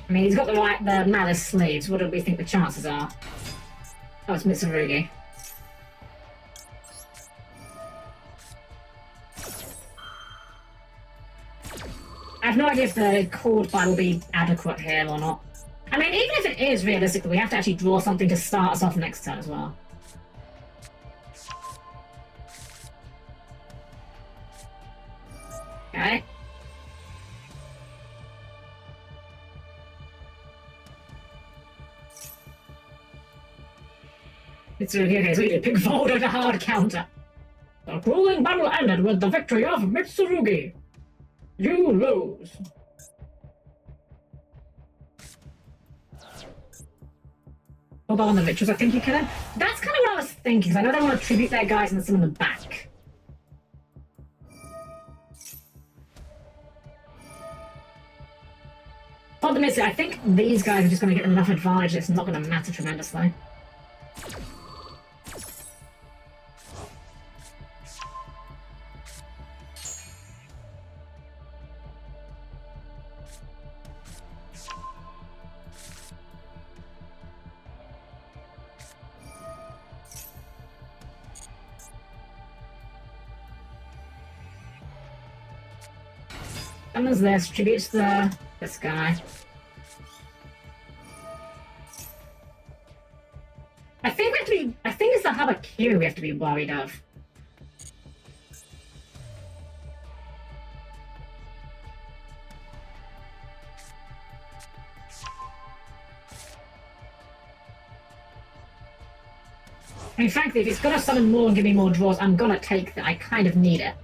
I mean, he's got the Malice sleeves. What do we think the chances are? Oh, it's Mitsurugi. I have no idea if the Chord Bite will be adequate here or not. I mean, even if it is realistic, we have to actually draw something to start us off next turn as well. Okay. It's really okay, so we did pick forward at a hard counter. The grueling battle ended with the victory of Mitsurugi. You lose. Hold on the victors, I think you can. That's kind of what I was thinking, because I know they want to tribute their guys and send them back. Problem is, I think these guys are just going to get enough advantage, it's not going to matter tremendously. Someone's this, tributes this guy. I think it's the Habakiri we have to be worried of. I mean, frankly, if it's gonna summon more and give me more draws, I'm gonna take that. I kind of need it.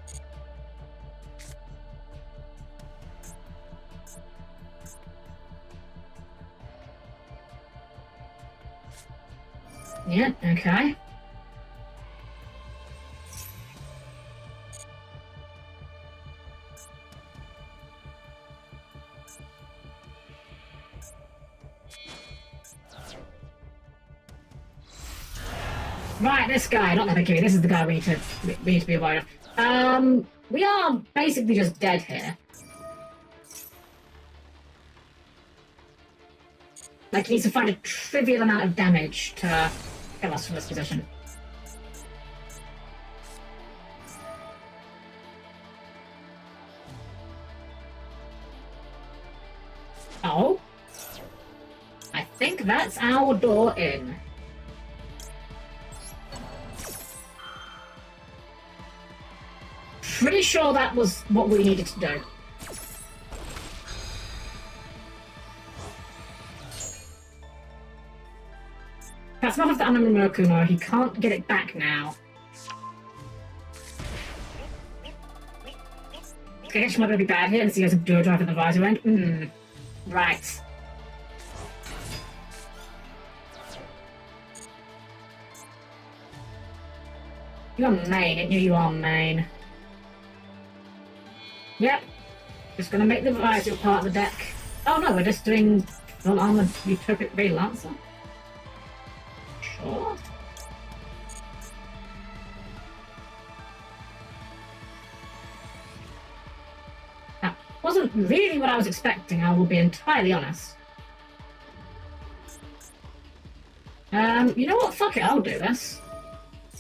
Yeah, okay. Right, this guy, not the Habakiri, this is the guy we need to be aware of. We are basically just dead here. Like, he needs to find a trivial amount of damage to kill us from this position. Oh. I think that's our door in. Pretty sure that was what we needed to do. That's not of the Anamurakumo, he can't get it back now. Sketch might be bad here, unless he has a Duel Drive in the visor end. Right. You're main, aren't you? You are main. Yep. Just gonna make the visor part of the deck. Oh no, we're just doing full armored Utopic Ray Lancer. Sure. really what I was expecting, I will be entirely honest. You know what? Fuck it, I'll do this.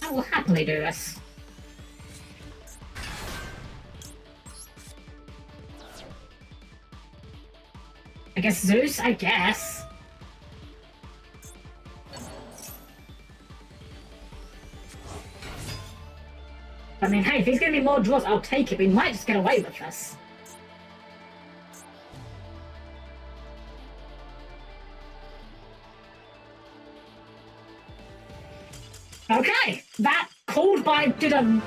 I will happily do this. I guess Zeus, I guess. I mean, hey, if he's giving me more draws, I'll take it. We might just get away with this. Okay, that called by did a... I'm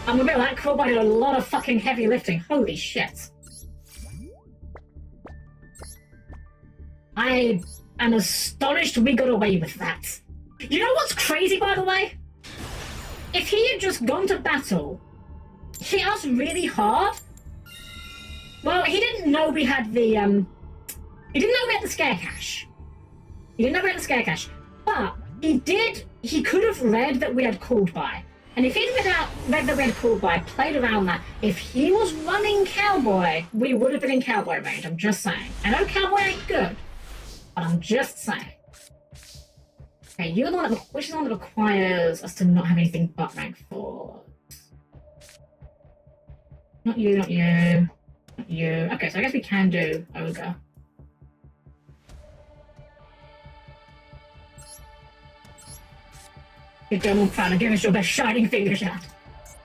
gonna be that called by did a lot of fucking heavy lifting. Holy shit. I am astonished we got away with that. You know what's crazy, by the way? If he had just gone to battle, hit us really hard. Well, he didn't know we had the, he didn't know we had the scare cache. He didn't know we had the scare cache. But he could have read that we had called by. And if he'd read that we had called by, played around that, if he was running Cowboy, we would have been in Cowboy range, I'm just saying. I know Cowboy ain't good, but I'm just saying. Okay, you're the one that, which is the one that requires us to not have anything but rank 4. Not you, not you, not you. Okay, so I guess we can do Ogre. Good job, I'm proud of give us your best shining finger shot.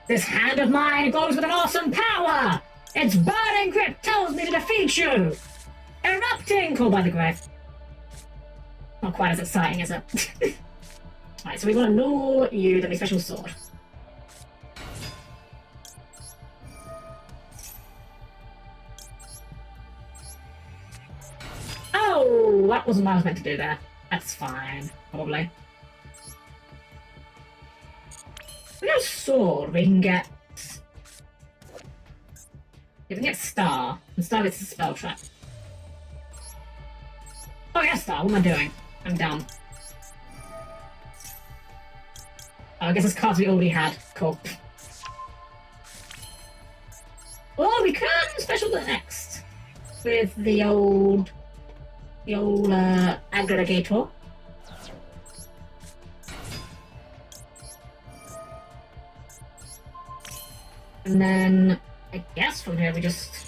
This hand of mine glows with an awesome power! Its burning grip tells me to defeat you! Erupting! Called by the grave. Not quite as exciting, is it? Alright, so we want to lure you, then a special sword. Oh, that wasn't what I was meant to do there. That's fine, probably. We got a sword, we can get... We can get Star, and Star gets a spell trap. Oh yeah, Star, what am I doing? I'm dumb. Oh, I guess it's cards we already had. Cool. Or we can special the next with the old aggregator. And then I guess from here we just...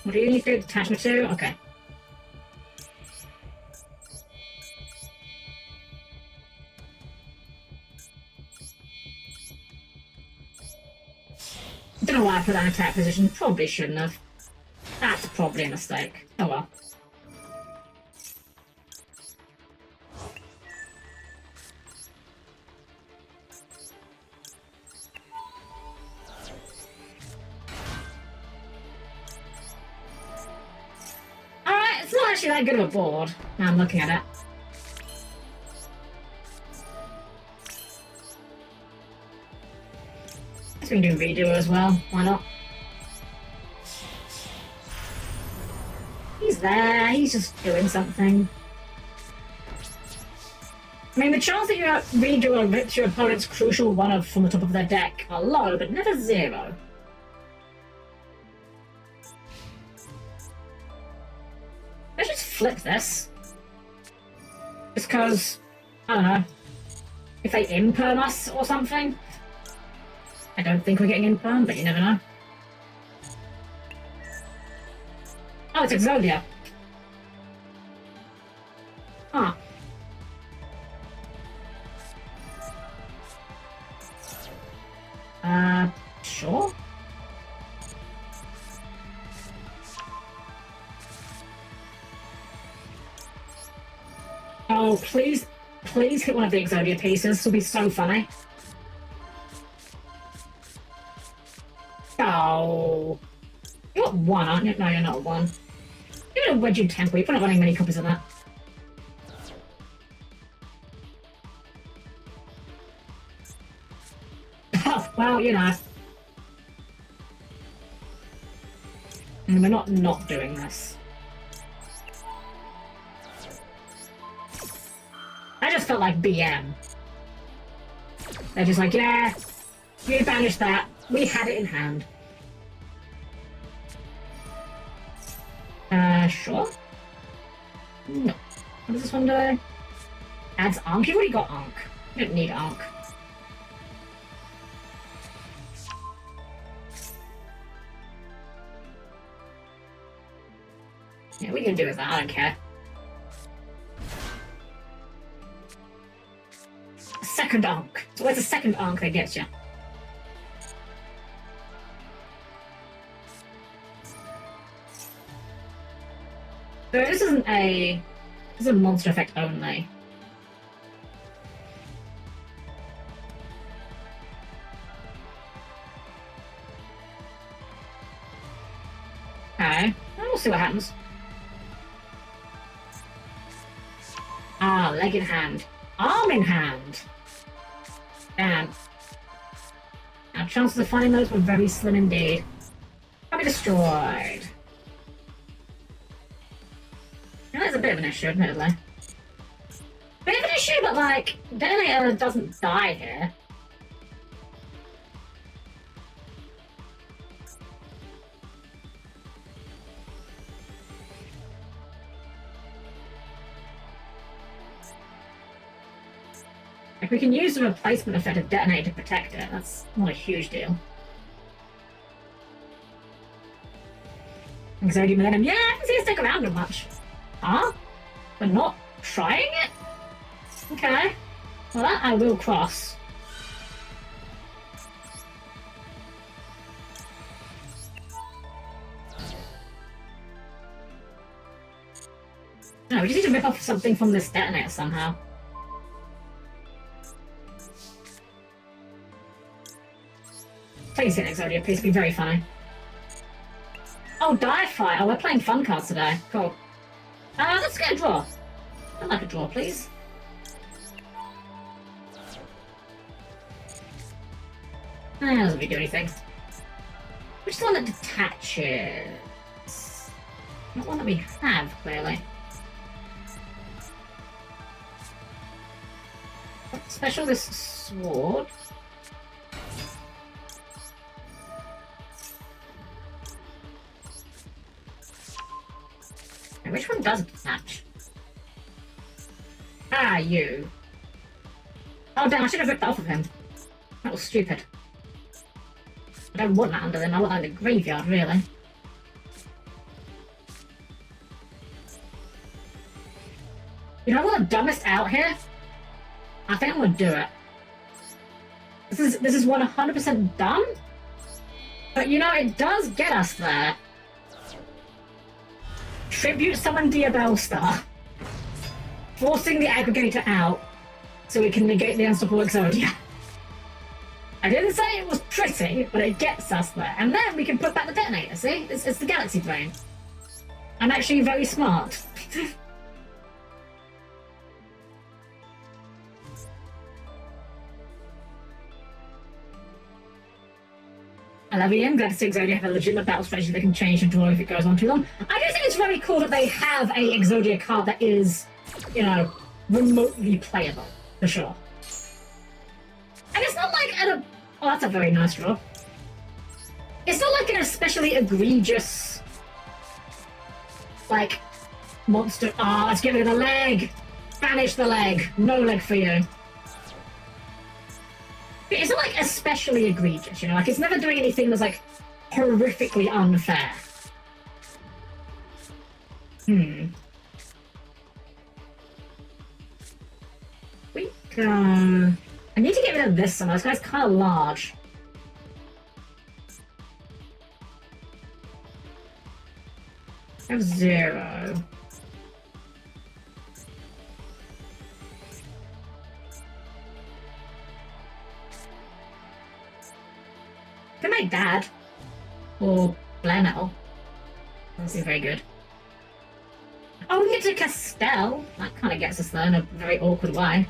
What do you need to attach me to? Okay. I don't know why I put that in attack position. Probably shouldn't have. That's probably a mistake. Oh well. Alright, it's not actually that good of a board. Now I'm looking at it. We can do redo as well, why not? He's there, he's just doing something. I mean, the chance that you redo or rip your opponent's crucial one from the top of their deck are low, but never zero. Let's just flip this. Just because, I don't know, if they imperm us or something. I don't think we're getting imperm, but you never know. Oh, it's Exodia. Huh. Sure. Oh, please hit one of the Exodia pieces. This will be so funny. Oh. You're at 1, aren't you? No, you're not at 1. You're a Wedged Temple. You're not running many copies of that. Oh, well, you know. And we're not doing this. I just felt like BM. They're just like, yeah, you banish that. We had it in hand. Sure. No. What does this one do? Adds Ankh. You've already got Ankh. You don't need Ankh. Yeah, we can do with that. I don't care. Second Ankh. So where's the second Ankh that gets you? So this isn't a... This is a monster effect only. Okay. We'll see what happens. Ah, leg in hand. Arm in hand! Damn. Our chances of finding those were very slim indeed. Probably destroyed. Now, that's a bit of an issue, admittedly. Bit of an issue, but like, Detonator doesn't die here. If we can use the replacement effect of Detonator to protect it, that's not a huge deal. Exodia Millennium, yeah, I can see it stick around as much. Huh? We're not trying it? Okay. Well, that I will cross. No, we just need to rip off something from this Detonator somehow. Please hit Exodia, please be very funny. Oh, Die Fight! Oh, we're playing fun cards today. Cool. Let's get a draw. I'd like a draw, please. That doesn't really do anything. Which is the one that detaches? Not one that we have, clearly. Special this sword. Which one does detach? Ah, you. Oh damn, I should have ripped that off of him. That was stupid. I don't want that under him, I want that in the graveyard, really. You know what the dumbest out here? I think I'm gonna do it. This is 100% dumb, but you know, it does get us there. Tribute summon Diabellstar, forcing the aggregator out so we can negate the unstoppable Exodia. I didn't say it was pretty, but it gets us there. And then we can put back the Detonator, see? It's the Galaxy Brain. I'm actually very smart. I love Ian. Glad to see Exodia have a legitimate battle strategy that can change and draw if it goes on too long. I do think it's very cool that they have a Exodia card that is, you know, remotely playable, for sure. And it's not like oh, that's a very nice draw. It's not like an especially egregious, like, monster. Ah, let's give it a leg! Banish the leg! No leg for you. It's not like especially egregious, you know, like it's never doing anything that's like horrifically unfair. We go. I need to get rid of this somehow. This guy's kind of large. I have 0. Can my dad or Blenel? That seems very good. Oh, we get to Castell. That kind of gets us there in a very awkward way.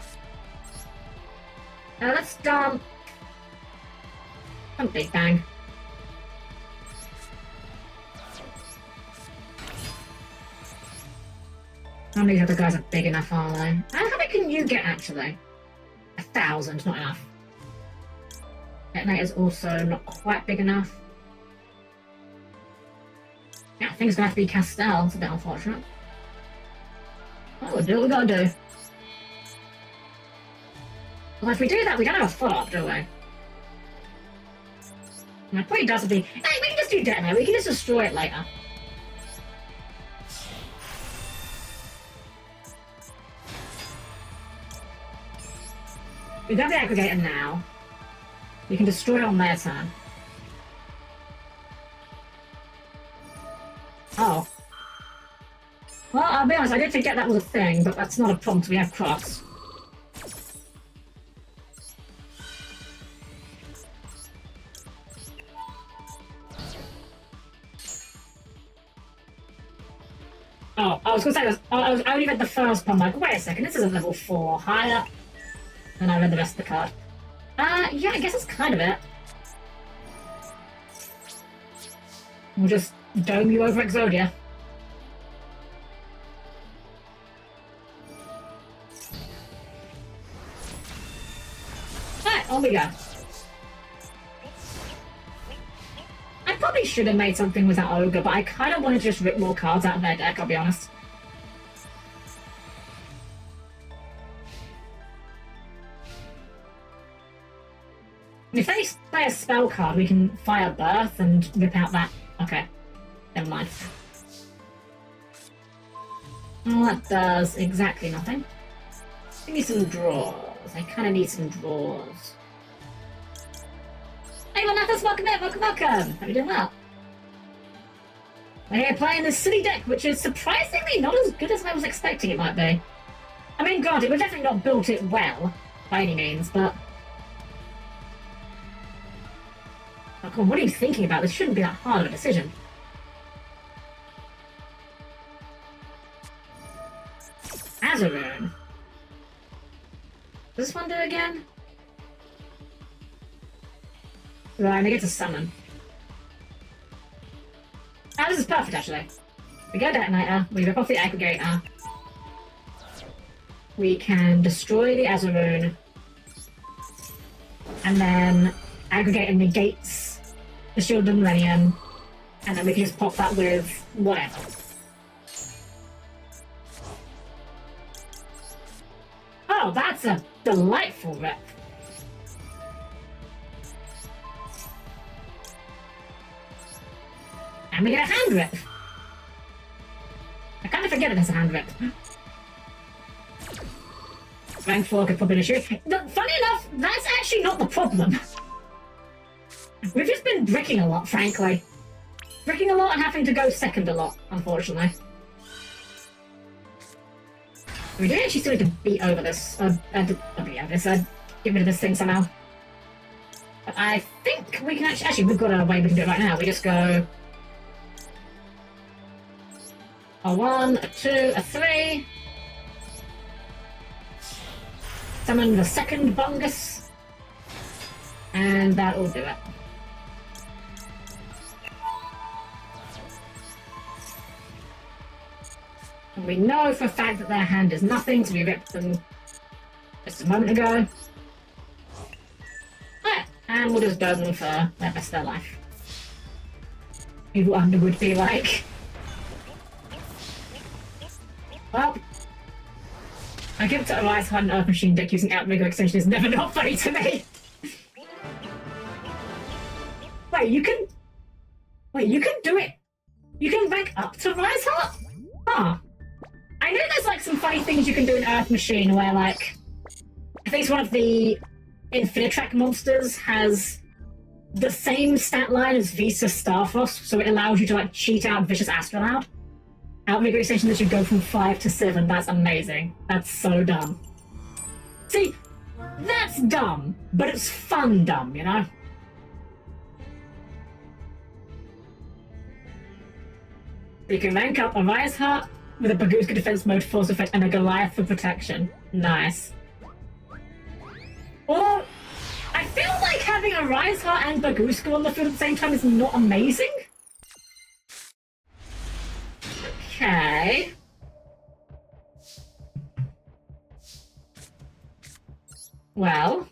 Let's dump. Big Bang. How many other guys are big enough, are they? How many can you get actually? 1,000, not enough. Detonator's also not quite big enough. Yeah, I think it's gonna have to be Kastel. It's a bit unfortunate. Oh, we'll do what we gotta do. Well, if we do that, we don't have a follow-up, do we? My point does be. Hey, we can just do Detonator. We can just destroy it later. We got the aggregator now. We can destroy it on their turn. Oh. Well, I'll be honest, I did forget that was a thing, but that's not a problem because we have cross. Oh, I was going to say, I only read the first one, like, wait a second, this is a level 4 higher. And I read the rest of the card. Yeah, I guess that's kind of it. We'll just dome you over Exodia. Alright, on we go. I probably should have made something with that Ogre, but I kind of wanted to just rip more cards out of their deck, I'll be honest. If they play a spell card, we can fire Birth and rip out that. Okay, never mind. Well, that does exactly nothing. Give me some draws. I kind of need some draws. Hey, Manathas, welcome in, welcome. How are you doing well? We're here playing this silly deck, which is surprisingly not as good as I was expecting it might be. I mean, granted, we've definitely not built it well, by any means, but... Oh, come on, what are you thinking about? This shouldn't be that hard of a decision. Azaroon. Does this one do again? Right, I get to summon. Ah, this is perfect, actually. We go Detonator, we rip off the Aggregator. We can destroy the Azaroon. And then Aggregator negates the Shield of the Millennium. And then we can just pop that with whatever. Oh, that's a delightful rip. And we get a hand rip. I kind of forget it as a hand rip. Rank 4 could probably issue. Funny enough, that's actually not the problem. We've just been bricking a lot, frankly. Bricking a lot and having to go second a lot, unfortunately. We do actually still need to beat over this. Get rid of this thing somehow. But I think we can actually, we've got a way we can do it right now. We just go... A 1, a 2, a 3. Summon the second Bungus. And that'll do it. And we know for a fact that their hand is nothing, so we ripped them just a moment ago. Alright, and we'll just dome them for the rest of their life. People under would be like... Well, I give it to a Ryzeal and Earth Machine deck using Outrigger extension is never not funny to me. Wait, you can do it. You can rank up to Ryzeal? Huh. I know there's like some funny things you can do in Earth Machine where like, I think it's one of the Infinitrack monsters has the same stat line as Visa Starfrost, so it allows you to like cheat out Vicious Astrolabe. Outrigger extension that should go from 5 to 7. That's amazing. That's so dumb. See, that's dumb, but it's fun dumb, you know? You can rank up a Ryzeal with a Bagooska defense mode force effect and a Goliath for protection. Nice. Or, I feel like having a Ryzeal and Bagooska on the field at the same time is not amazing. Okay. Well.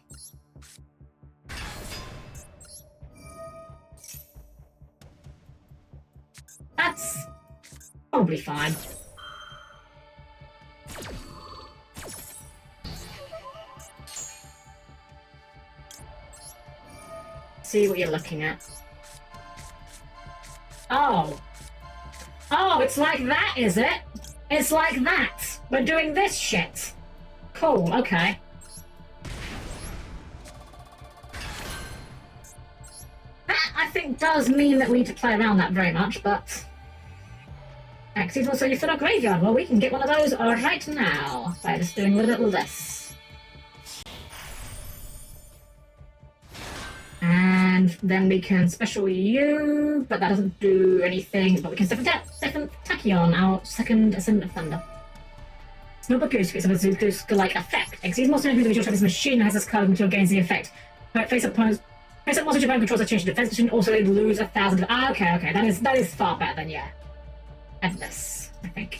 probably fine. See what you're looking at. Oh. Oh, it's like that, is it? It's like that. We're doing this shit. Cool, okay. That, I think, does mean that we need to play around that very much, but... Axes also you fill a graveyard. Well, we can get one of those right now by just doing a little bit of this. And then we can special you, but that doesn't do anything. But we can second Tachyon, our second Ascendant Thunder. Snowball Goose creates a Goose-like effect. Exceeds monster whose individual type this machine has this card until it gains the effect. But face up monster Japan controls a change to defense position, also lose 1,000. Ah, okay. That is far better than Endless, I think.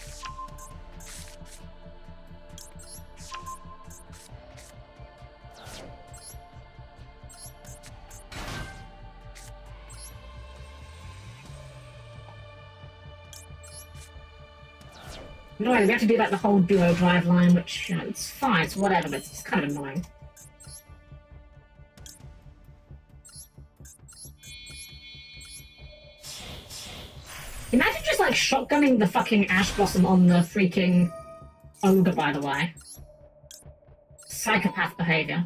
Annoying, we have to do like the whole duo drive line, which, you know, it's fine, it's whatever, but it's kind of annoying. Imagine just like shotgunning the fucking Ash Blossom on the freaking ogre, by the way. Psychopath behavior.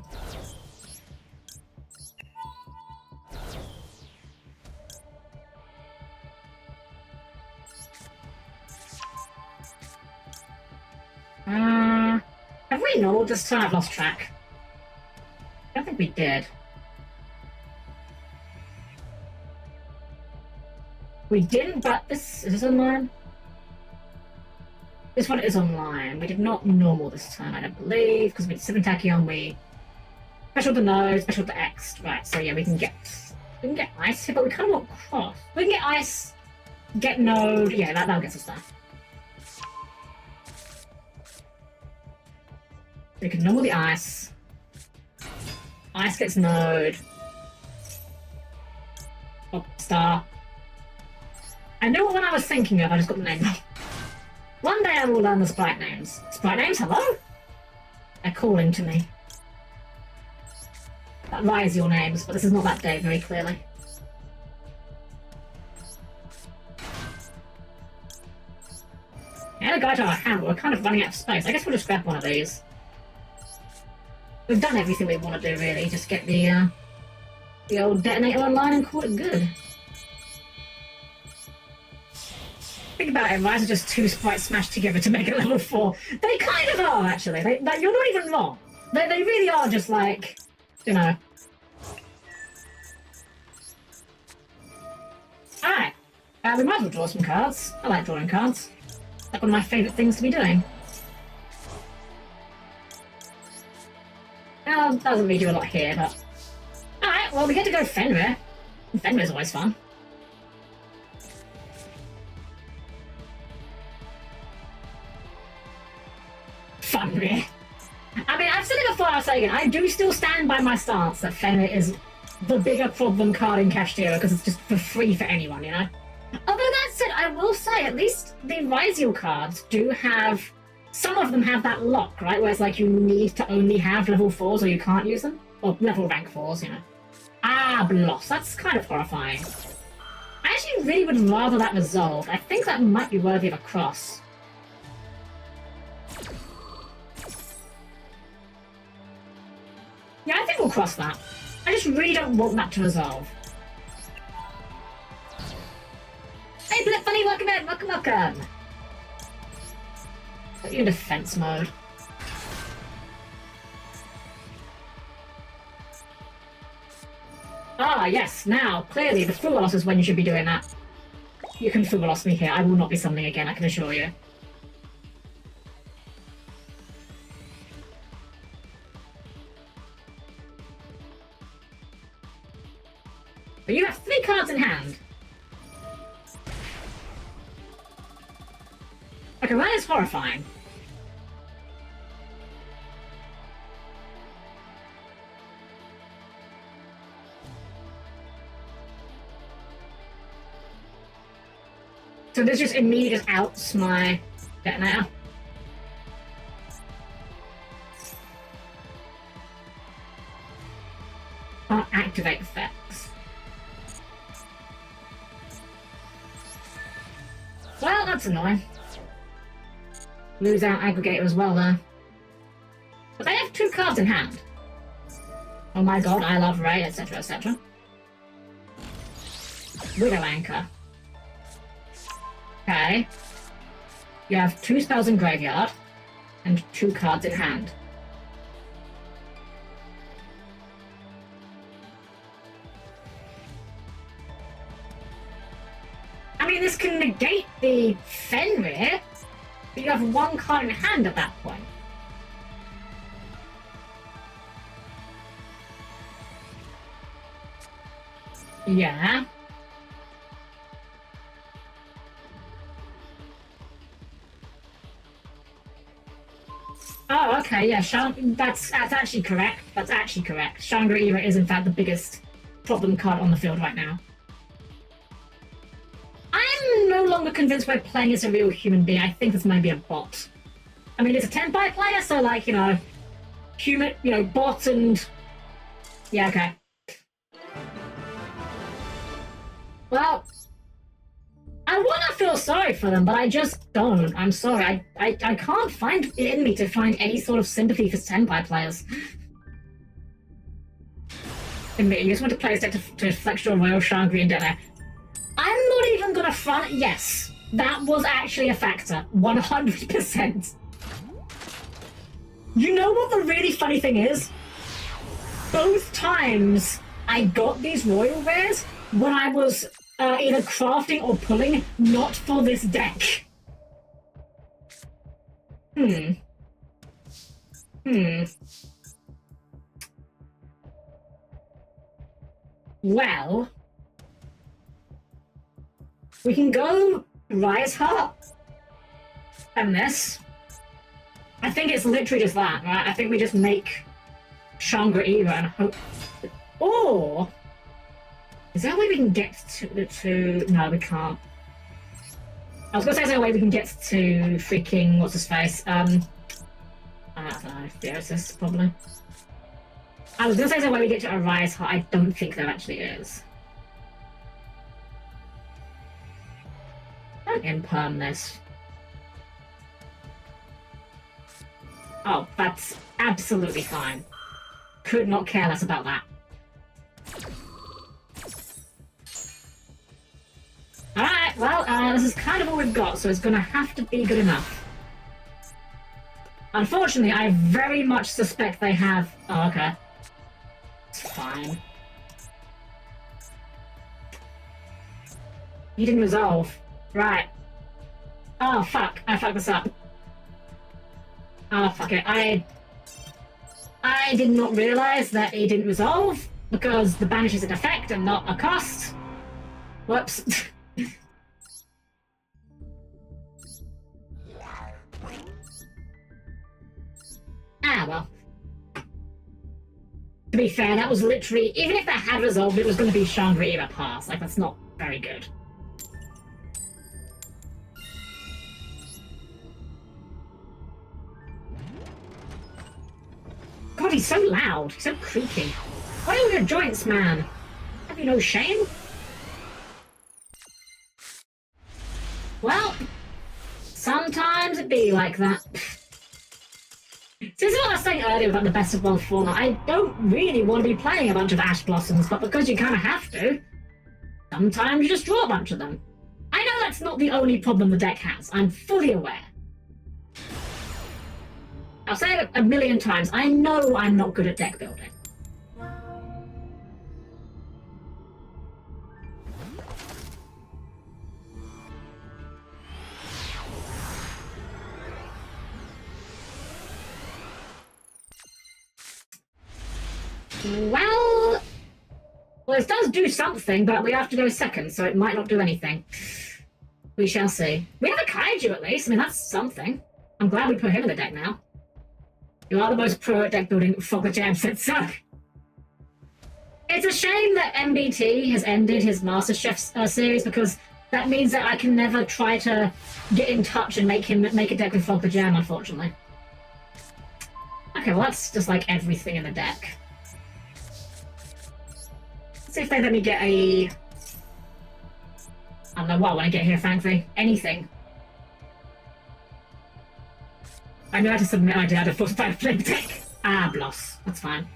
Have we gnawed this time? I've lost track. I don't think we did. We didn't, but is this online? This one is online. We did not normal this time, I don't believe, because we did 7 Tachyon, we special to no, special to X. Right, so yeah, we can get ice here, but we kind of want cross. We can get ice, get node, yeah, that'll get us there. We can normal the ice. Ice gets node. Oh, star. I know what one I was thinking of, I just got the name wrong. One day I will learn the sprite names. Sprite names, hello? They're calling to me. That Ryzeal names, but this is not that day very clearly. Yeah, the guy to our hand, we're kind of running out of space. I guess we'll just grab one of these. We've done everything we want to do, really. Just get the old detonator online and call it good. Think about it, Ryzeal are just 2 sprites smashed together to make it level 4. They kind of are, actually. You're not even wrong. They really are just like, you know. Alright. We might as well draw some cards. I like drawing cards. Like one of my favourite things to be doing. Well, doesn't really do a lot here, but... Alright, well, we get to go Fenrir. Fenrir's always fun. Fenrir. I mean, I've said it before, I'll say again, I do still stand by my stance that Fenrir is the bigger problem card in Kashtira because it's just for free for anyone, you know? Although that said, I will say, at least the Ryzeal cards do have... Some of them have that lock, right? Where it's like you need to only have level 4s or you can't use them. Or level rank 4s, you know. Ah, Bloss. That's kind of horrifying. I actually really would rather that resolved. I think that might be worthy of a cross. Yeah, I think we'll cross that. I just really don't want that to resolve. Hey, Blip Bunny, welcome in, welcome. Put you in defense mode. Ah, yes, now, clearly, the Fugalos is when you should be doing that. You can Fugalos me here, I will not be summoning again, I can assure you. But you have 3 cards in hand. Okay, that is horrifying. So this just immediately just outs my detonator. Can't activate effects. Well, that's annoying. Lose out aggregator as well there. But they have 2 cards in hand. Oh my god, I love Ray, etc, etc. Widow Anchor. Okay. You have 2 spells in graveyard and 2 cards in hand. I mean, this can negate the Fenrir, but you have 1 card in hand at that point. Yeah. Oh, okay, yeah, that's actually correct. That's actually correct. Shangri-La is in fact the biggest problem card on the field right now. I'm no longer convinced we're playing as a real human being. I think this might be a bot. I mean, it's a 10-by player, so like, you know, human, you know, bot and... Yeah, okay. Well, I want to feel sorry for them, but I just don't. I'm sorry. I can't find it in me to find any sort of sympathy for 10-by players. Admit, you just want to play a deck to flex your Royal Shangri and Detonator. I'm not even gonna front. Yes, that was actually a factor. 100%. You know what the really funny thing is? Both times I got these Royal Rares when I was either crafting or pulling, not for this deck. Well, we can go Ryzeal and this. I think it's literally just that, right? I think we just make Shangri-La and hope... Or... Is there a way we can get to... No, we can't. I was gonna say, is there a way we can get to freaking... What's his face? I don't know. Theosis, probably. I was gonna say, is there a way we get to a Ryzeal? I don't think there actually is. Don't imperm this. Oh, that's absolutely fine. Could not care less about that. Alright, well, this is kind of all we've got, so it's gonna have to be good enough. Unfortunately, I very much suspect they have... Oh, okay. It's fine. You didn't resolve. Right. Oh, fuck. I fucked this up. Oh, fuck it. I did not realize that it didn't resolve, because the banish is an effect and not a cost. Whoops. Ah, well. To be fair, that was literally... Even if that had resolved, it was going to be Shangri-La pass. Like, that's not very good. God, he's so loud. He's so creaky. Why are your joints, man? Have you no shame? Well, sometimes it be like that. This is what I was saying earlier about the best of one format. I don't really want to be playing a bunch of Ash Blossoms, but because you kind of have to, sometimes you just draw a bunch of them. I know that's not the only problem the deck has. I'm fully aware. I'll say it a million times. I know I'm not good at deck building. Well, it does do something, but we have to go second, so it might not do anything. We shall see. We have a Kaiju at least. I mean, that's something. I'm glad we put him in the deck now. You are the most pro at deck building, Fogger Jam said so. It's a shame that MBT has ended his MasterChef series, because That means that I can never try to get in touch and make a deck with Fog the Jam, unfortunately. Okay, well that's just like everything in the deck. Let's see if they let me get a... I don't know what I want to get here, frankly. Anything. I knew I had to submit I did have a 45 play deck. Ah, Bloss. That's fine.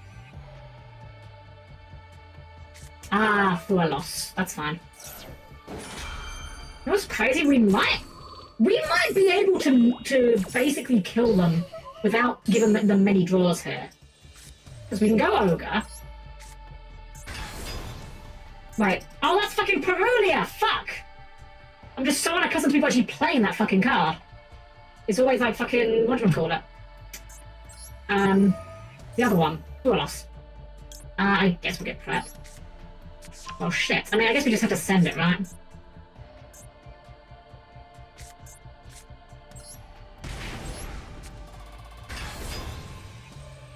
Ah, for a loss. That's fine. You know what's crazy? We might be able to basically kill them without giving them many draws here. Because we can go Ogre. Right. Oh, that's fucking Perulia! Fuck! I'm just so unaccustomed to people actually playing that fucking card. It's always like fucking... what do you call it? The other one. Duelos. I guess we'll get prep. Oh shit. I mean, I guess we just have to send it, right?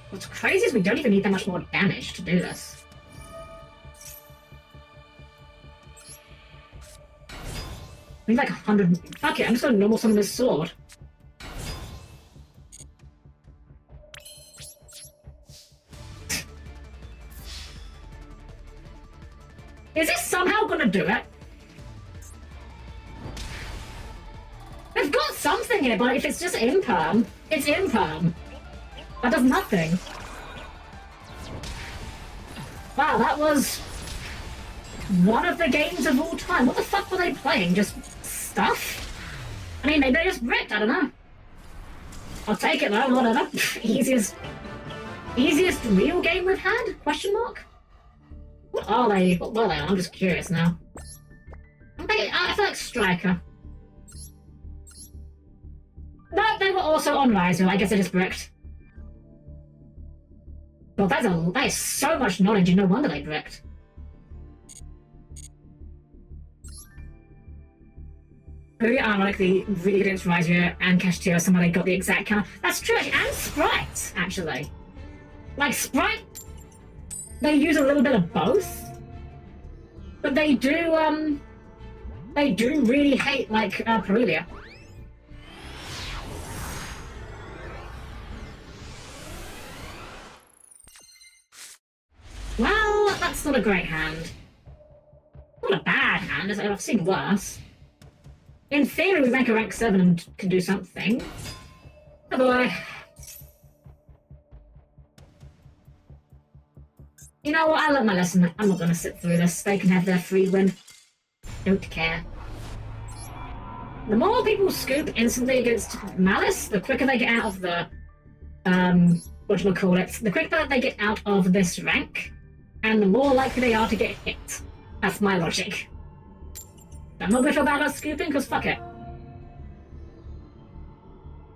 What's crazy is we don't even need that much more damage to do this. We need like 100... Fuck it, I'm just gonna normal summon this sword. Is this somehow gonna do it? They've got something here, but if it's just imperm, it's imperm. That does nothing. Wow, that was one of the games of all time. What the fuck were they playing? Just stuff? I mean, maybe they just bricked, I don't know. I'll take it though, whatever. Easiest real game we've had? Question mark? What are they? What were they? I'm just curious now. I feel like Striker. No, they were also on Ryzeal. I guess they just bricked. Well, that is so much knowledge, no wonder they bricked. Really ironically, really good against Ryzeal and Kashtira, somebody got the exact count. That's true, actually, and Sprite, actually. Like, Sprite, they use a little bit of both, but they do really hate, like, Perulia. Well, that's not a great hand. Not a bad hand, I've seen worse. In theory, we make a rank 7 and can do something. Oh boy. You know what, I learned my lesson. I'm not gonna sit through this. They can have their free win. Don't care. The more people scoop instantly against Malice, the quicker they get out of the... whatchamacallit, the quicker they get out of this rank, and the more likely they are to get hit. That's my logic. I'm not gonna feel bad about scooping, because fuck it.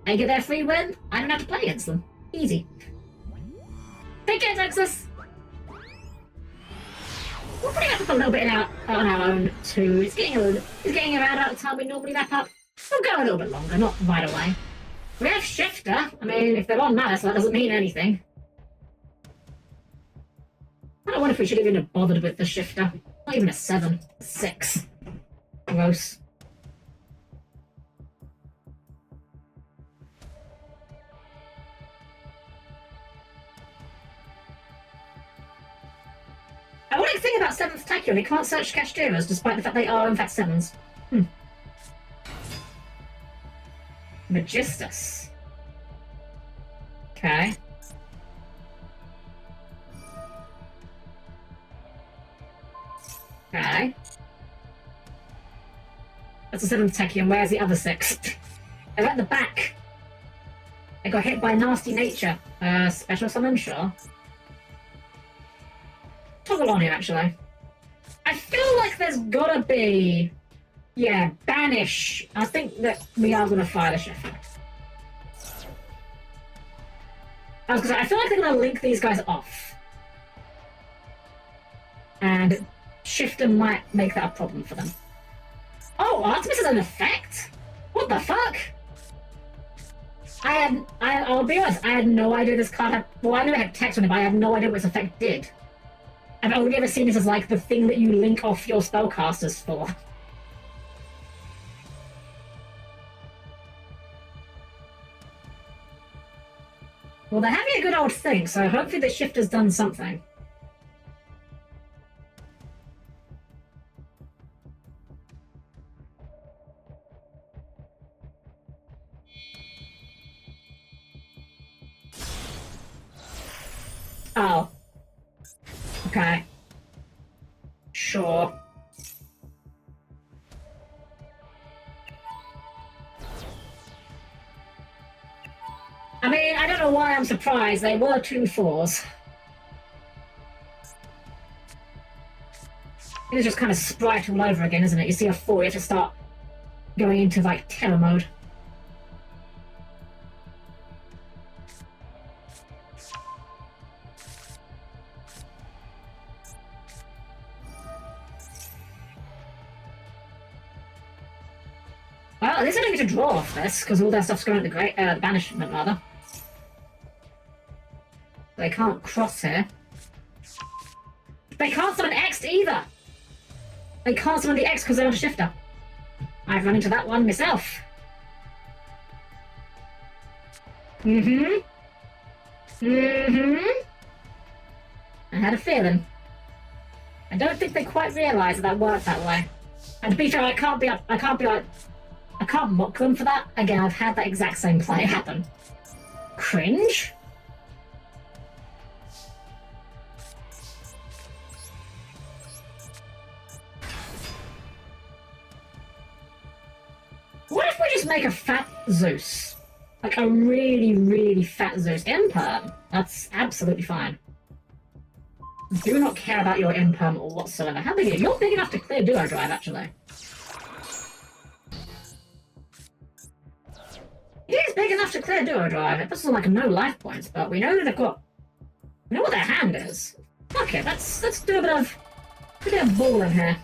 They get their free win, I don't have to play against them. Easy. Take care, Texas! We're putting up a little bit on our own, too. It's getting around out of time we normally wrap up. We'll go a little bit longer, not right away. We have Shifter. I mean, if they're on Malice, that doesn't mean anything. I don't wonder if we should even have bothered with the Shifter. Not even a 7. 6. Gross. I want to think about 7th Tacular. They can't search Kashtiras, despite the fact they are, in fact, 7s. Magistus. Okay. Okay. That's the 7th Techie, and where's the other 6? They're at the back. They got hit by Nasty Nature. Special summon, sure. Toggle on here, actually. I feel like there's gotta be... Yeah, Banish. I think that we are gonna fire the Shifter. I was gonna say, I feel like they're gonna link these guys off. And Shifter might make that a problem for them. Oh, Artemis is an effect? What the fuck? I'll be honest, I had no idea this card had... Well, I knew it had text on it, but I had no idea what this effect did. I've only ever seen this as, like, the thing that you link off your spellcasters for. Well, they're having a good old think, so hopefully the shift has done something. Oh. Okay. Sure. I mean, I don't know why I'm surprised. They were 2-4s. It's just kind of sprite all over again, isn't it? You see a 4, you have to start going into, like, terror mode. Well, at least I don't get to draw off this, because all their stuff's going to the banishment, rather. They can't cross here. They can't summon X either! They can't summon the X because they're on a shifter. I've run into that one myself. I had a feeling. I don't think they quite realised that worked that way. And to be fair, I can't mock them for that. Again, I've had that exact same play happen. Cringe? What if we just make a fat Zeus? Like a really, really fat Zeus. Imperm. That's absolutely fine. Do not care about your Imperm or whatsoever. How big are you? You're big enough to clear Duo Drive, actually. It is big enough to clear Duo Drive. It puts on like no life points, but we know they've got... We know what their hand is. Okay, let's do a bit of ball in here.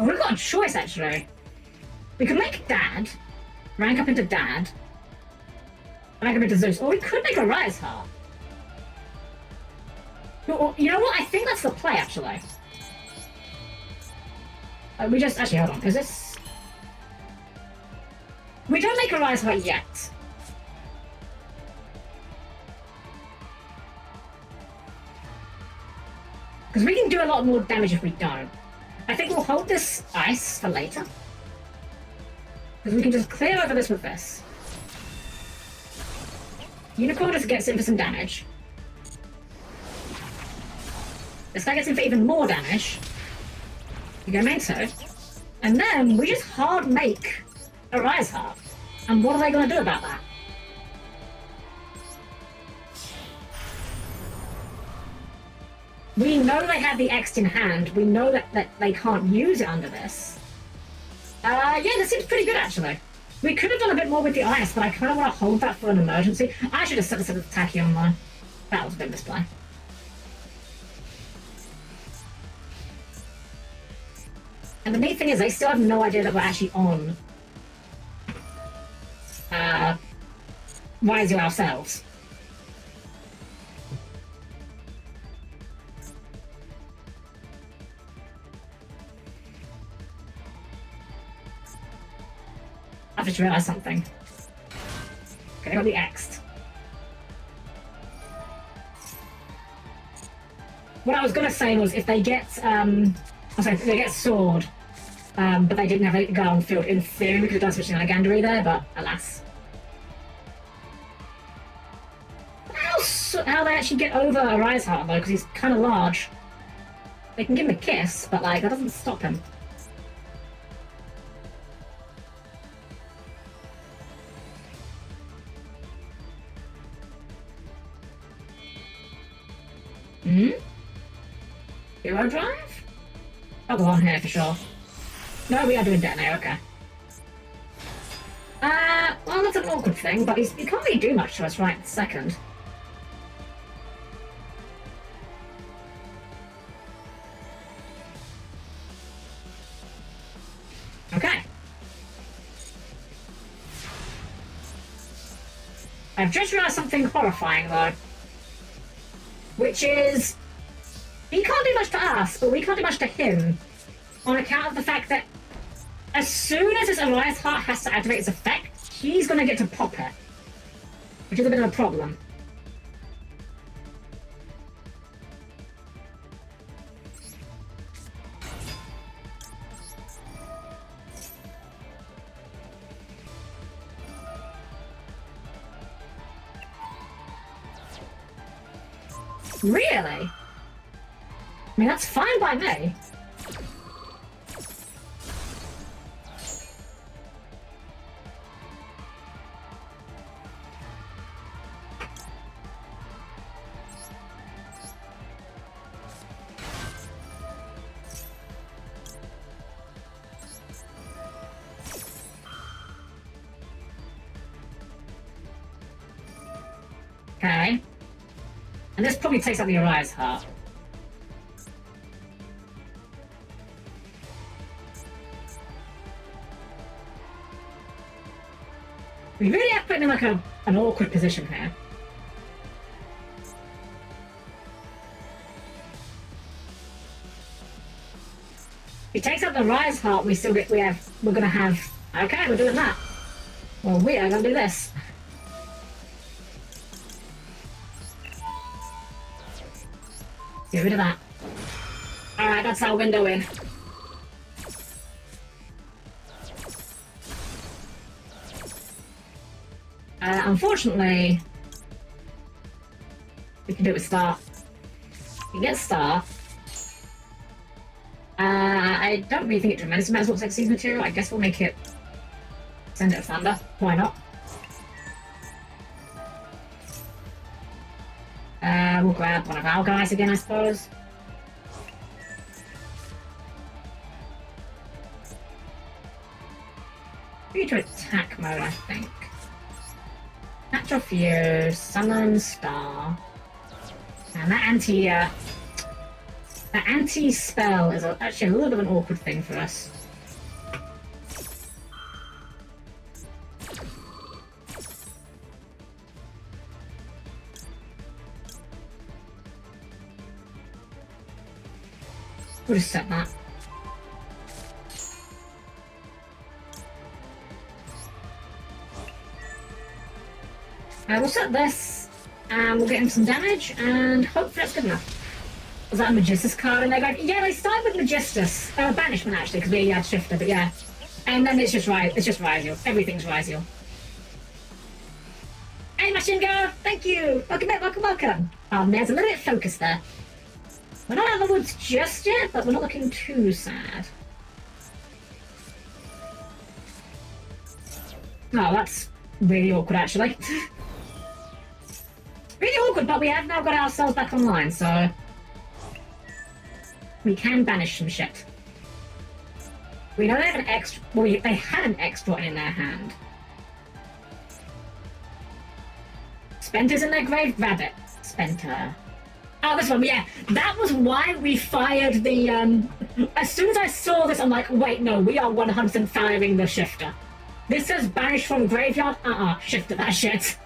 Oh, we've got a choice, actually. We could make Dad, rank up into Dad, rank up into Zeus, or we could make a Ryzeal. You know what? I think that's the play, actually. We just... Actually, hold on, is this... We don't make a Ryzeal yet. Because we can do a lot more damage if we don't. I think we'll hold this ice for later. Because we can just clear over this with this. Unicorn just gets in for some damage. This guy gets in for even more damage. You go main so. And then we just hard make a Ryzeal. And what are they going to do about that? We know they have the X in hand. We know that they can't use it under this. Yeah, this seems pretty good, actually. We could have done a bit more with the ice, but I kind of want to hold that for an emergency. I should have set this up with Tachyon though. That was a bit of misplay. And the neat thing is, they still have no idea that we're actually on Ryzeal ourselves. I've just realised something. Okay, I got the X'd. What I was going to say was if they get, if they get Sword, but they didn't have a guy on field, in theory we could have done switching on a Gandery there, but alas. How they actually get over a Ryzeal though, because he's kind of large. They can give him a kiss, but like, that doesn't stop him. Duo Drive? I'll go on here for sure. No, we are doing Detonator, okay. Well, that's an awkward thing, but he can't really do much to us right this second. Okay. I've just realised something horrifying, though. Which is... He can't do much to us, but we can't do much to him. On account of the fact that... as soon as this Arise Heart has to activate its effect, he's gonna get to pop it. Which is a bit of a problem. Really? I mean, that's fine by me. Okay. And this probably takes out the Arise Heart. We really have put him in like an awkward position here. If he takes out the Rise Heart, we're gonna have. Okay, we're doing that. Well, we are gonna do this. Get rid of that. Alright, that's our window in. Unfortunately, we can do it with Star. We can get Star. I don't really think it tremendous amounts of Xyz material. I guess we'll make it send it a Thunder. Why not? We'll grab one of our guys again, I suppose. We need to attack mode, I think. Natural Fuse, Summon Star. And that anti-spell is actually a little bit of an awkward thing for us. We'll just set that. We'll set this, and we'll get him some damage, and hopefully that's good enough. Was that a Magistus card in there? Yeah, they started with Magistus. Banishment, actually, because we had Shifter, but yeah. And then it's just Ryzeal. Everything's Ryzeal. Hey, Machine Girl! Thank you! Welcome back, welcome! There's a little bit of focus there. We're not out of the woods just yet, but we're not looking too sad. Oh, that's really awkward, actually. Really awkward, but we have now got ourselves back online, so we can banish some shit. We know they have an extra. Well, they had an extra in their hand. Spenter's in their grave. Grab it, Spenter. Oh, this one, yeah. That was why we fired the. As soon as I saw this, I'm like, wait, no, we are 100% firing the Shifter. This says banish from graveyard. Shifter that shit.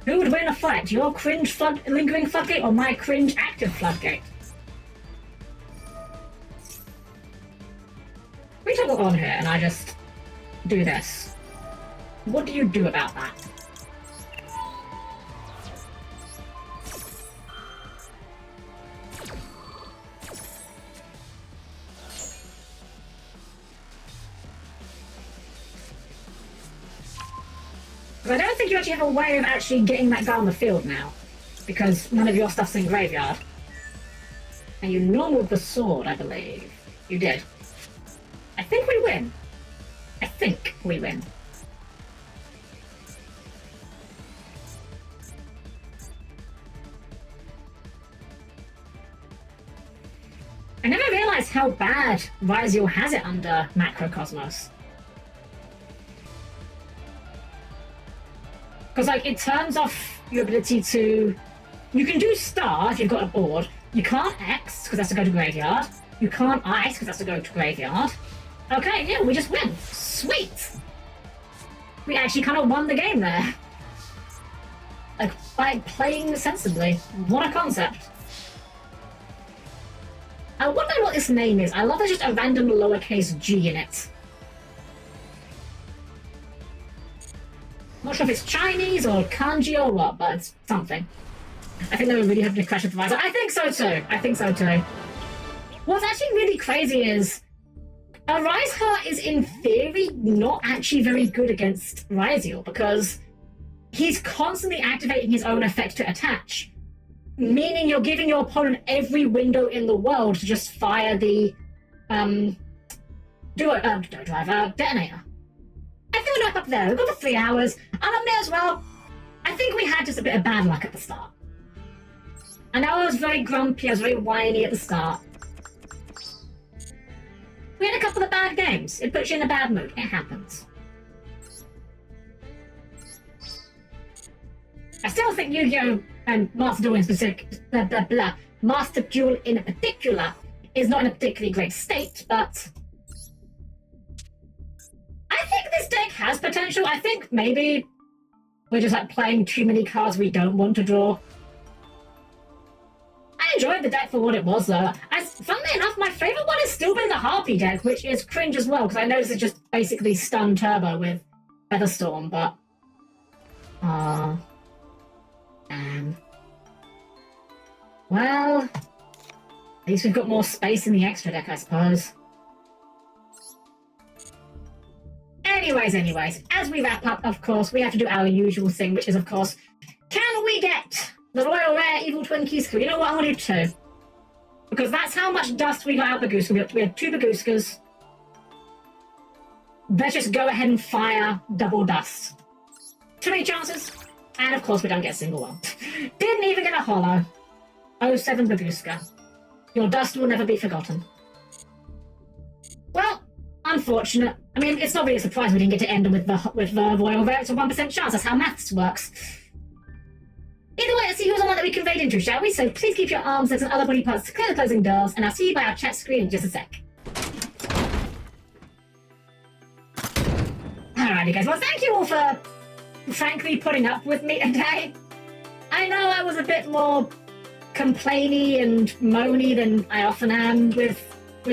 Who would win a fight? Your cringe lingering floodgate or my cringe active floodgate? We talk on here and I just do this. What do you do about that? But I don't think you actually have a way of actually getting that guy on the field now. Because none of your stuff's in graveyard. And you normaled the sword, I believe. You did. I think we win. I think we win. I never realized how bad Ryzeal has it under Macrocosmos. Because, like, it turns off your ability to... You can do Star if you've got a board. You can't X, because that's to go to graveyard. You can't Ice, because that's to go to graveyard. Okay, yeah, we just win. Sweet! We actually kind of won the game there. by playing sensibly. What a concept. I wonder what this name is. I love there's just a random lowercase g in it. Not sure if it's Chinese or kanji or what, but it's something. I think they were really hoping to crash with Ryzeal. I think so too. I think so too. What's actually really crazy is Ryzeal is in theory not actually very good against Ryzeal because he's constantly activating his own effect to attach, meaning you're giving your opponent every window in the world to just fire the detonator. I feel like up there. We've got for 3 hours. I'm up there as well. I think we had just a bit of bad luck at the start. I know I was very grumpy, I was very whiny at the start. We had a couple of bad games. It puts you in a bad mood. It happens. I still think Yu-Gi-Oh! And Master Duel in specific, Master Duel in particular, is not in a particularly great state, but I think this deck has potential. I think maybe we're just like playing too many cards we don't want to draw. I enjoyed the deck for what it was, though. Funnily enough, my favourite one has still been the Harpy deck, which is cringe as well, because I noticed it's just basically stun turbo with Featherstorm, but well, at least we've got more space in the extra deck, I suppose. Anyways, as we wrap up, of course, we have to do our usual thing, which is, of course, can we get the Royal Rare Evil Twin Keys? You know what, I want to do 2. Because that's how much dust we got out of Bagooska. We had 2 Bagooskas. Let's just go ahead and fire double dust. Too many chances. And of course we don't get a single one. Didn't even get a holo. 07 Bagooska. Your dust will never be forgotten. Well, unfortunate. I mean, it's not really a surprise we didn't get to end with the Royal Rare. It's a 1% chance. That's how maths works. Either way, let's see who's on one that we conveyed into, shall we? So please keep your arms, legs, and other body parts to clear the closing doors, and I'll see you by our chat screen in just a sec. Alrighty, guys. Well, thank you all for, frankly, putting up with me today. I know I was a bit more complainy and moany than I often am with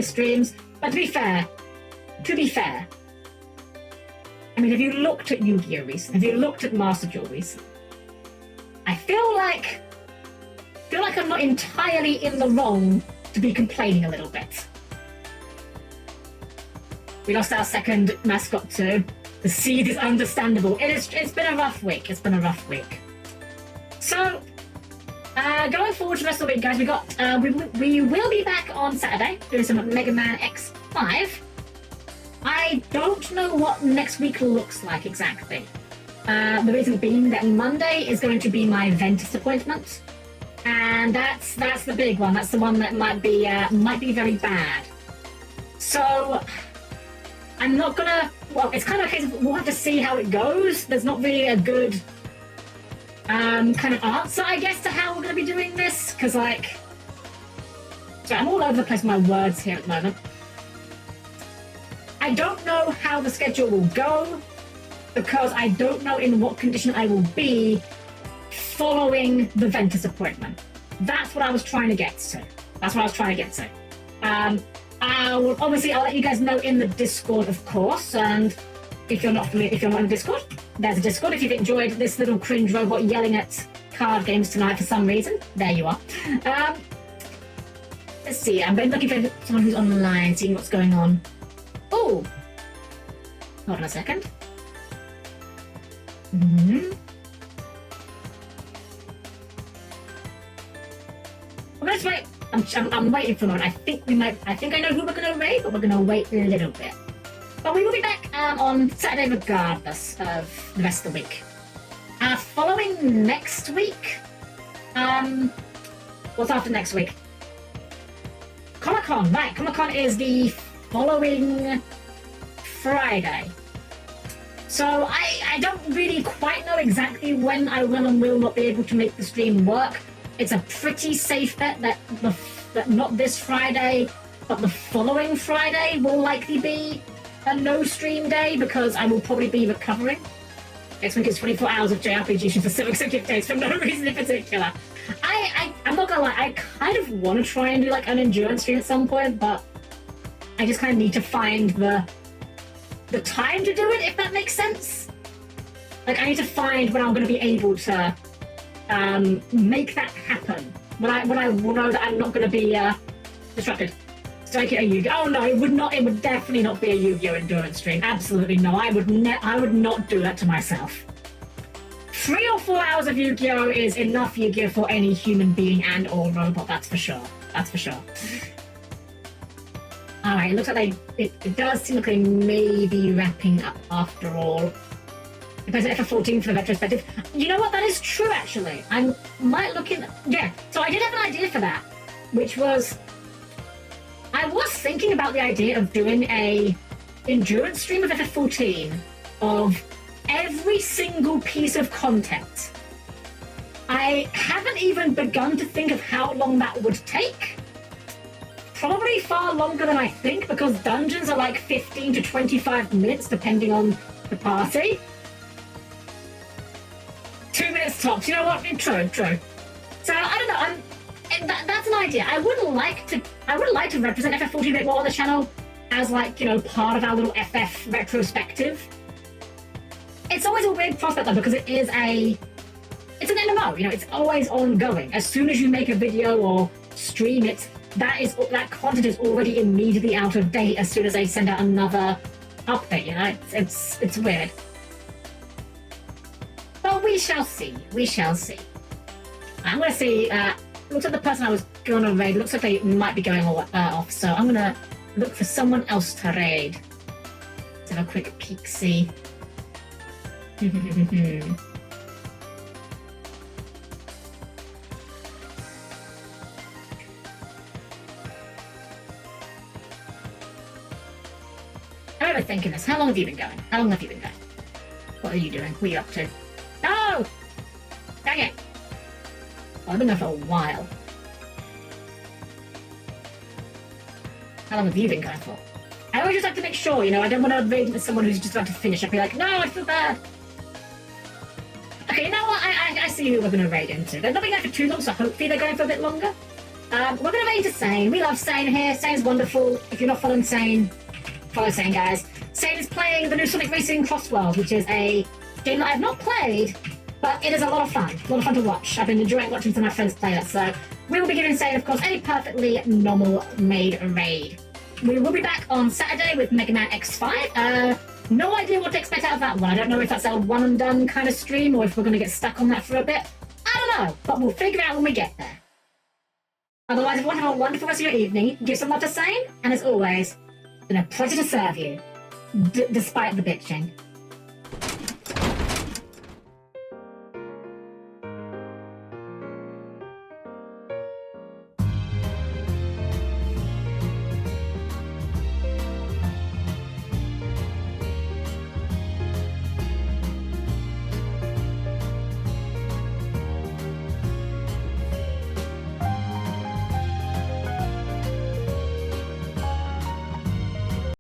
streams, but to be fair, I mean, have you looked at Yu-Gi-Oh! Recently? Have you looked at Master Duel recently? I feel like I'm not entirely in the wrong to be complaining a little bit. We lost our second mascot too. The seed is understandable. It's been a rough week. So, going forward to the rest of the week, guys, we will be back on Saturday doing some Mega Man X5. I don't know what next week looks like exactly. The reason being that Monday is going to be my Ventus appointment, and that's the big one. That's the one that might be very bad. So I'm not gonna. Well, it's kind of a case of we'll have to see how it goes. There's not really a good kind of answer, I guess, to how we're gonna be doing this, because so I'm all over the place with my words here at the moment. I don't know how the schedule will go, because I don't know in what condition I will be following the Ventus appointment. That's what I was trying to get to. I'll let you guys know in the Discord, of course, and if you're not in the Discord, there's a Discord. If you've enjoyed this little cringe robot yelling at card games tonight for some reason, there you are. Let's see, I'm looking for someone who's online, seeing what's going on. Oh! Hold on a second. We're gonna just wait. I'm waiting for a moment. I think I know who we're gonna raid, but we're gonna wait a little bit. But we will be back on Saturday regardless of the rest of the week. Following next week, what's after next week? Comic-Con, right. Comic-Con is the following Friday. So I don't really quite know exactly when I will and will not be able to make the stream work. It's a pretty safe bet that not this Friday, but the following Friday will likely be a no stream day because I will probably be recovering. Next week is 24 hours of JRPG for 7 consecutive days for no reason in particular. I'm not gonna lie, I kind of want to try and do like an endurance stream at some point, but I just kind of need to find the time to do it, if that makes sense. Like, I need to find when I'm going to be able to make that happen. When I will know that I'm not going to be distracted. Strike it a Yu-Gi-Oh! Oh no, it would not. It would definitely not be a Yu-Gi-Oh! Endurance stream. Absolutely no. I would not do that to myself. 3 or 4 hours of Yu-Gi-Oh! Is enough Yu-Gi-Oh! For any human being and or robot. That's for sure. That's for sure. Alright, it looks like it does seem like they may be wrapping up after all. Depends on FF14 for the retrospective. You know what? That is true, actually. I might look in... Yeah, so I did have an idea for that, which was... I was thinking about the idea of doing a endurance stream of FF14 of every single piece of content. I haven't even begun to think of how long that would take. Probably far longer than I think, because dungeons are like 15 to 25 minutes, depending on the party. 2 minutes tops. You know what? True. So I don't know. That's an idea. I would like to represent FF14 a bit more on the channel as, like, you know, part of our little FF retrospective. It's always a weird prospect though, because it's an MMO. You know, it's always ongoing. As soon as you make a video or stream it, that content is already immediately out of date as soon as they send out another update. You know, it's weird. But we shall see. We shall see. I'm gonna see. Looks like the person I was gonna raid looks like they might be going off. So I'm gonna look for someone else to raid. Let's have a quick peek. See. I'm overthinking this. How long have you been going? What are you doing? What are you up to? No! Dang it! Well, I've been there for a while. How long have you been going for? I always just have to make sure, you know, I don't want to raid into someone who's just about to finish. I'd be like, no, I feel bad. Okay, you know what? I see who we're going to raid into. They're not been there for too long, so hopefully they're going for a bit longer. We're going to raid into Sane. We love Sane here. Sane's wonderful. If you're not following Sane, follow Sane, guys. Sane is playing the new Sonic Racing Cross World, which is a game that I have not played, but it is a lot of fun. A lot of fun to watch. I've been enjoying watching some of my friends play it, so we will be giving Sane, of course, a perfectly normal made raid. We will be back on Saturday with Mega Man X5. No idea what to expect out of that one. I don't know if that's a one and done kind of stream or if we're going to get stuck on that for a bit. I don't know, but we'll figure it out when we get there. Otherwise, everyone have a wonderful rest of your evening. Give some love to Sane, and as always, it's been a pleasure to serve you, despite the bitching.